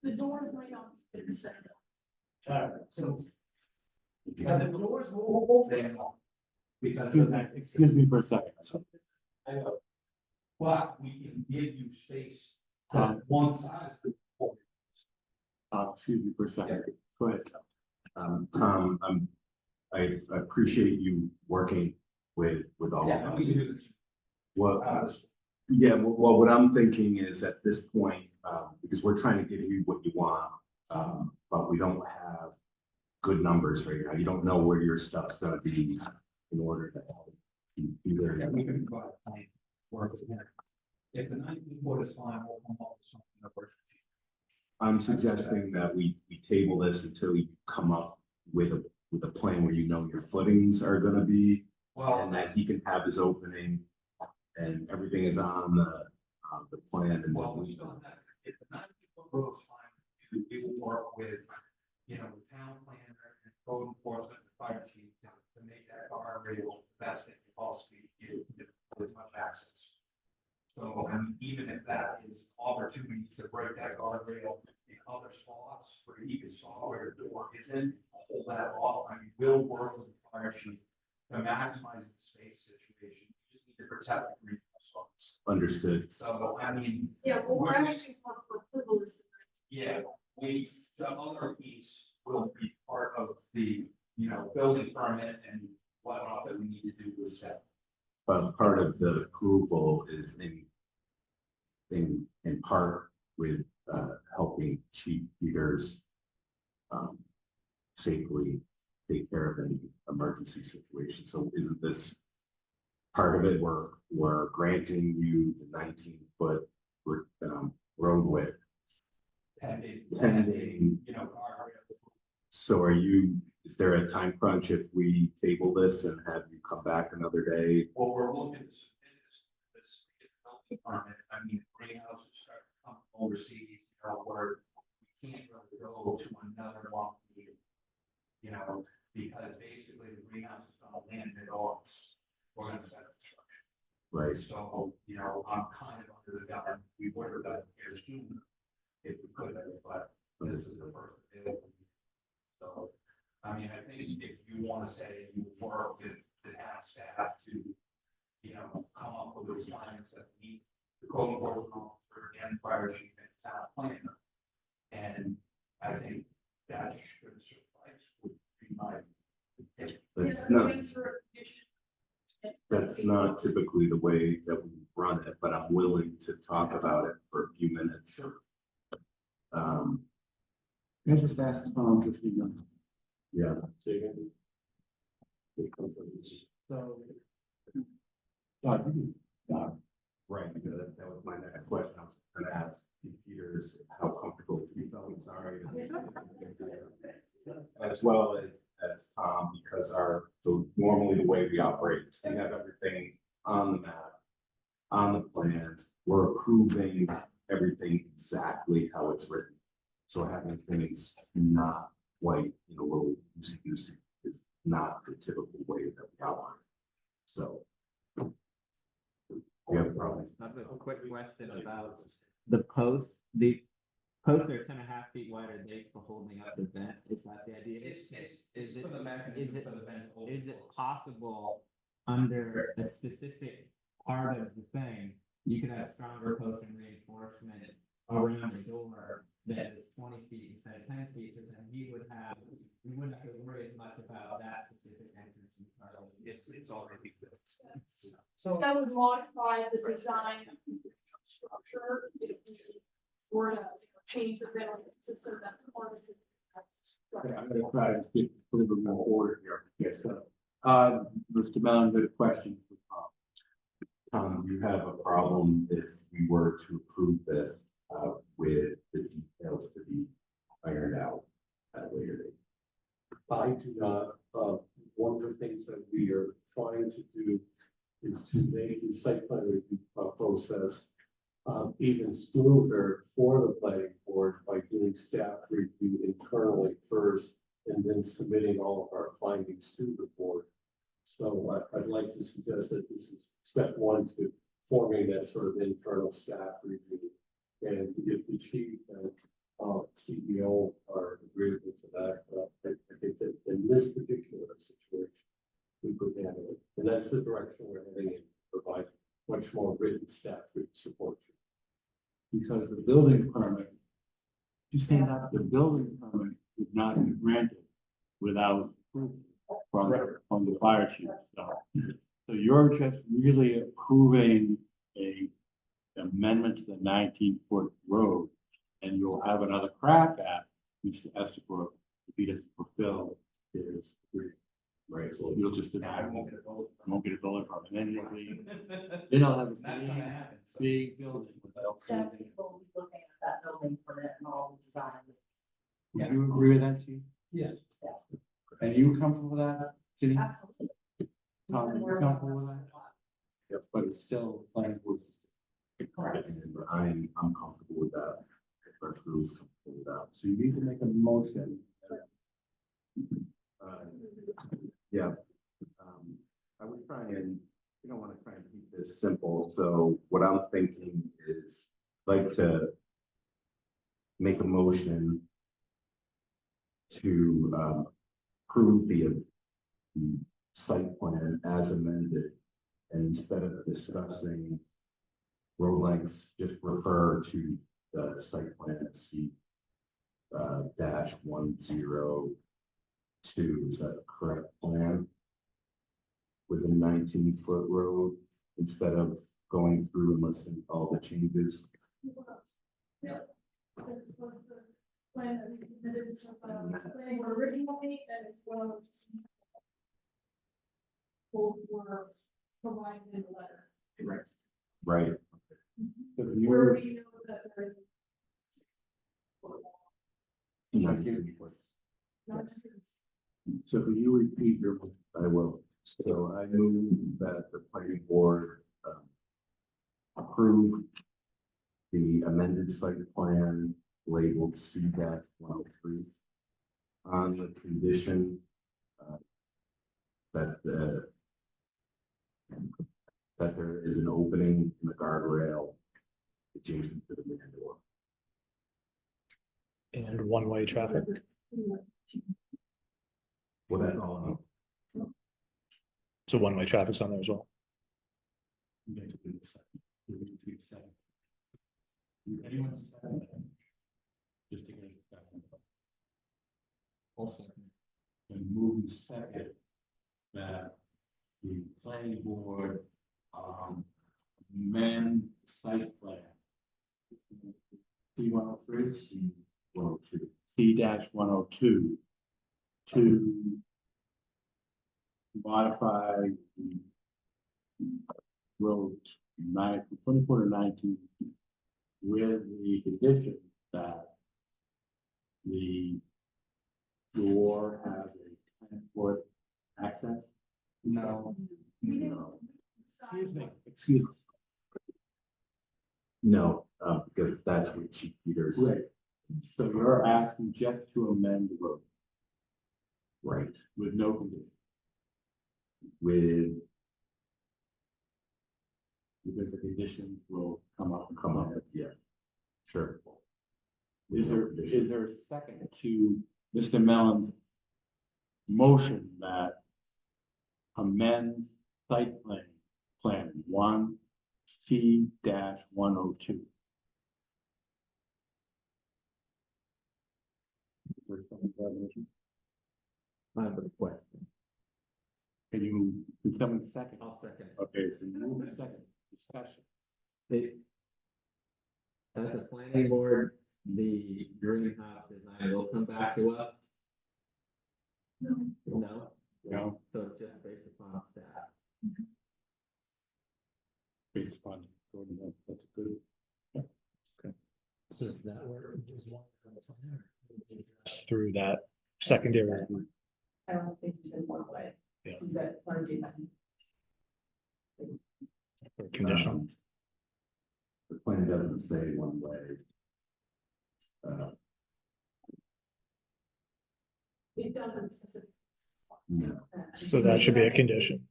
The doors might not be the center. So. Are the doors movable? They are, because Excuse of me, that. excuse me for a second. I know. But we can give you space on one side of the door. Excuse me for a second. Go ahead. Tom, I appreciate you working with all Yeah, of we us. can do this. Well, yeah, well, what I'm thinking is at this point, because we're trying to give you what you want, but we don't have good numbers right now. You don't know where your stuff's gonna be in order to help you Yeah, either. we can provide a plan, work with him. If the 19 foot is fine, we'll come up I'm suggesting that we table this until you come up with a plan where you know your footings are gonna be, and that he can have his opening and everything is on the plan and Well, then we still have, if the 90-foot road's fine, we will work with, the town planner and code enforcement and fire chief to make that guardrail the best it can possibly do with as much access. So, I mean, even if that is opportunities to break that guardrail in other spots where you can saw where the door isn't, hold that off. I mean, we'll work with the fire chief to maximize the space situation. You just need to protect the green spots. understood. So, I mean, Yeah, well, we're asking for approval is. yeah, the other piece will be part of the, building permit and whatnot that we need to do with that. But part of the approval is in part with helping Chief Peters safely take care of any emergency situation. So isn't this part of it? We're granting you the 19-foot road width. Pending, Pending. guardrail. So is there a time crunch if we table this and have you come back another day? Well, we're looking to submit this building permit. I mean, greenhouses start to come overseas, where we can't really go to another one meeting. Because basically the greenhouse is gonna land in August. We're gonna set up construction. Right. So, I'm kind of under the gun. We would have done it here sooner if we could have, but this is the first available. So, I mean, I think if you want to say you work with the town staff to, come up with those lines that meet the code enforcement officer and fire chief and town planner. And I think that should suffice would be my. That's not typically the way that we run it, but I'm willing to talk about it for a few minutes. Sure. Can I just ask Tom if he knows? Yeah. So. Right, that was my next question. I was gonna ask Chief Peters how comfortable he felt, sorry. As well as Tom, because so normally the way we operate, is we have everything on the map, on the plans, we're approving everything exactly how it's written. So having things not quite, a little loosey-goosey is not the typical way that we operate. So. We have a problem. I have a quick question about the posts. The posts are 10.5 feet wide. Are they for holding up the vent? Is that the idea? It's for the mechanism for the vent. Is it possible under a specific part of the thing, you could have stronger posts and reinforcement around the door that is 20 feet instead of 10 feet, so then we wouldn't have to worry as much about that specific entrance. It's already built. So that would modify the design of the structure if we were to change the ventilation system that's part of the. Okay, I'm gonna try to get a little bit more order here. Yes, Mr. Mellon, good question. Tom, you have a problem if we were to approve this with the details to be ironed out at a later date. I do not. One of the things that we are trying to do is to make the site plan review process even smoother for the planning board by doing staff review internally first and then submitting all of our findings to the board. So I'd like to suggest that this is step one to forming that sort of internal staff review. And if the chief and CEO are agreeable to that, I think that in this particular situation, we could handle it. And that's the direction we're heading in, provide much more written staff support. Because the building permit, you stand up, the building permit would not be granted without proof from the fire chief. So you're just really approving a amendment to the 19-foot road, and you'll have another crack at Mr. Estabrook if he doesn't fulfill his agreement. Right, so you'll just deny, won't get a building permit, and then you'll be, then I'll have a big building without. Jeff will be looking at that building permit and all the design you agree with that, Chief? Yes. And you comfortable with that, Ginny? Absolutely. Tom, are you comfortable with that? Yep, but it's still planning board. Correct. And I'm comfortable with that. First rules comfortable with that. So you need to make a motion. Yeah. I would try and, you don't want to try and keep this simple, so what I'm thinking is, like to make a motion to approve the site plan as amended, and instead of discussing road lengths, just refer to the site plan C dash 102, is that the correct plan? With a 19-foot road, instead of going through and listing all the changes. Yeah. This was the plan that we submitted to the planning board originally, and it's one of both were provided in the letter. Right. So you Where were, we know that there's. 19 foot. Not So can you repeat your, I will. So I move that the planning board approve the amended site plan labeled C-103 on the condition that there is an opening in the guardrail adjacent to the main door. And one-way traffic. Well, that's all. So one-way traffic's on there as well. anyone second that? Just to get it second. Also, and move second that the planning board amend site plan. C-103, C-102. C-102 to modify the road 24 to 19 with the condition that the door has a 10-foot access. No. Excuse me. No, because that's what Chief Peters. Right. So you're asking just to amend the road Right, with no condition, with, because the conditions will come up. yeah, sure. Is there a second to Mr. Mellon's motion that amends site plan 1 C-102? I have a question. Can someone second? I'll second. Okay, so you move a second, discussion. They, as a planning board, the greenhouse design will come back to us? No. No? No, So it's just based upon staff. based upon, Gordon, that's good. Says that where is one through that secondary I don't think you said one way. Yeah. Is that part of the? condition. The plan doesn't say one way. It doesn't specifically. No, So that should be a condition.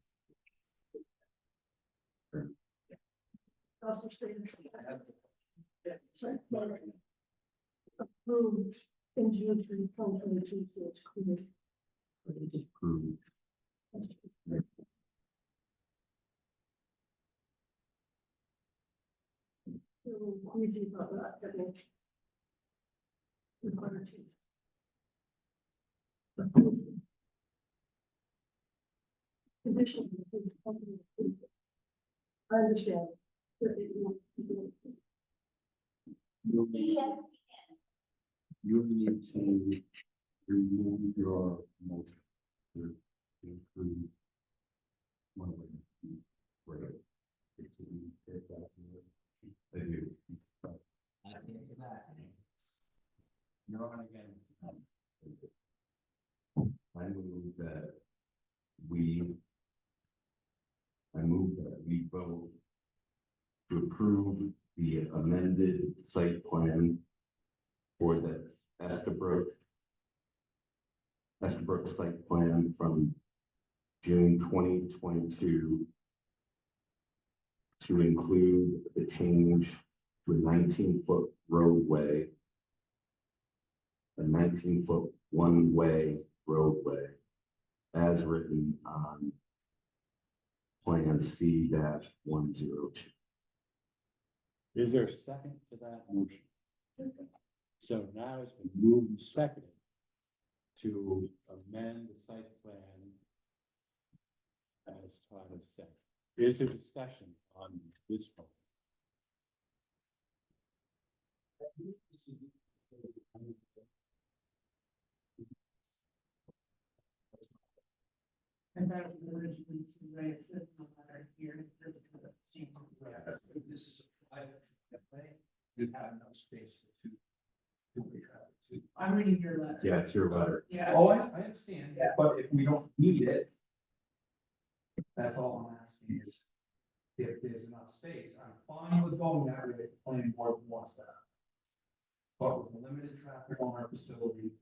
Also stated that site plan approved in June 2022, so it's clear. approved. Easy about that, I think. Require to. Condition. I understand. That it will- You need to remove your motion to include one way. Right. They do. I think that. You're on again. that I move that we vote to approve the amended site plan for the Estabrook site plan from June 2022 to include the change to a 19-foot roadway, a 19-foot one-way roadway, as written on Plan C-102. Is there a second to that motion? So now it's been moved and seconded to amend the site plan as Todd has said. Is there discussion on this one? And that was originally to write it says in the letter here, this is the change. This is a private way, you have enough space for two-way traffic too. I'm reading your letter. Yeah, it's your letter. Yeah. Oh, I understand, but if we don't need it, that's all I'm asking is, if there's enough space, I'm fine with going that way if the planning board wants that. But with limited traffic on our facility,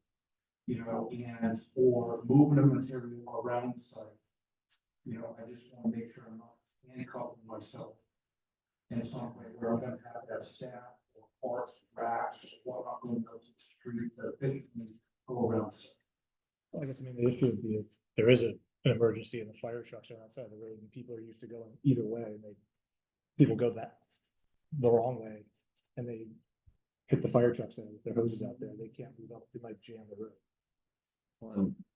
you know, and or moving of material around the site, you know, I just want to make sure I'm not handcuffing myself in some way where I'm gonna have to have staff or parts, racks, or whatnot going out to the street that efficiently go around. the site. Well, I guess, I mean, the issue would be if there is an emergency and the fire trucks are on that side of the road and people are used to going either way, and people go the wrong way, and they hit the fire trucks and their hoses out there, they can't move up, they might jam the road.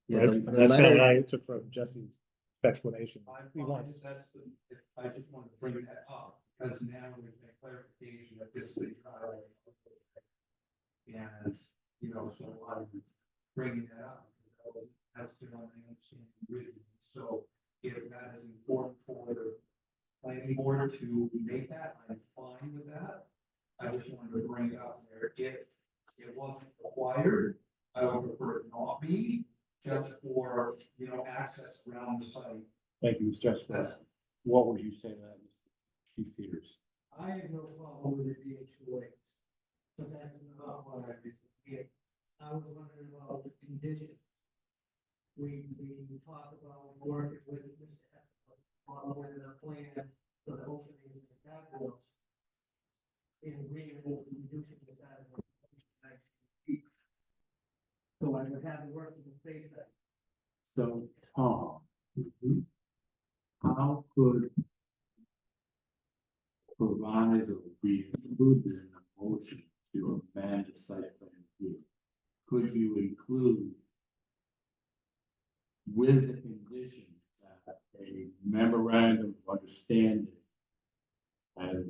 Yeah, Right? the That's kind of letter- what I took from Jesse's explanation. He wants, That's I just wanted to bring that up, because now there's been clarification that this is a driveway. And, you know, so I'm bringing that up, because that's been on my understanding originally. So if that is important for the planning board to make that, I'm fine with that. I just wanted to bring it up there. If it wasn't required, I would prefer it not be, just for, you know, access around the site. Thank you, Mr. Justice. What would you say to that, Mr. Chief Peters? I have no problem with it being two ways. So that's not what I did here. I was wondering about the conditions. We talked about working with Mr. on the plan for the opening of the catwalks. In agreement with reducing the size of the 19 feet. So I would have to work with the space side. So, Tom, how could proviso be included in the motion to amend the site plan review? Could you include with the condition that a memorandum of understanding and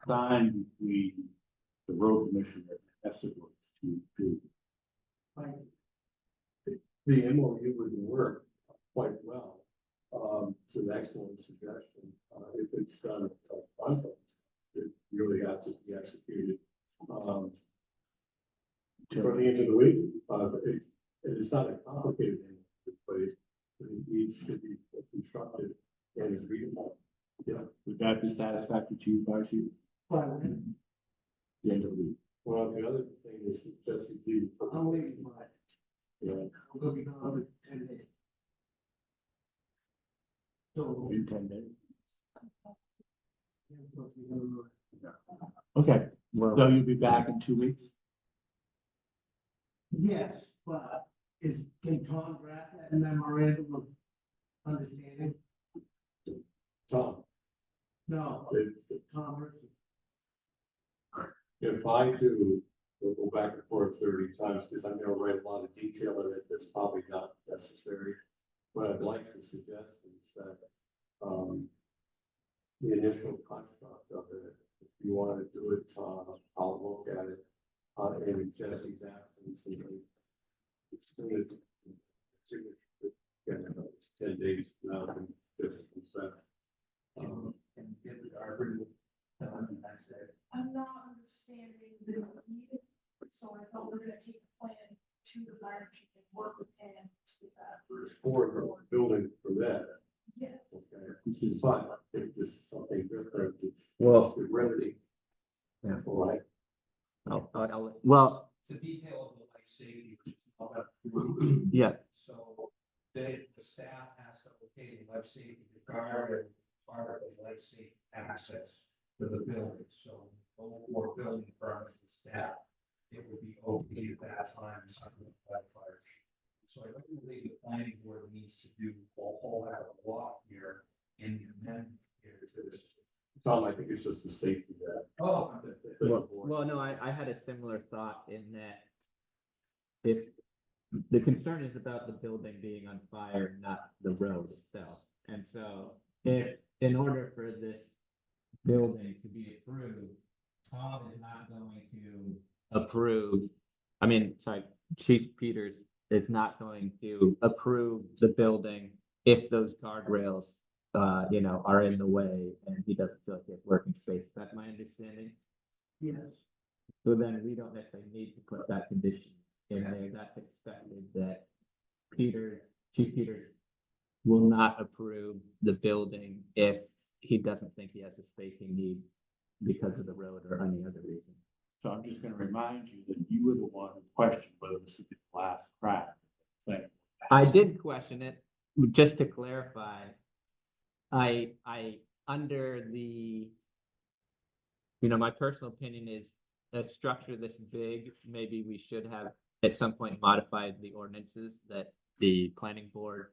signed between the road commissioner and Estabrook to do? The MOU would work quite well. It's an excellent suggestion. If it's done, it really has to be executed. For the end of the week, it's not a complicated thing, but it needs to be constructed and is readable. Yeah. Would that be satisfactory to you, Vice Chief? The end of the week. Well, the other thing is Jesse D. I'm waiting for it. Yeah. I'm gonna be gone in 10 days. So. In 10 days. Okay, Well, so you'll be back in 2 weeks? Yes, but can Tom draft that memorandum of understanding? Tom, No, Tom Richardson. if I do, we'll go back and forth 30 times because I'm gonna write a lot of detail in it that's probably not necessary. What I'd like to suggest is that, the initial construct of it, if you want to do it, I'll look at it, in Jesse's absence and then it's gonna, it's 10 days now, and just, And get the arbor done the next day. I'm not understanding the need, so I thought we we're gonna take the plan to the fire chief and work with him to with that. There's four building permit. Yes. Okay, but if this is something different, it's. Well- it's the remedy. Yeah. Right. Well, It's a detail of the life safety. yeah, So the staff has to okay the life safety regarding part of the life safety access to the building. So for building permit and staff, it would be okay at that time. By the fire chief. So I don't believe the planning board needs to do a whole lot of walk here in the amendment here to this. Tom, I think it's just the safety that. Oh. well, no, I had a similar thought in that if the concern is about the building being on fire, not the road itself. And so if, in order for this building to be approved, Tom is not going to approve, I mean, sorry, Chief Peters is not going to approve the building if those guardrails, are in the way and he doesn't feel like he has working space. Is that my understanding? Yes. So then we don't necessarily need to put that condition in there. That's expected that Chief Peters will not approve the building if he doesn't think he has the space he needs because of the road or any other reason. So I'm just gonna remind you that you were the one who questioned whether this would be the last crack. Thing. I did question it, just to clarify. Under the, my personal opinion is a structure this big, maybe we should have at some point modified the ordinances that the planning board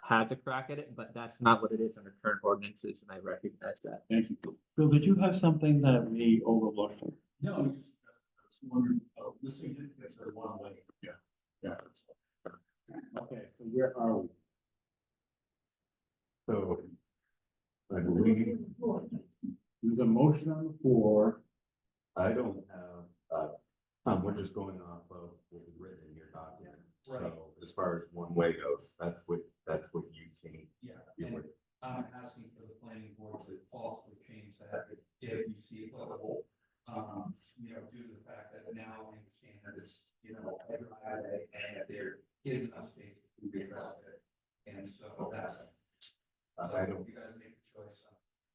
has a crack at it, but that's not what it is under current ordinances, and I recognize that. Thank you. Bill, did you have something that we overlooked? No, it's wondering, this thing gets a long way. Yeah. Yeah. Okay, so where are we? So I believe, There's a motion on the floor. I don't have, we're just going off of what was written in your document. Right. So as far as one way goes, that's what you think. Yeah, you and would. I'm asking for the planning board to possibly change that if you see applicable. Due to the fact that now I understand that it's, a driveway and that there is enough space to be traffic. And so that's, I don't, you guys make the choice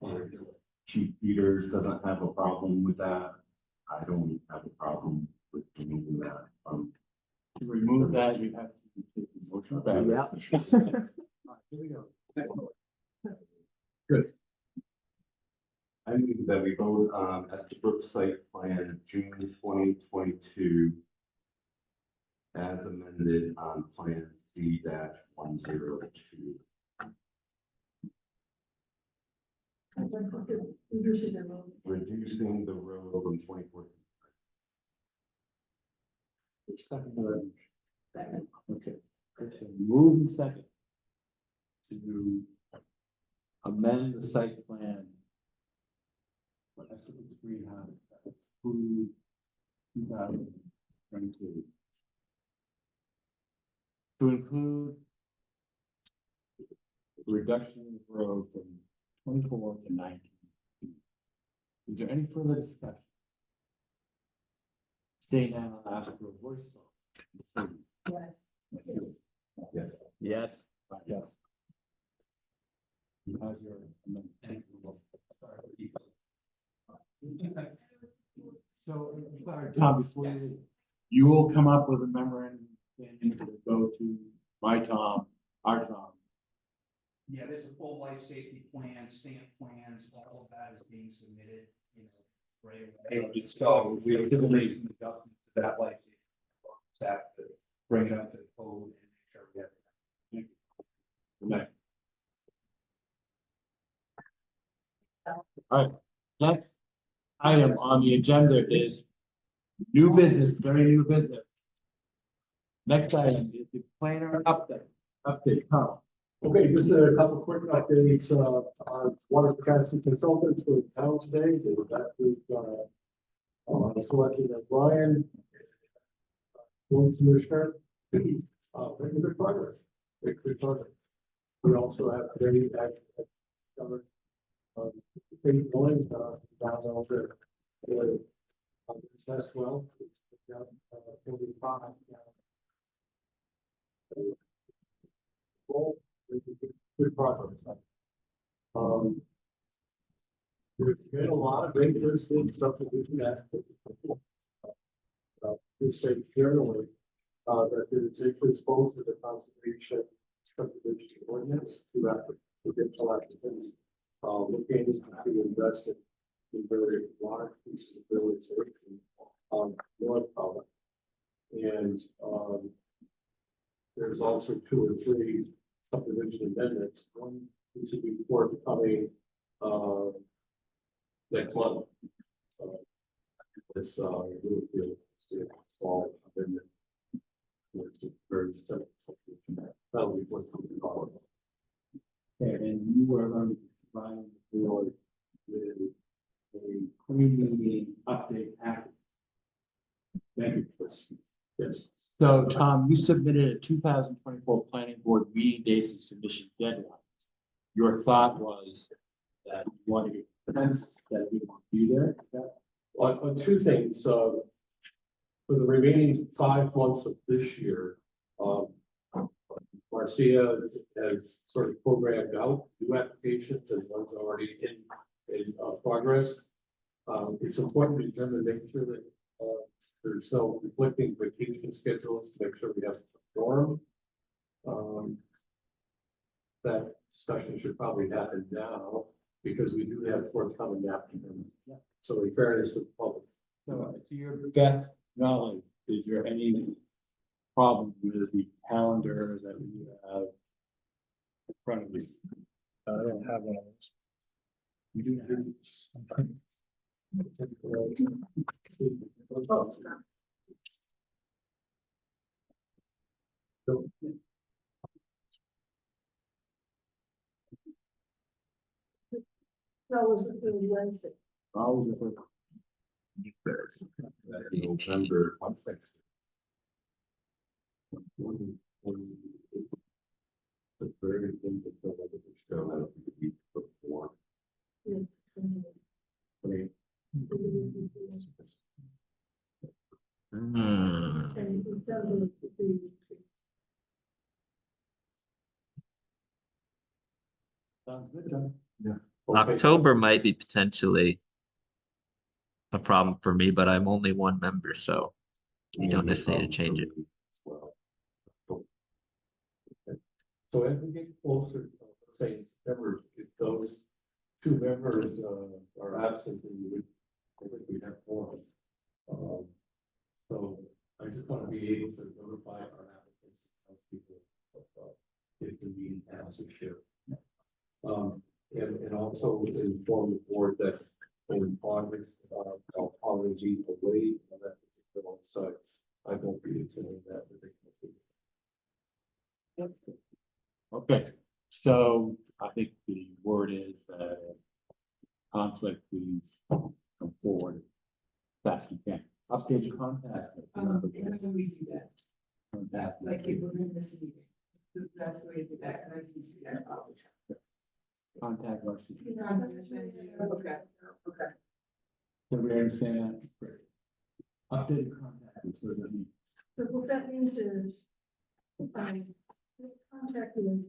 on how to do it. Chief Peters doesn't have a problem with that. I don't have a problem with removing that from. To remove that, you have to take the motion back. Yeah. All right, here we go. I move that we vote on Estabrook site plan June 2022 as amended on plan C-102. Reducing the road from 24. Second. Okay, so move in second to amend the site plan. What has to be greenhouse, approved 2022. To include the reduction of the road from 24 to 19. Is there any further discussion? Seeing none, I'll ask for a voice vote. Yes. Yes. Yes. Yes. You have your amendment. So, sorry, Tom, before you, leave, you will come up with a memorandum and to go to my Tom, our Tom. Yeah, there's a full life safety plan, stamp plans, all of that is being submitted, right away. So we are doing some adjustments to that life safety. Staff to bring it up to the code and make sure we have. All right, next item on the agenda is new business, very new business. Next item is the planner update, Tom. Okay, just a couple quick updates, our water capacity consultants for the town today, they were back with, selection of Brian. Commissioner, making good progress, good progress. We also have very active, covered, state going, down over, that's well. good progress. There's been a lot of interest in subdivision aspects. Just say generally, that there's interest both in the conservation subdivision ordinance to potential applicants, looking to invest in very large pieces of real estate, North Pollock. And, there's also 2 or 3 subdivision amendments. One which will be forthcoming, next month. This, Littlefield, small amendment. Which is very simple. That'll be forthcoming. Okay, and you are going to provide the board with a pre-meeting update package. Thank you, Chris. Yes. So, Tom, you submitted a 2024 planning board meeting dates and submission deadline. Your thought was that you wanted to consensus that we want to be there. Is that- On 2 things, for the remaining 5 months of this year, Marcia has sort of programmed out new applications and ones already in progress. It's important to determine, make sure that, there's no conflicting vacation schedules to make sure we have a forum. That discussion should probably happen now because we do have forthcoming applicants. So in fairness to the public. So, to your best knowledge, is there any problem with the calendar that we have in front of you? I don't have one of those. We do have. That was a Wednesday. Always a good- November 16th. The very thing that the show that we beat before. And December, Sounds good, John. Okay. October might be potentially a problem for me, but I'm only one member, so you don't necessarily change it. Well. Okay. So as we get closer, let's say in September, if those 2 members are absent, then I think we have 4. So I just want to be able to notify our applicants and people if the meeting has to share. And also inform the board that in August, I'll probably be away on that particular site. I won't be attending that particular. Okay, so I think the word is conflict, please come forward. Fast as you can. Update your contact. How can we do that? Contact. Like if we're in this meeting, that's the way to do that, and I can see that. Contact us. Okay, okay. Everybody understand that? Great. Update your contact. So that we- so what that means is, contact is,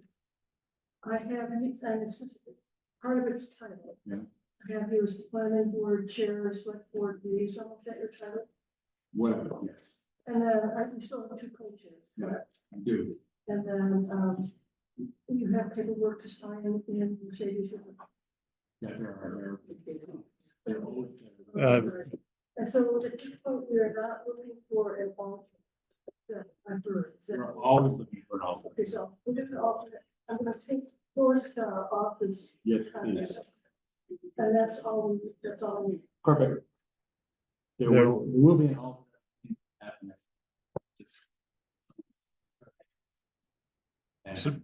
I have, and it's just, part of its title. Yeah. I have here as the planning board chair, select board liaison, is that your title? Whatever, yes, And then I still have 2 co-chairs. Yeah. do. And then, you have paperwork to sign in Mercedes. Yeah, there are. They're always Uh, And so at this point, we are not looking for an alternate. After, We're always looking for an alternate. okay, so we're just an alternate. I'm gonna take Forrest off this. Yes, please. And that's all, that's all we. Perfect. There will be an alternate. At next. And- So-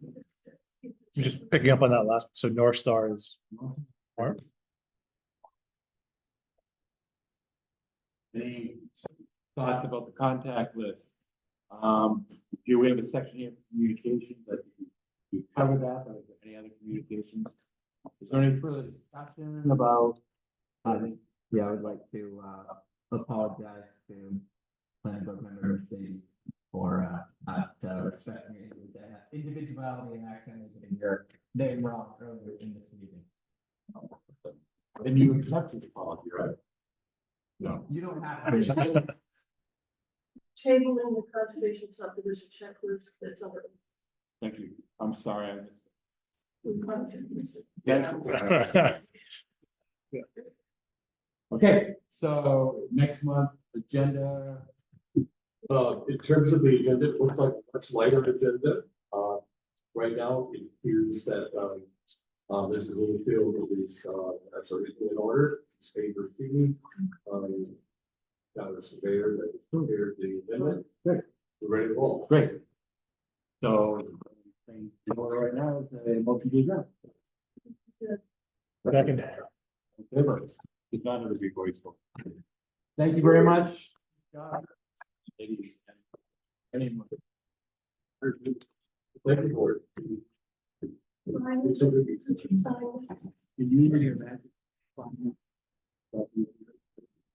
Just picking up on that last, so North Star is, Mark? Any thoughts about the contact list? Here we have a section here, for communications, that we covered that, but is there any other communications? Is there any further discussion about? Yeah, I would like to apologize to planning board member Mercedes for not respecting individuality and accent is getting your name wrong earlier in this meeting. And you accept this apology, right? No. You don't have to. Tabling the conservation subdivision checklist that's over. Thank you. I'm sorry. I missed it. Yeah. Okay, so next month, agenda. In terms of the agenda, it looks like a much lighter agenda. Right now, it appears that, Mrs. Littlefield is, that's everything in order, state her fee. Got a surveyor that has prepared the amendment. Great. We're ready to roll. Great. So, thing in order right now is a motion to adjourn. Second. Okay, it's not going to be voiceful. Thank you very much. Ladies and anyone. Thank you, board. Can you do your magic?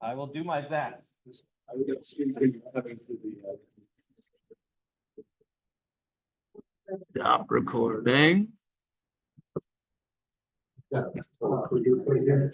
I will do my best. I would get something having to the, Stop recording. yeah. So, for you, for you.